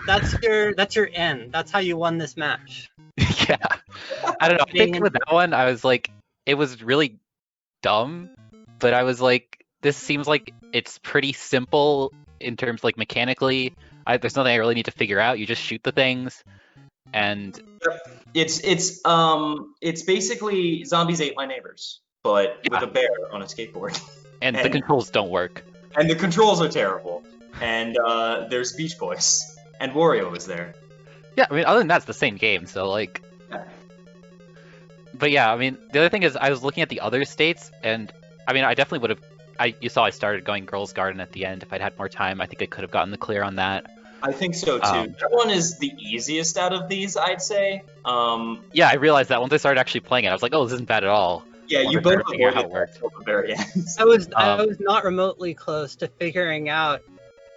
that's your end. That's how you won this match. Yeah. I don't know. I think with that one, I was like, it was really dumb, but I was like, this seems like it's pretty simple in terms, like, mechanically. There's nothing I really need to figure out. You just shoot the things, and It's basically Zombies Ate My Neighbors, but with a bear on a skateboard. and the controls don't work. And the controls are terrible. And there's Beach Boys. And Wario is there. Yeah, I mean, other than that, it's the same game, so, like... But yeah, I mean, the other thing is, I was looking at the other states, and, I mean, I definitely would have... You saw I started going Girls Garden at the end. If I'd had more time, I think I could have gotten the clear on that. I think so, too. That one is the easiest out of these, I'd say. Yeah, I realized that once I started actually playing it, I was like, oh, this isn't bad at all. Yeah, you both avoided it until the very end. I was not remotely close to figuring out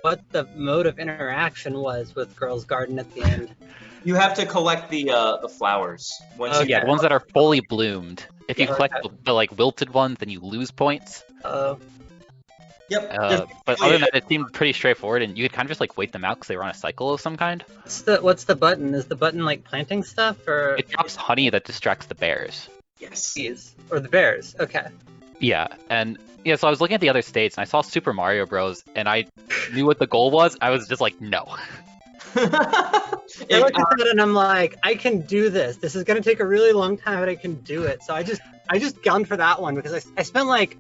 what the mode of interaction was with Girls Garden at the end. You have to collect the flowers. Once you yeah, the ones that are fully bloomed. If you collect the like wilted ones, then you lose points. Yep. But other than that, it seemed pretty straightforward, and you could kind of just like wait them out because they were on a cycle of some kind. What's the button? Is the button like planting stuff, or it drops honey that distracts the bears? Yes. Or the bears? Okay. Yeah, and yeah, so I was looking at the other states, and I saw Super Mario Bros, and I knew what the goal was. I was just like, no. I looked at that and I'm like, I can do this. This is gonna take a really long time, but I can do it. So I just gunned for that one because I spent like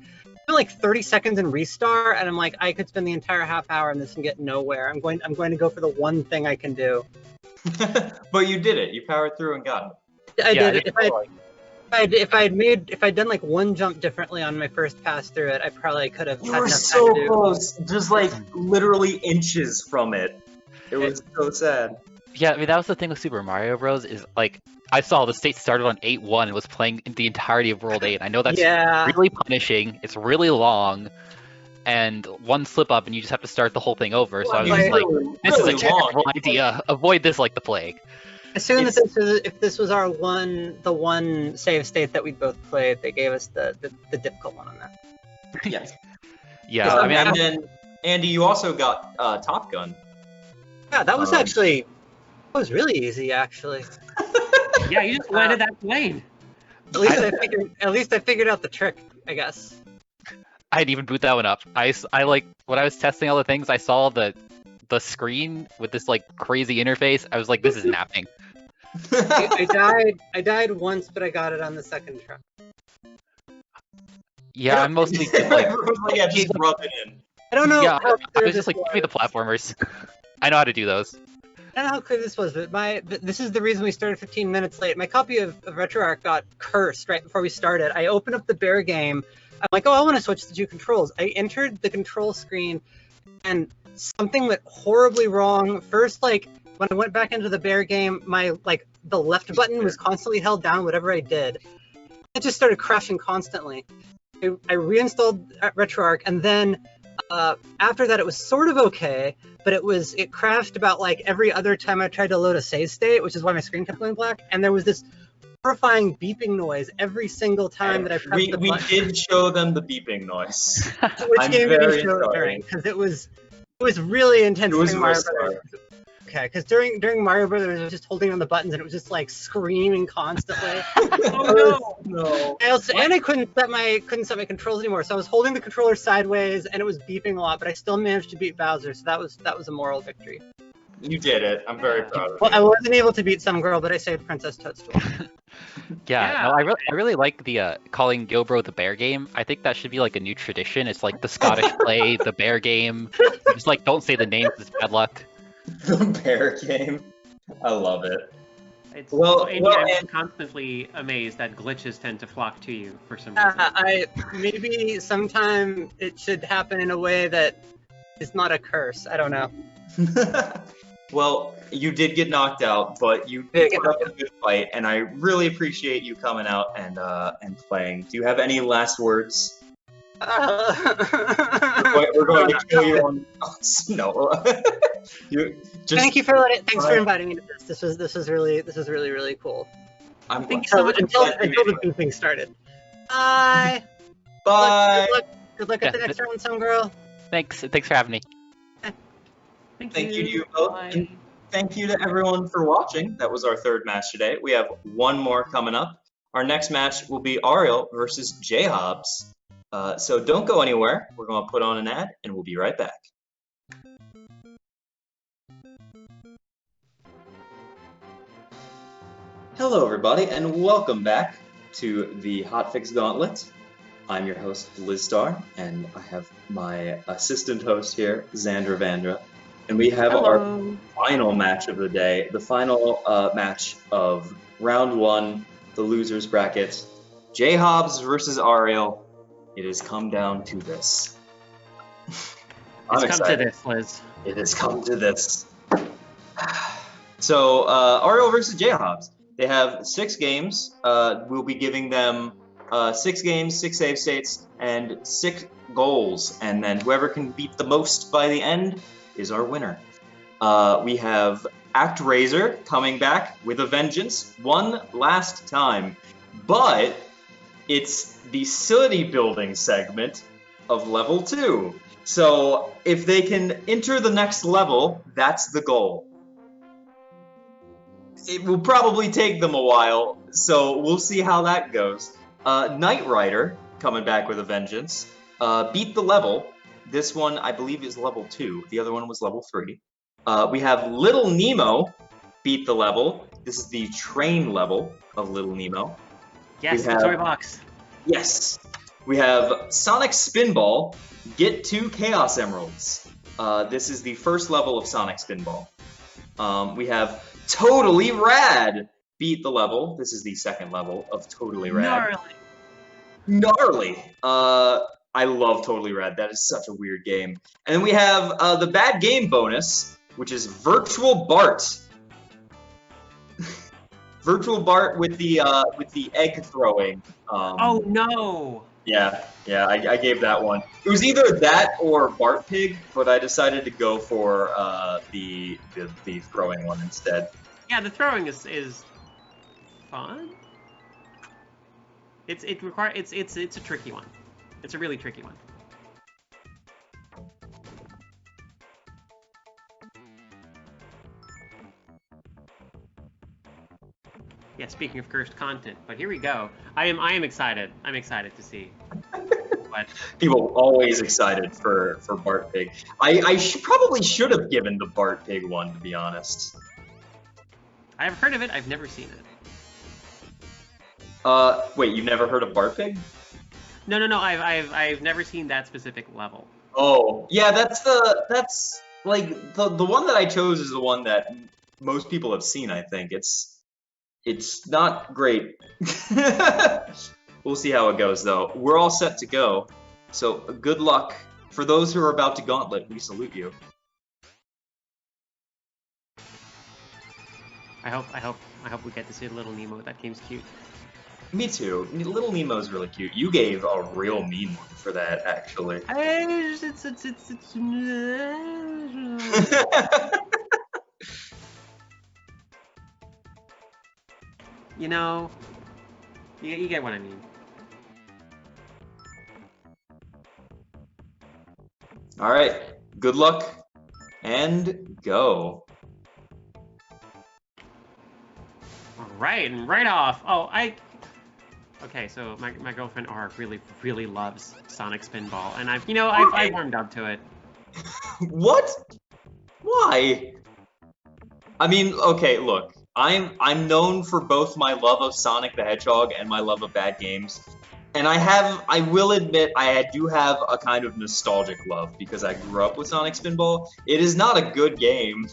30 seconds in Restar, and I'm like, I could spend the entire half hour in this and get nowhere. I'm going to go for the one thing I can do. But you did it. You powered through and got it. I did it. If I'd done like one jump differently on my first pass through it, I probably could have. You were so close, just like literally inches from it. It was so sad. Yeah, I mean that was the thing with Super Mario Bros. Is like I saw the state started on 8-1 and was playing the entirety of World 8. I know that's really punishing. It's really long, and one slip up and you just have to start the whole thing over. So I was just like, this is a terrible idea. Avoid this like the plague. As soon as if this was the one save state that we both played, they gave us the difficult one on that. Yes. Yeah, I mean, and then Andy, you also got Top Gun. Yeah, that was really easy actually. Yeah, you just landed that plane. At least I figured out the trick, I guess. I didn't even boot that one up. I like when I was testing all the things, I saw the screen with this like crazy interface. I was like, this is napping. I died once, but I got it on the second try. Yeah, I'm mostly just like, yeah, just rub it in. I don't know. Yeah, I was just like, give me the platformers. I know how to do those. I don't know how clear this was, but this is the reason we started 15 minutes late. My copy of RetroArch got cursed right before we started. I opened up the bear game. I'm like, oh, I want to switch to 2 controls. I entered the control screen, and something went horribly wrong. First, like, when I went back into the bear game, the left button was constantly held down, whatever I did. It just started crashing constantly. I reinstalled RetroArch, and then after that, it was sort of okay, but it crashed about like every other time I tried to load a save state, which is why my screen kept going black. And there was this horrifying beeping noise every single time that I pressed the button. We did show them the beeping noise. Which game did we show it during? Because it was really intense. It was during Mario Brothers. Okay, because during Mario Brothers, I was just holding on the buttons and it was just like screaming constantly. Oh no! And I couldn't set my controls anymore, so I was holding the controller sideways and it was beeping a lot. But I still managed to beat Bowser, so that was a moral victory. You did it. I'm very proud of you. Well, I wasn't able to beat some girl, but I saved Princess Toadstool. Yeah, no, I really like the calling Gilbro the bear game. I think that should be like a new tradition. It's like the Scottish play, the bear game. Just like don't say the names, it's bad luck. The bear game. I love it. I'm constantly amazed that glitches tend to flock to you for some reason. Maybe sometime it should happen in a way that is not a curse. I don't know. Well, you did get knocked out, but you Did get put up a good fight, and I really appreciate you coming out and playing. Do you have any last words? We're going to kill you on. No. Thank you for inviting me to this. This was really cool. I'm Thank you so much. Until the two things started. Bye. Bye. Good luck at the next round, some girl. Thanks for having me. Thank you to you both. And thank you to everyone for watching. That was our third match today. We have one more coming up. Our next match will be Ariel versus J-Hobbs. So don't go anywhere. We're going to put on an ad, and we'll be right back. Hello, everybody, and welcome back to the Hotfix Gauntlet. I'm your host, Liz Starr, and I have my assistant host here, Xandra Vandra. And we have our final match of the day, the final match of round one, the loser's bracket. J-Hobbs versus Ariel. It has come down to this. It's come to this, Liz. It has come to this. So, Ariel versus J-Hobbs. They have 6 games. We'll be giving them 6 games, 6 save states, and 6 goals. And then whoever can beat the most by the end is our winner. We have ActRaiser coming back with a vengeance one last time. But it's the city building segment of level 2. So if they can enter the next level, that's the goal. It will probably take them a while, so we'll see how that goes. Knight Rider coming back with a vengeance. Beat the level. This one, I believe, is level 2. The other one was level 3. We have Little Nemo beat the level. This is the train level of Little Nemo. Yes, the toy box. Yes. We have Sonic Spinball get 2 Chaos Emeralds. This is the first level of Sonic Spinball. We have Totally Rad beat the level. This is the second level of Totally Rad. Gnarly. I love Totally Rad. That is such a weird game. And then we have the bad game bonus, which is Virtual Bart. Virtual Bart with the egg throwing. Oh no! Yeah, I gave that one. It was either that or Bart Pig, but I decided to go for the throwing one instead. Yeah, the throwing is fun. It's a tricky one. It's a really tricky one. Yeah, speaking of cursed content, but here we go. I am excited. I'm excited to see. What? People always excited for Bart Pig. I probably should have given the Bart Pig one, to be honest. I've heard of it. I've never seen it. Wait, you've never heard of Bart Pig? No. I've never seen that specific level. Oh, yeah, that's like the one that I chose is the one that most people have seen. I think it's not great. We'll see how it goes, though. We're all set to go. So good luck. For those who are about to gauntlet, we salute you. I hope we get to see Little Nemo. That game's cute. Me too. Little Nemo's really cute. You gave a real mean one for that, actually. You know, you get what I mean. All right. Good luck and go. All right, and right off. Oh, Okay, so my girlfriend R really loves Sonic Spinball, and I've warmed up to it. What? Why? I mean, okay, look. I'm known for both my love of Sonic the Hedgehog and my love of bad games. And I will admit, I do have a kind of nostalgic love because I grew up with Sonic Spinball. It is not a good game.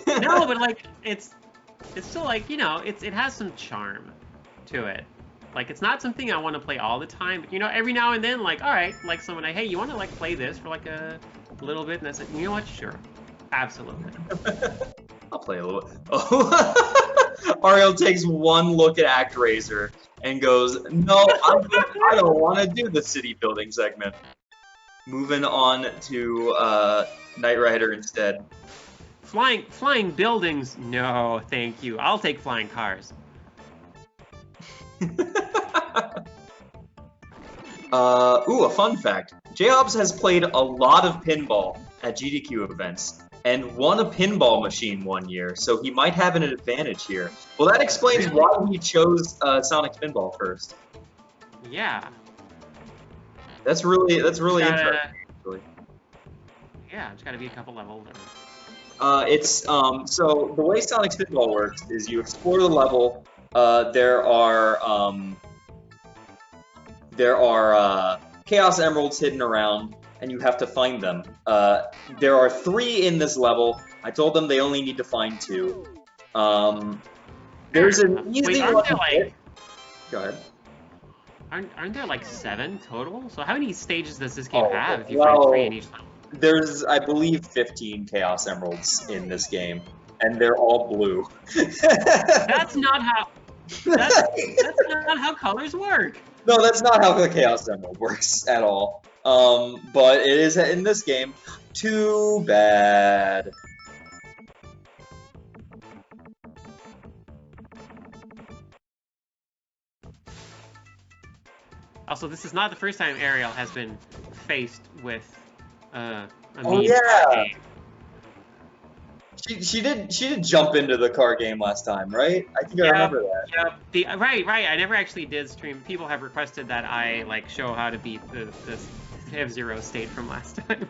No, but like, it's still like, it has some charm to it. Like, it's not something I want to play all the time, but every now and then, like, all right, like hey, you want to like play this for like a little bit? And I said, you know what, sure. absolutely. I'll play a little. Oh. Ariel takes one look at ActRaiser and goes, "No, I don't want to do the city building segment." Moving on to Knight Rider instead. Flying buildings? No, thank you. I'll take flying cars. Ooh, a fun fact. J-Hobbs has played a lot of pinball at GDQ events and won a pinball machine one year, so he might have an advantage here. Well, that explains why he chose Sonic Spinball first. Yeah. That's really interesting. Actually. Yeah, it's got to be a couple levels. So the way Sonic Spinball works is you explore the level. There are Chaos Emeralds hidden around, and you have to find them. There are 3 in this level. I told them they only need to find 2. There's an easy one. Go ahead. Aren't there like 7 total? So how many stages does this game have if you find 3 in each level? There's, I believe, 15 Chaos Emeralds in this game, and they're all blue. That's not how. That's not how colors work. No, that's not how the Chaos Emerald works at all. But it is in this game. Too bad. Also, this is not the first time Ariel has been faced with a Oh meme yeah. game. She did jump into the car game last time, right? I think I remember that. Yep. Right. I never actually did stream. People have requested that I like show how to beat this F-Zero state from last time.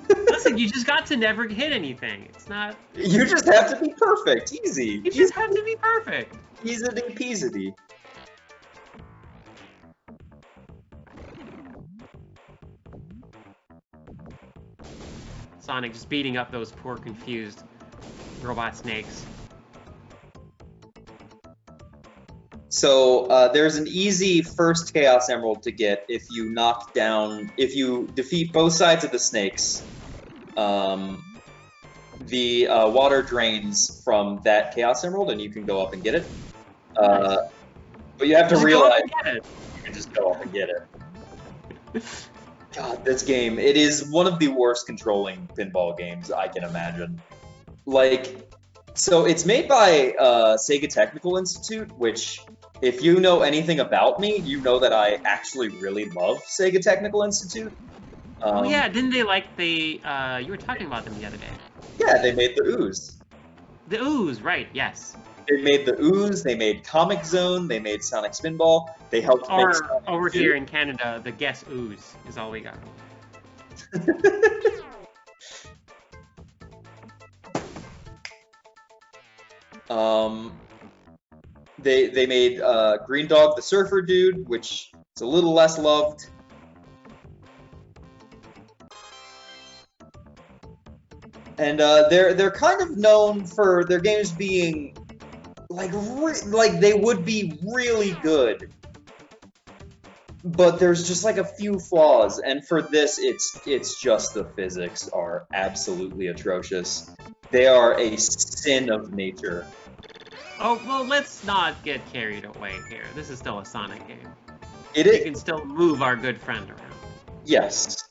Listen, you just got to never hit anything. It's not. You just have to be perfect. Easy. You just have to be perfect. Easy peasy. Sonic just beating up those poor confused robot snakes. So there's an easy first Chaos Emerald to get if you defeat both sides of the snakes. The water drains from that Chaos Emerald, and you can go up and get it. But you have to realize you can just go up and get it. God, this game, it is one of the worst controlling pinball games I can imagine. Like, so it's made by Sega Technical Institute, which, if you know anything about me, you know that I actually really love Sega Technical Institute. Oh yeah, didn't they you were talking about them the other day. Yeah, they made the Ooze. The Ooze, right, yes. They made the Ooze, they made Comic Zone, they made Sonic Spinball, they helped make Sonic over 2. here in Canada, the Guess Ooze is all we got. They made Green Dog the Surfer Dude, which is a little less loved. And they're kind of known for their games being like they would be really good, but there's just like a few flaws. And for this, it's just the physics are absolutely atrocious. They are a sin of nature. Oh well, let's not get carried away here. This is still a Sonic game. We can still move our good friend around. Yes.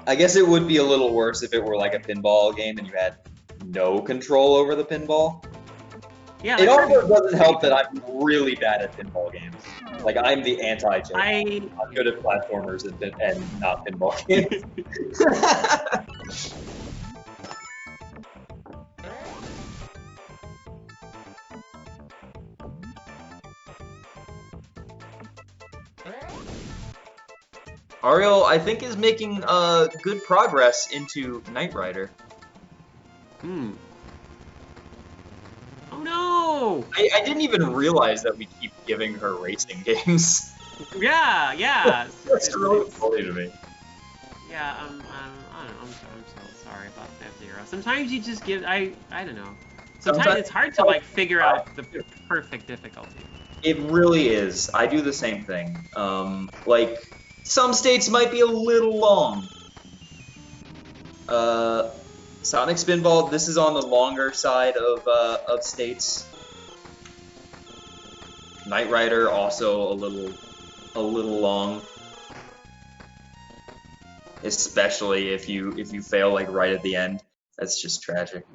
I guess it would be a little worse if it were like a pinball game and you had no control over the pinball. Yeah, it also doesn't help that I'm really bad at pinball games. Like, I'm the anti-J. I'm good at platformers and not pinball games. Ariel, I think, is making good progress into Knight Rider. Oh no! I didn't even realize that we keep giving her racing games. Yeah. That's really funny to me. Yeah, I don't know. I'm so sorry about F-Zero. Sometimes you just give. I don't know. Sometimes it's hard to like figure out the perfect difficulty. It really is. I do the same thing. Like, some states might be a little long. Sonic Spinball. This is on the longer side of states. Knight Rider also a little long. Especially if you fail like right at the end. That's just tragic.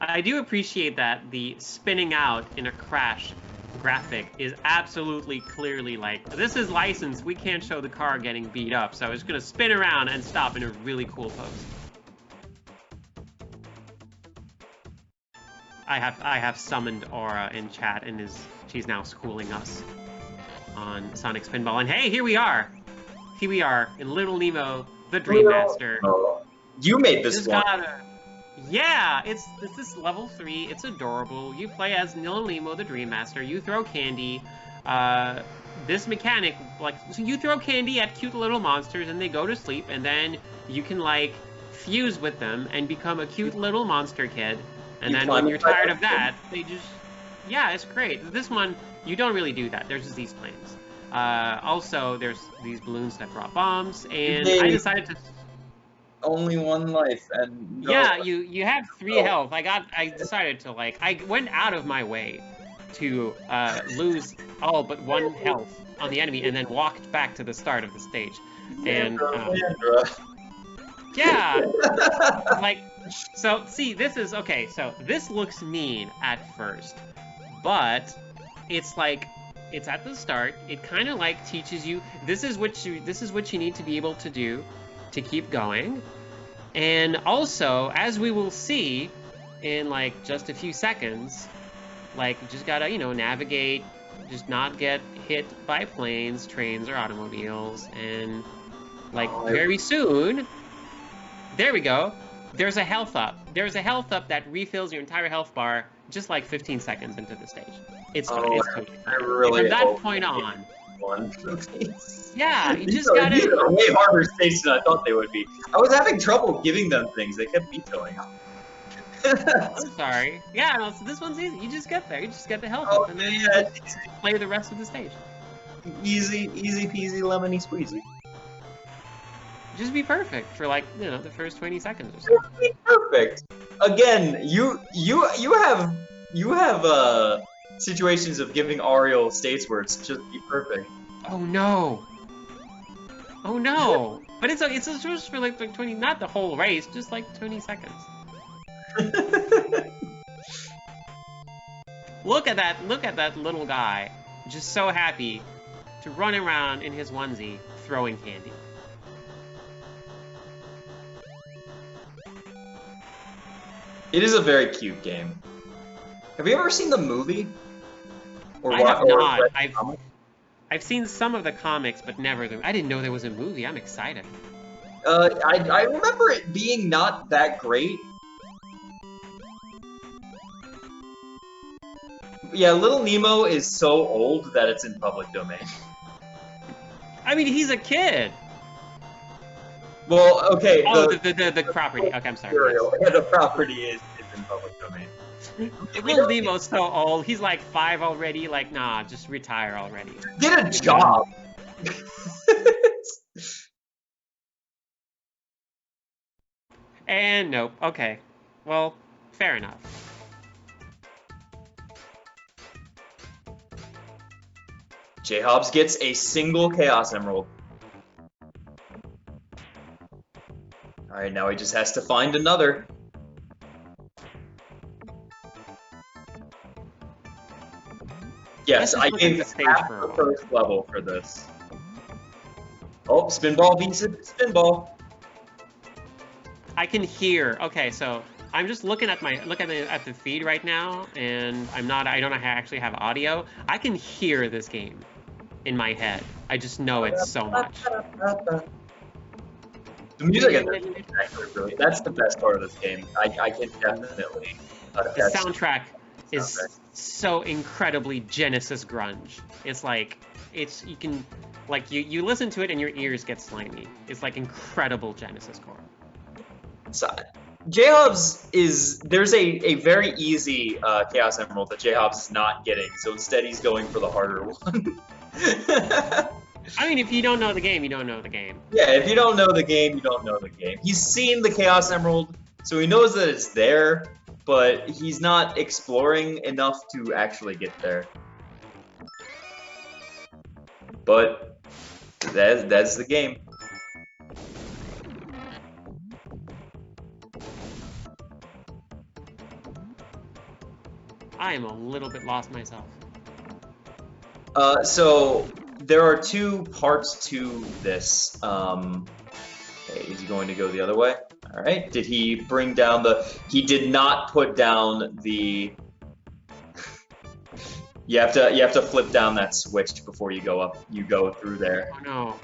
I do appreciate that the spinning out in a crash graphic is absolutely clearly like, this is licensed, we can't show the car getting beat up, so it's gonna spin around and stop in a really cool pose. I have summoned Aura in chat and she's now schooling us on Sonic Spinball, and hey, here we are! Here we are in Little Nemo, the Dream Master. Oh, you made this one. Yeah, this is level 3. It's adorable. You play as Little Nemo, the Dream Master. You throw candy. This mechanic, like, so you throw candy at cute little monsters and they go to sleep, and then you can like fuse with them and become a cute little monster kid. And then when you're tired of that, they just, yeah, it's great. This one, you don't really do that. There's just these planes. Also, there's these balloons that drop bombs, and I decided to... Only one life, and... No. Yeah, you have 3 health. I decided to, like, I went out of my way to lose all but 1 health on the enemy, and then walked back to the start of the stage. And, yeah! Like, so, see, this is... Okay, so, this looks mean at first, but it's like... It's at the start. It kind of like teaches you this is what you need to be able to do to keep going. And also, as we will see in like just a few seconds, like you just gotta, you know, navigate, just not get hit by planes, trains, or automobiles, and like very soon, there we go. There's a health up. There's a health up that refills your entire health bar just like 15 seconds into the stage. It's fine. It's totally fine. Really from that point on. Yeah, you just These are way harder stages than I thought they would be. I was having trouble giving them things. They kept vetoing. I'm sorry. Yeah, no, so this one's easy. You just get there. You just get the health up, and then you just play the rest of the stage. Easy peasy lemony squeezy. Just be perfect for like, you know, the first 20 seconds or so. Just be perfect. Again, you have situations of giving Ariel states where it's just be perfect. Oh no! Oh no! But it's just for like 20, not the whole race, just like 20 seconds. Look at that little guy, just so happy to run around in his onesie throwing candy. It is a very cute game. Have you ever seen the movie? I have not. I've seen some of the comics, but never the... I didn't know there was a movie. I'm excited. I remember it being not that great. Yeah, Little Nemo is so old that it's in public domain. I mean, he's a kid. Well, okay. Oh, the property. Okay, I'm sorry. Yeah, the property is in public domain. Little Nemo's so old. He's like 5 already. Like, nah, just retire already. Get a job. And nope. Okay. Well, fair enough. J-Hobbs gets a single Chaos Emerald. Alright, now he just has to find another. Yes, I gave half the first level for this. Oh, Spinball beats Spinball. I can hear. Okay, so I'm just looking at the feed right now, and I don't actually have audio. I can hear this game in my head. I just know it so much. The music in this is actually really, that's the best part of this game. I can definitely. The soundtrack is so incredibly Genesis grunge. It's like, you can, like, you listen to it and your ears get slimy. It's like incredible Genesis core. So, J-Hobbs there's a very easy Chaos Emerald that J-Hobbs is not getting, so instead he's going for the harder one. I mean, if you don't know the game, you don't know the game. Yeah, if you don't know the game, you don't know the game. He's seen the Chaos Emerald, so he knows that it's there, but he's not exploring enough to actually get there. But that's the game. I am a little bit lost myself. So there are two parts to this. Okay, is he going to go the other way? All right. Did he bring down the? He did not put down the. You have to flip down that switch before you go up. You go through there. Oh no.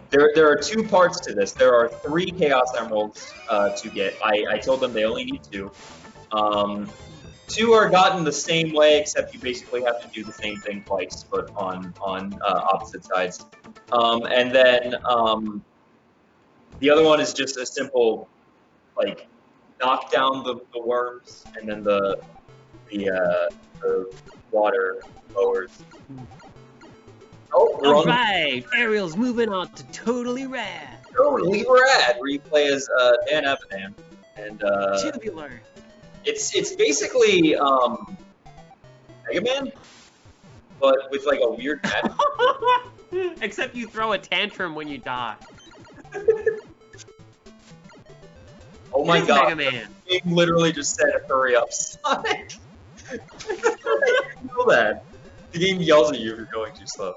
There are two parts to this. There are 3 Chaos Emeralds to get. I told them they only need 2. 2 are gotten the same way, except you basically have to do the same thing twice, but on opposite sides. And then the other one is just a simple, like, knock down the worms, and then the water lowers. Oh, we're on Alright, Ariel's moving on to Totally Rad. Totally Rad, where you play as Dan Avenam, and Tubular. It's basically Mega Man, but with like a weird magic. Except you throw a tantrum when you die. Oh my Here's god! Mega Man. The game literally just said, "Hurry up, Sonic." You know that the game yells at you if you're going too slow.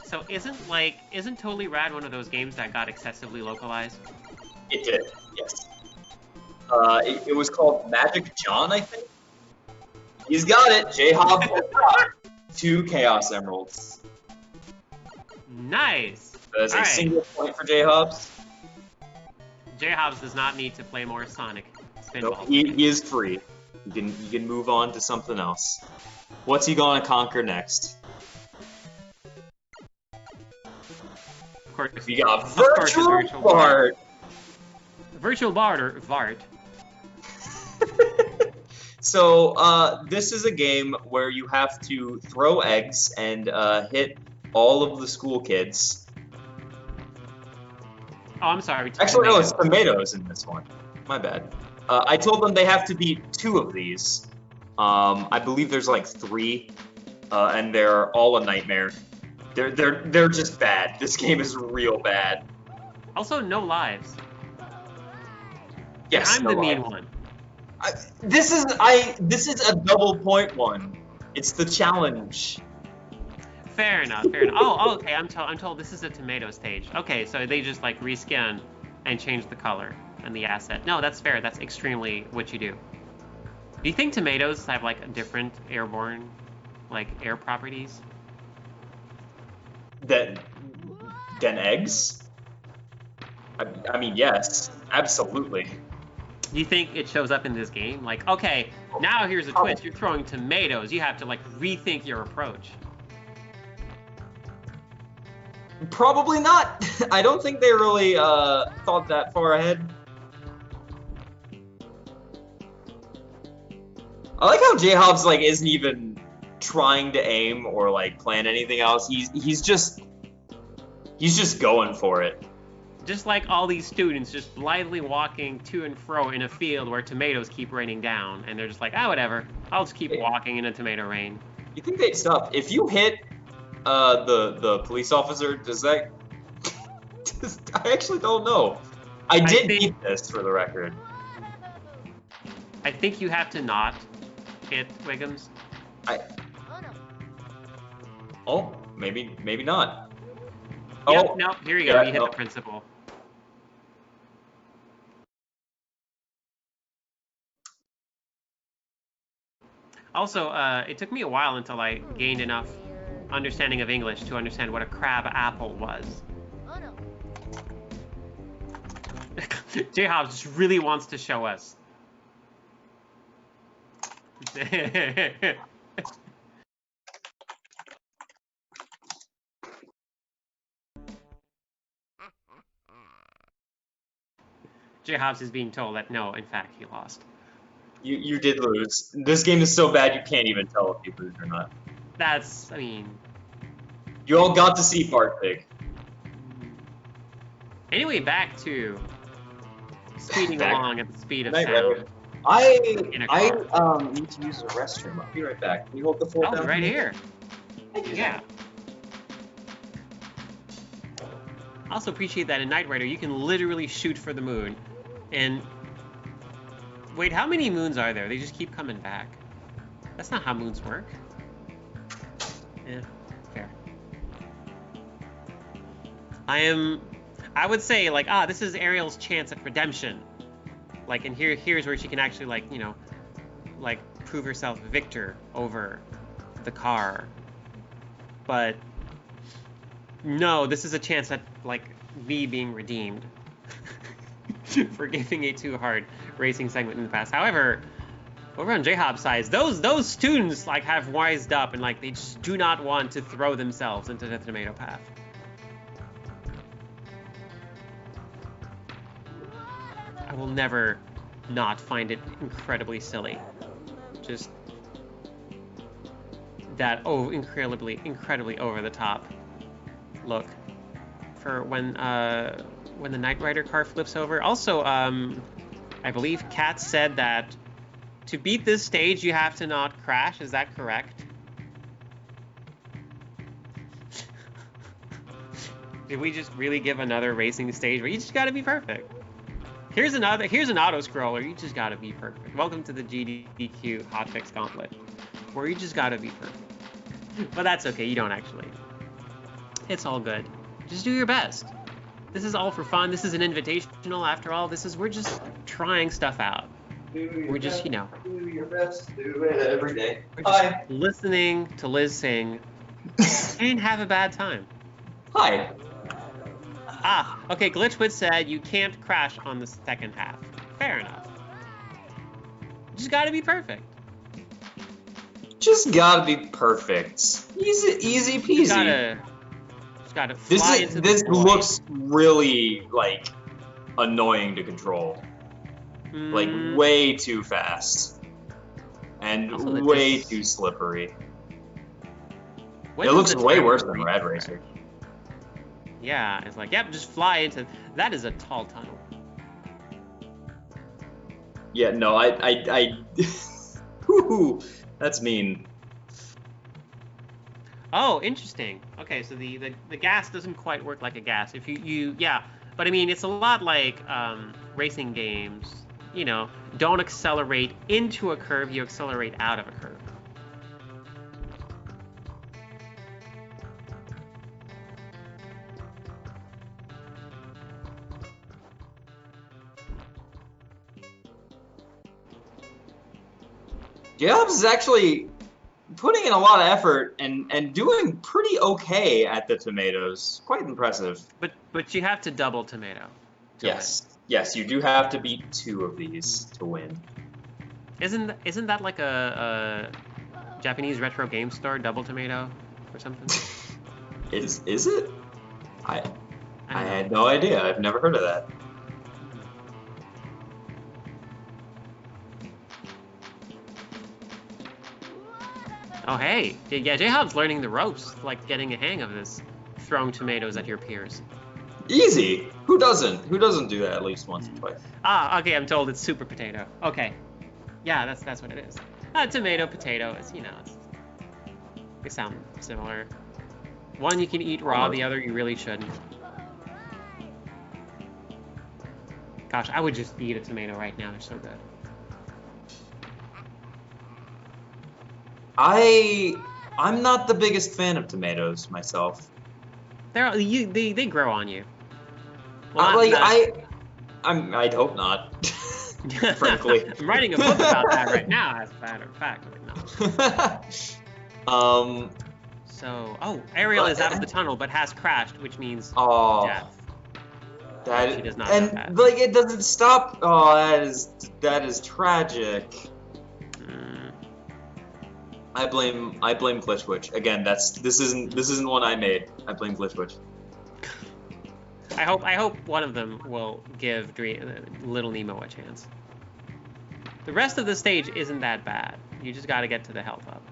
So isn't Totally Rad one of those games that got excessively localized? It did, yes. It was called Magic John, I think. He's got it. J-Hob got 2 Chaos Emeralds. Nice. That's a Alright. single point for J-Hobbs. J-Hobbs does not need to play more Sonic Nope, Spinball. he is free. You can move on to something else. What's he gonna conquer next? Of course, We got of course it's Virtual Bard. Virtual Bard or Vart. So this is a game where you have to throw eggs and hit all of the school kids. Oh, I'm sorry. Actually, no, it's tomatoes in this one. My bad. I told them they have to beat 2 of these. I believe there's like 3, and they're all a nightmare. They're just bad. This game is real bad. Also, no lives. Yes, I'm no the mean lie. one. This is a double point one. It's the challenge. Fair enough. Fair enough. Oh, okay. I'm told this is a tomato stage. Okay, so they just like reskin and change the color and the asset. No, that's fair. That's extremely what you do. Do you think tomatoes have like a different airborne, like air properties? Than eggs? I mean, yes, absolutely. Do you think it shows up in this game? Like, okay, now here's a twist. You're throwing tomatoes. You have to like rethink your approach. Probably not. I don't think they really thought that far ahead. I like how J-Hobbs like isn't even trying to aim or like plan anything else. He's just going for it. Just like all these students just blithely walking to and fro in a field where tomatoes keep raining down, and they're just like, ah, whatever. I'll just keep walking in a tomato rain. You think they'd stop if you hit the police officer? Does that? I actually don't know. I did beat this for the record. I think you have to not hit Wiggums. Oh, maybe not. Yep, Oh, no, here you go. yeah, You hit no. the principal. Also, it took me a while until I gained enough understanding of English to understand what a crab apple was. J-Hobbs just really wants to show us. J-Hobbs is being told that no, in fact, he lost. You did lose. This game is so bad you can't even tell if you lose or not. That's, I mean... You all got to see Fart Pig. Anyway, back to speeding Back. along at the speed of Night sound. Rider. I In a car. need to use the restroom. I'll be right back. Can you hold the fort Oh, down? right for me? here. Thank you. Yeah. Also appreciate that in Knight Rider you can literally shoot for the moon. And wait, how many moons are there? They just keep coming back. That's not how moons work. Yeah, fair. I would say like, this is Ariel's chance at redemption. Like, and here's where she can actually like, you know, like prove herself victor over the car. But no, this is a chance at like me being redeemed for giving a too hard racing segment in the past. However, over on J-Hop's side, those students like have wised up and like they just do not want to throw themselves into the tomato path. I will never not find it incredibly silly. Just that incredibly over the top look for when the Knight Rider car flips over. Also, I believe Kat said that to beat this stage you have to not crash. Is that correct? Did we just really give another racing stage where you just gotta be perfect? Here's an auto scroller. You just gotta be perfect. Welcome to the GDQ Hotfix Gauntlet, where you just gotta be perfect. But that's okay. You don't actually. It's all good. Just do your best. This is all for fun. This is an invitational, after all. We're just trying stuff out. We're just, you know. Do your best. Do it every day. We're just listening to Liz sing and have a bad time. Hi. Okay, Glitchwood said you can't crash on the second half. Fair enough. Just gotta be perfect. Just gotta be perfect. Easy peasy. Just gotta fly into This the void. looks really like annoying to control. Like way too fast. And Also the way dis- too slippery. When It does looks the way timer worse than reach Rad correct? Racer. Yeah, it's like, yep, just fly into... That is a tall tunnel. Yeah, no, Whew, that's mean. Oh, interesting. Okay, so the gas doesn't quite work like a gas. If yeah, but I mean, it's a lot like racing games. You know, don't accelerate into a curve, you accelerate out of a curve. Jobs is actually putting in a lot of effort and doing pretty okay at the tomatoes. Quite impressive. But you have to double tomato. to Yes. Yes, you do have to beat 2 of these to win. win. Isn't that like a Japanese retro game store double tomato or something? Is it? I don't had know. no idea. I've never heard of that. Oh hey, yeah, J-Hop's learning the ropes, like getting a hang of this, throwing tomatoes at your peers. Easy. Who doesn't? Who doesn't do that at least once or twice? Okay, I'm told it's super potato. Okay, yeah, that's what it is. Tomato, potato. It's, you know, they sound similar. One you can eat raw, the other you really shouldn't. Gosh, I would just eat a tomato right now. They're so good. I'm not the biggest fan of tomatoes myself. They grow on you. I'd hope not. Frankly. I'm writing a book about that right now, as a matter of fact. No. So, Ariel is out of the tunnel, but has crashed, which means death. She does not know that. Like, it doesn't stop. Oh, that is tragic. I blame Glitchwitch. Again, this isn't one I made. I blame Glitchwitch. I hope one of them will give Little Nemo a chance. The rest of the stage isn't that bad. You just got to get to the health up.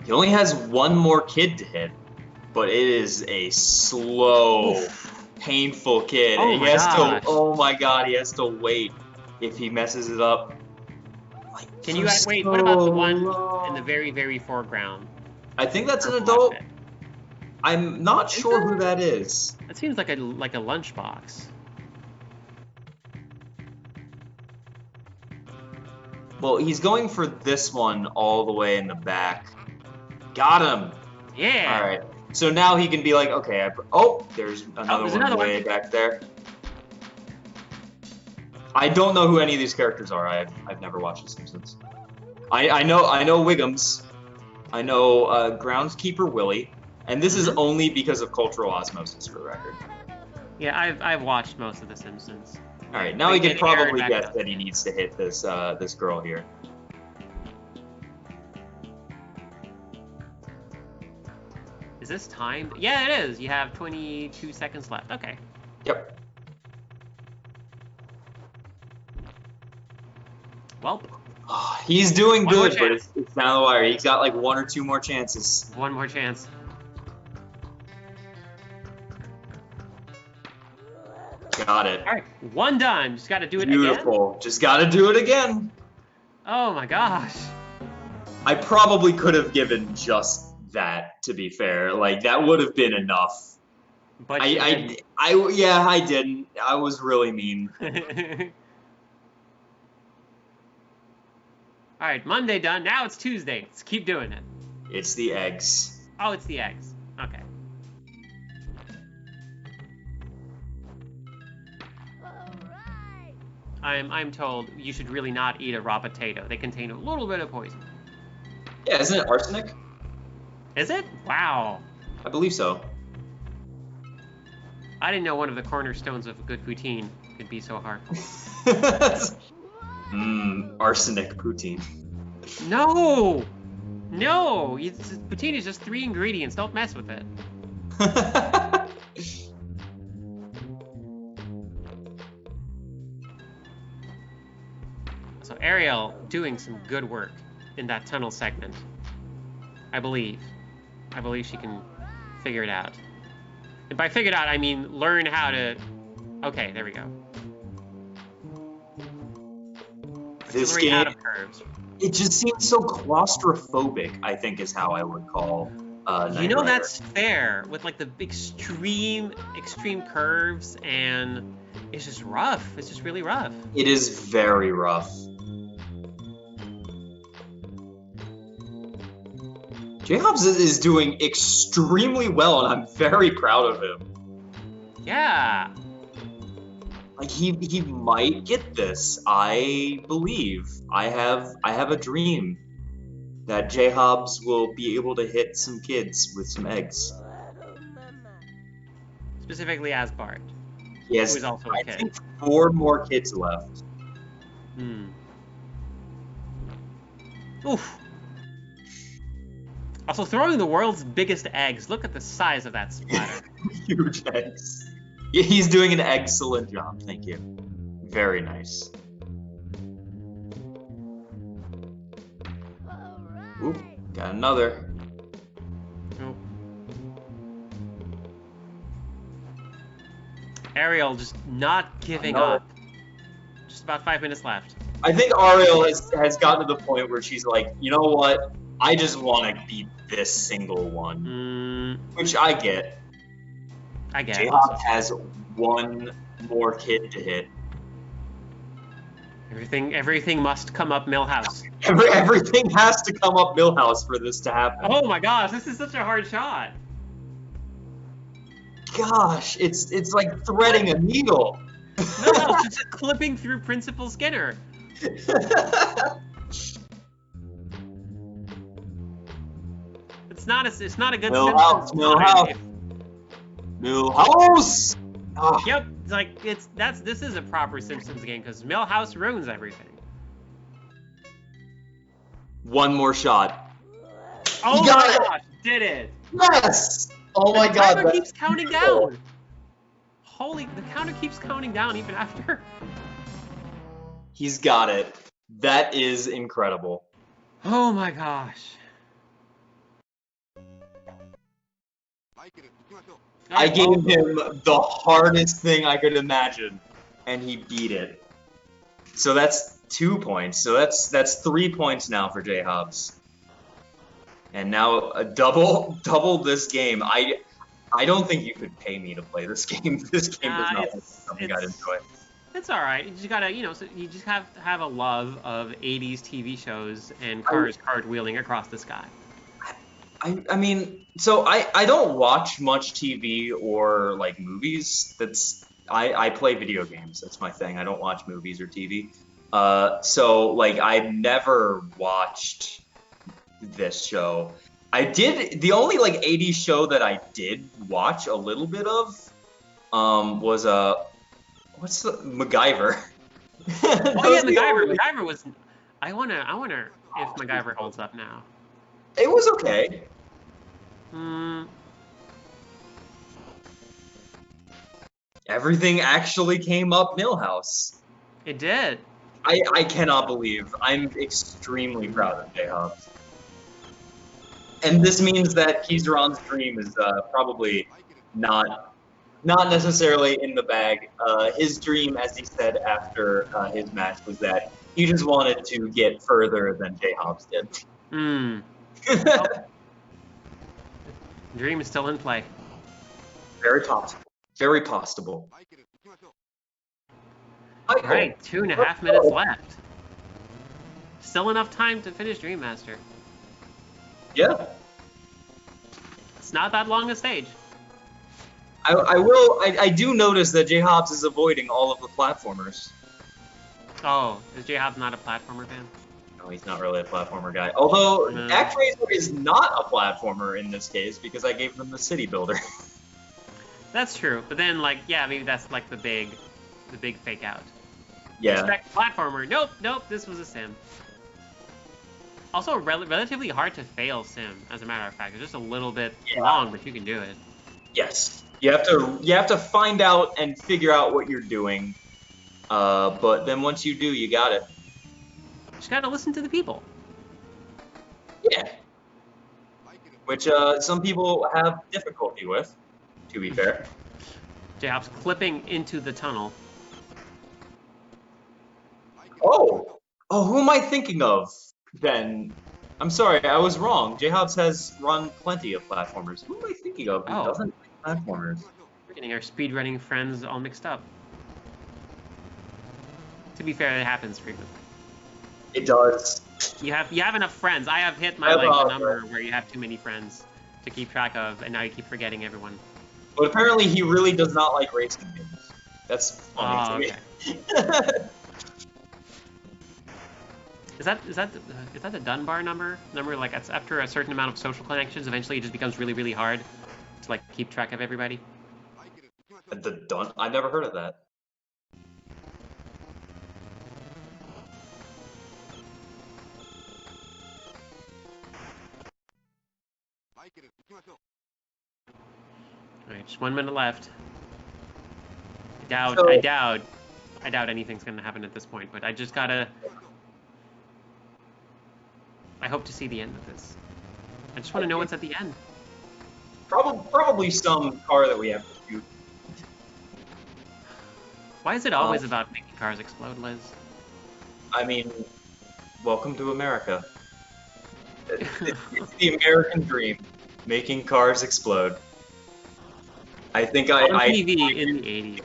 He only has one more kid to hit, but it is a slow, painful kid. Oh He my has gosh. oh my god, he has to wait if he messes it up. Like, Can you for wait? What about the so one in long. the very, very foreground? I think that's an Purple adult. outfit? I'm not Is sure there? who that is. That seems like a lunchbox. Well, he's going for this one all the way in the back. Got him. Yeah. All right. So now he can be like, okay, there's another there's one another way one. back there. I don't know who any of these characters are. I've never watched The Simpsons. I know Wiggums. I know Groundskeeper Willie, and this is only because of cultural osmosis, for the record. Yeah, I've watched most of The Simpsons. All right, now They he can get aired probably back guess up. that he needs to hit this this girl here. Is this timed? Yeah, it is. You have 22 seconds left. Okay. Yep. Well, He's doing One more good, but chance. it's down the wire. He's got like 1 or 2 more chances. one more chance. Got it. All right, one done. Just got to do it again. Beautiful. Just got to do it again. Oh my gosh. I probably could have given just that, to be fair. Like, that would have been enough. But I didn't. I was really mean. All right, Monday done. Now it's Tuesday. Let's keep doing it. It's the eggs. Oh, it's the eggs. Okay. I'm told you should really not eat a raw potato. They contain a little bit of poison. Yeah, isn't it arsenic? Is it? Wow. I believe so. I didn't know one of the cornerstones of a good poutine could be so hard. Arsenic poutine. No! No! Poutine is just 3 ingredients. Don't mess with it. So Ariel doing some good work in that tunnel segment. I believe. I believe she can figure it out. And by figure it out, I mean learn how to... Okay, there we go. This Accelerate out game, of curves. it just seems so claustrophobic, I think is how I would call Knight You know, Rider. that's fair with like the extreme curves, and it's just rough. It's just really rough. It is very rough. J-Hobbs is doing extremely well, and I'm very proud of him. Yeah. Like, he might get this. I believe. I have a dream that J-Hobbs will be able to hit some kids with some eggs. Specifically Asbart. He has, Who is also a I kid. think, 4 more kids left. Oof. Also, throwing the world's biggest eggs. Look at the size of that splatter. Huge eggs. Yeah, he's doing an excellent job. Thank you. Very nice. Oop, got another. Nope. Ariel just not giving No. up. Just about 5 minutes left. I think Ariel has gotten to the point where she's like, you know what? I just want to beat this single one. Which I get. I guess. J-Hobbs has 1 more kid to hit. Everything must come up Millhouse. Everything has to come up Millhouse for this to happen. Oh my gosh, this is such a hard shot. Gosh, it's like threading a needle. Millhouse is just clipping through Principal Skinner. It's not a good Millhouse, Simpsons Millhouse. story. Millhouse! Ah, Yep, it's like this is a proper Simpsons game because Millhouse ruins everything. 1 more shot. Oh got my it. gosh, did it! Yes! Oh my The god. timer that's keeps counting beautiful. down. Holy, the counter keeps counting down even after. He's got it. That is incredible. Oh my gosh. I gave him the hardest thing I could imagine, and he beat it. So that's 2 points. So that's 3 points now for J Hobbs. And now a double this game. I don't think you could pay me to play this game. This game does not look something I'd enjoy. It's all right. You just gotta, so you just have to have a love of '80s TV shows and cars cartwheeling across the sky. I mean, so I don't watch much TV or like movies. I play video games. That's my thing. I don't watch movies or TV. So like I've never watched this show. The only like 80s show that I did watch a little bit of was what's the MacGyver? Oh yeah, MacGyver. MacGyver was. I wonder if MacGyver holds up now. It was okay. Everything actually came up Millhouse. It did. I cannot believe. I'm extremely proud of J Hobbs. And this means that Kizaron's dream is probably not necessarily in the bag. His dream, as he said after his match, was that he just wanted to get further than J Hobbs did. Dream is still in play. Very possible. Very possible. All right, 2.5 minutes left. Still enough time to finish Dream Master. Yeah. It's not that long a stage. I do notice that J Hobbs is avoiding all of the platformers. Oh, is J Hobbs not a platformer fan? No, he's not really a platformer guy. Although ActRaiser is not a platformer in this case because I gave them the city builder. That's true, but then like maybe that's like the big fake out. Yeah. Expect platformer. Nope. This was a sim. Also, relatively hard to fail sim, as a matter of fact. It's just a little bit long, but you can do it. Yes. You have to find out and figure out what you're doing. But then once you do, you got it. Just gotta listen to the people. Yeah. Which some people have difficulty with, to be fair. J-Hop's clipping into the tunnel. Oh, who am I thinking of? Then, I'm sorry, I was wrong. J-Hobbs has run plenty of platformers. Who am I thinking of who doesn't play platformers? We're getting our speedrunning friends all mixed up. To be fair, it happens frequently. It does. You have enough friends. I have hit my the number where you have too many friends to keep track of, and now you keep forgetting everyone. But apparently he really does not like racing games. That's funny to me. Is that the Dunbar number? Like it's after a certain amount of social connections, eventually it just becomes really, really hard to like keep track of everybody. I've never heard of that. Alright, just 1 minute left. I doubt anything's gonna happen at this point, but I just gotta. I hope to see the end of this. I just want to know what's at the end. Probably some car that we have to shoot. Why is it always about making cars explode, Liz? I mean, welcome to America. It's the American dream, making cars explode. I think on TV in the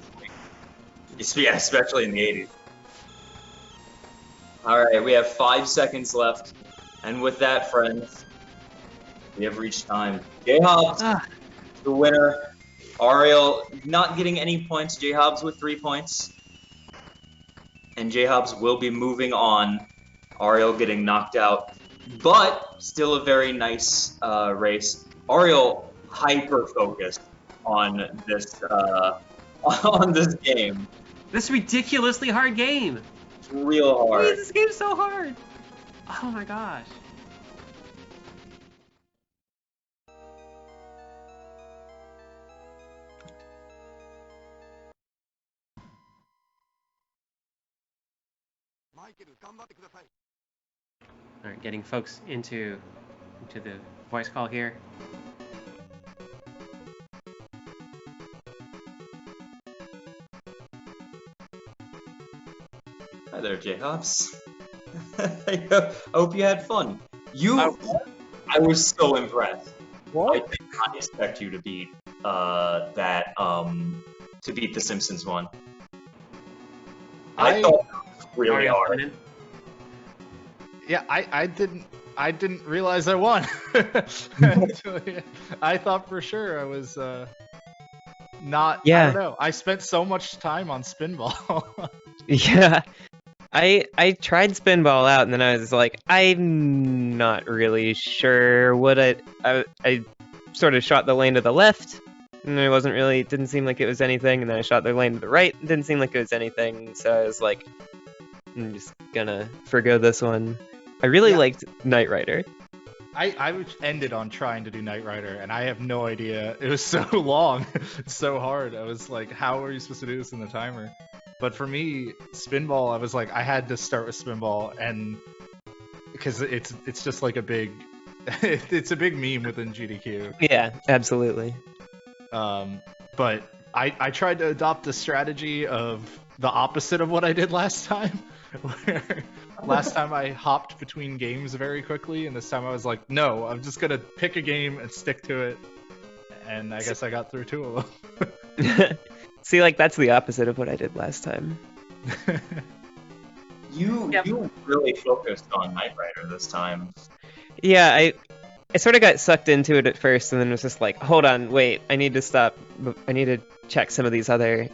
80s. Yeah, especially in the 80s. Alright, we have 5 seconds left. And with that, friends, we have reached time. J-Hobbs, the winner. Ariel not getting any points. J-Hobbs with 3 points. And J-Hobbs will be moving on. Ariel getting knocked out. But still a very nice race. Ariel hyper-focused on this game. This ridiculously hard game. Real hard. Wait, this game's so hard. Oh my gosh. All right, getting folks into the voice call here. Hi there, J-Hops. I hope you had fun. I was so impressed. What? I did not expect you to beat the Simpsons one. I thought that was really Mario hard. Brennan. Yeah, I didn't realize I won. Actually, I thought for sure I was not. Yeah. I don't know. I spent so much time on Spinball. Yeah. I tried Spinball out, and then I was like, I'm not really sure what I sort of shot the lane to the left, and it didn't seem like it was anything, and then I shot the lane to the right, and didn't seem like it was anything, so I was like, I'm just gonna forgo this one. I really liked Knight Rider. I ended on trying to do Knight Rider, and I have no idea. It was so long, it's so hard. I was like, how are you supposed to do this in the timer? But for me, Spinball, I was like, I had to start with Spinball, and because it's just like a big, it's a big meme within GDQ. Yeah, absolutely. But I tried to adopt the strategy of the opposite of what I did last time, where last time I hopped between games very quickly, and this time I was like, no, I'm just gonna pick a game and stick to it. And I guess I got through 2 of them. See, like, that's the opposite of what I did last time. You really focused on Knight Rider this time. Yeah, I sort of got sucked into it at first, and then was just like, hold on, wait, I need to stop. I need to check some of these other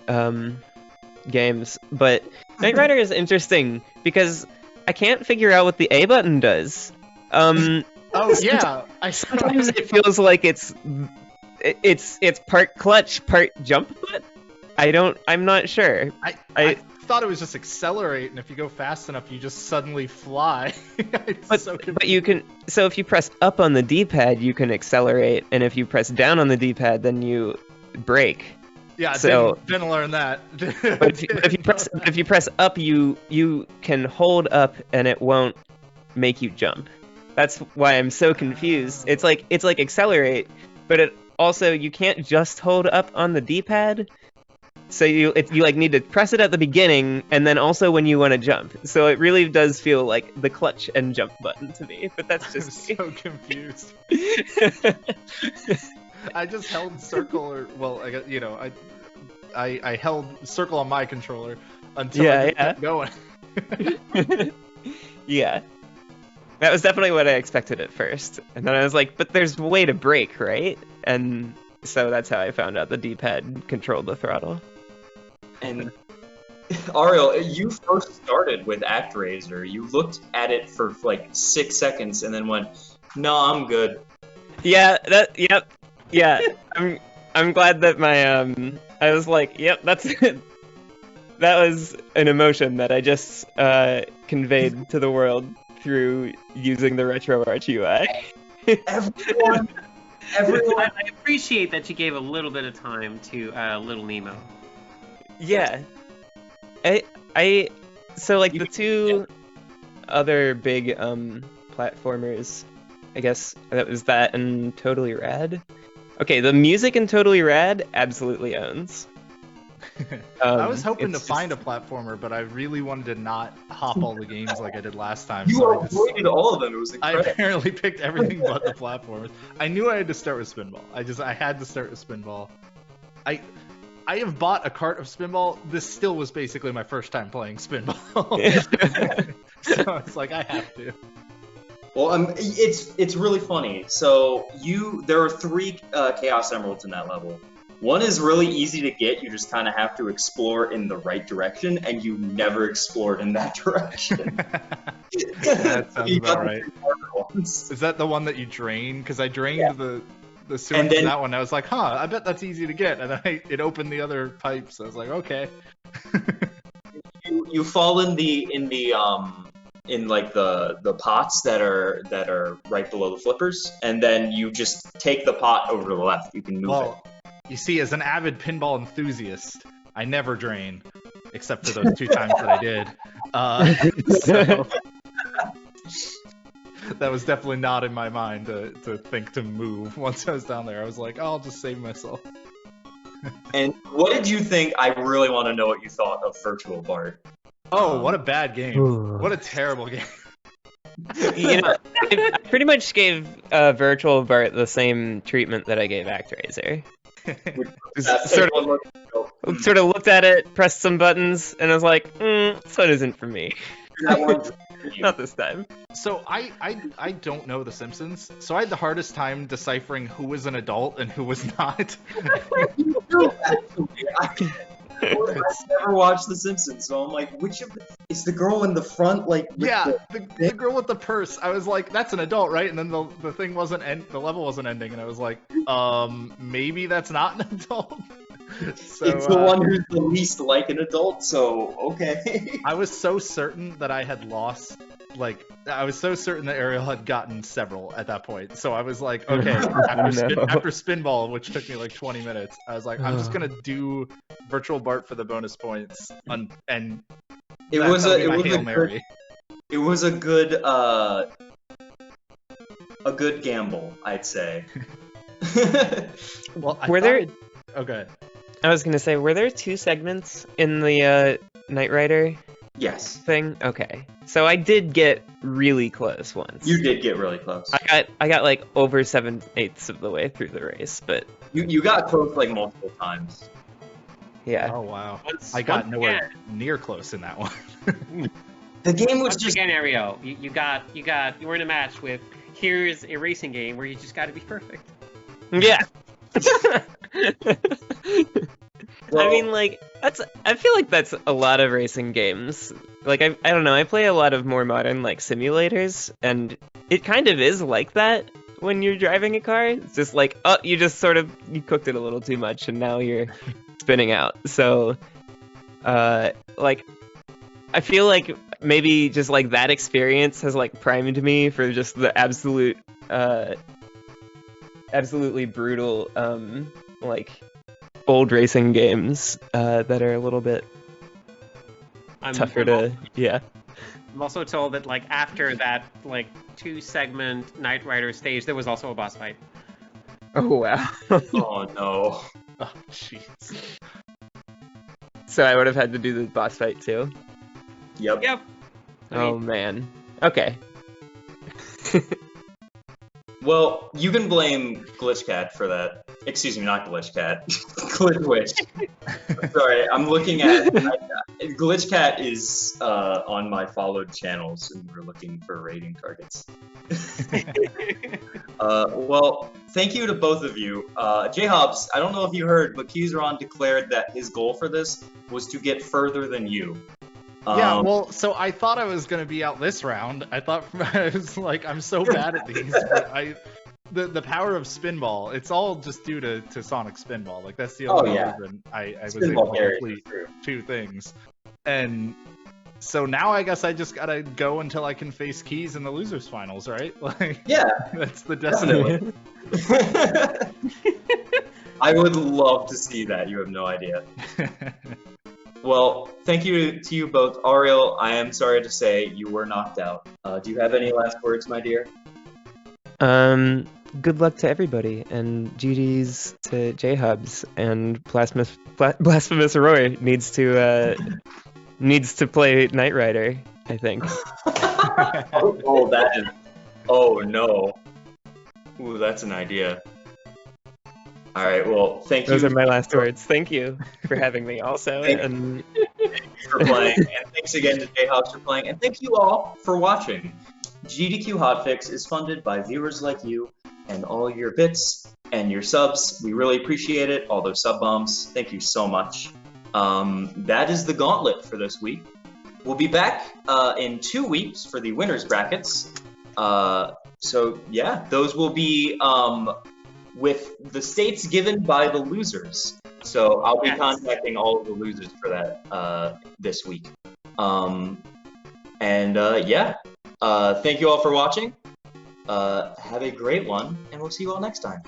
games. But Knight Rider is interesting because I can't figure out what the A button does. Oh yeah, Sometimes it feels like it's part clutch, part jump button. I'm not sure. I thought it was just accelerate, and if you go fast enough, you just suddenly fly. But you can. So if you press up on the D-pad, you can accelerate, and if you press down on the D-pad, then you brake. Yeah, so didn't learn that. But if you press up, you can hold up, and it won't make you jump. That's why I'm so confused. It's like accelerate, but it also you can't just hold up on the D-pad. So you like need to press it at the beginning and then also when you want to jump. So it really does feel like the clutch and jump button to me. But that's just I'm so confused. I just held circle, or well, I held circle on my controller until I kept going. Yeah. That was definitely what I expected at first. And then I was like, but there's a way to brake, right? And so that's how I found out the D-pad controlled the throttle. And Ariel, you first started with ActRaiser. You looked at it for like 6 seconds and then went, "No, I'm good." Yeah, yeah. I'm glad that my I was like, "Yep, that's it." That was an emotion that I just conveyed to the world through using the RetroArch UI. Everyone. I appreciate that you gave a little bit of time to Little Nemo. Yeah. So like the 2 other big platformers, I guess that was that and Totally Rad. Okay, the music in Totally Rad absolutely owns. I was hoping to find a platformer, but I really wanted to not hop all the games like I did last time. You avoided all of them. It was I incredible. apparently picked everything but the platformers. I knew I had to start with Spinball. I had to start with Spinball. I have bought a cart of Spinball. This still was basically my first time playing Spinball. So it's like I have to. Well, it's really funny. So there are 3 Chaos Emeralds in that level. One is really easy to get. You just kind of have to explore in the right direction, and you never explored in that direction. That sounds about right. Is that the one that you drain? Because I drained the sewage in that one. I was like, I bet that's easy to get. And then it opened the other pipes. I was like, okay. You fall in the pots that are right below the flippers, and then you just take the pot over to the left. You can move it. You see, as an avid pinball enthusiast, I never drain, except for those 2 times that I did. So that was definitely not in my mind to think to move. Once I was down there, I was like, oh, I'll just save myself. And what did you think? I really want to know what you thought of Virtual Bart. Oh, what a bad game. What a terrible game. You know, I pretty much gave Virtual Bart the same treatment that I gave ActRaiser. Sort of looked at it, pressed some buttons, and I was like, this one isn't for me. Not this time. So I don't know The Simpsons, so I had the hardest time deciphering who was an adult and who was not. I've never watched The Simpsons, so I'm like, which of is the girl in the front? Like, yeah, the girl with the purse. I was like, that's an adult, right? And then the thing wasn't the level wasn't ending, and I was like, maybe that's not an adult. So, it's the one who's the least like an adult, so okay. I was so certain that I had lost. Like, I was so certain that Ariel had gotten several at that point. So I was like, okay, after Spinball, which took me like 20 minutes, I was like, I'm just gonna do Virtual Bart for the bonus points, and it was a good gamble, I'd say. Well, okay. I was gonna say, were there 2 segments in the Knight Rider? Yes. Thing? Okay. So I did get really close once. You did get really close. I got like over 7/8 of the way through the race, but you got close like multiple times. Yeah. Oh wow. I got nowhere near close in that one. The game was Once just again, Ariel, you were in a match with here's a racing game where you just got to be perfect. Yeah. I mean, like, I feel like that's a lot of racing games. Like, I don't know, I play a lot of more modern, like, simulators, and it kind of is like that when you're driving a car. It's just like, oh, you cooked it a little too much, and now you're spinning out. So, like, I feel like maybe just, like, that experience has, like, primed me for just the absolutely brutal, like, old racing games that are a little bit tougher to. Yeah. I'm also told that like after that like 2-segment Knight Rider stage, there was also a boss fight. Oh wow. Oh no. Oh jeez. So I would have had to do the boss fight too. Yep. Oh man. Okay. Well, you can blame Glitchcat for that. Excuse me, not Glitchcat. Glitchwitch. Sorry, I'm looking at... Glitchcat is on my followed channels, and we're looking for rating targets. Well, thank you to both of you. J-Hobbs, I don't know if you heard, but Keyzeron declared that his goal for this was to get further than you. Yeah, well, so I thought I was gonna be out this round. I thought I was like, I'm so bad at these, but the power of Spinball, it's all just due to Sonic Spinball. Like that's the only reason I was able to complete 2 things. And so now I guess I just gotta go until I can face Keys in the losers finals, right? Like, yeah, that's the destiny. I would love to see that. You have no idea. Well, thank you to you both. Ariel, I am sorry to say you were knocked out. Do you have any last words, my dear? Good luck to everybody, and GG's to J-Hubs, and Blasphemous Roy needs to play Knight Rider, I think. Oh no. Ooh, that's an idea. All right, well, thank you. Those are my last words. Thank you for having me also. Thanks for playing, and thanks again to J-Hobbs for playing, and thank you all for watching. GDQ Hotfix is funded by viewers like you and all your bits and your subs. We really appreciate it, all those sub bombs. Thank you so much. That is the gauntlet for this week. We'll be back in 2 weeks for the winners brackets. So yeah, those will be with the states given by the losers. So I'll be contacting all of the losers for that this week. Yeah, thank you all for watching. Have a great one, and we'll see you all next time.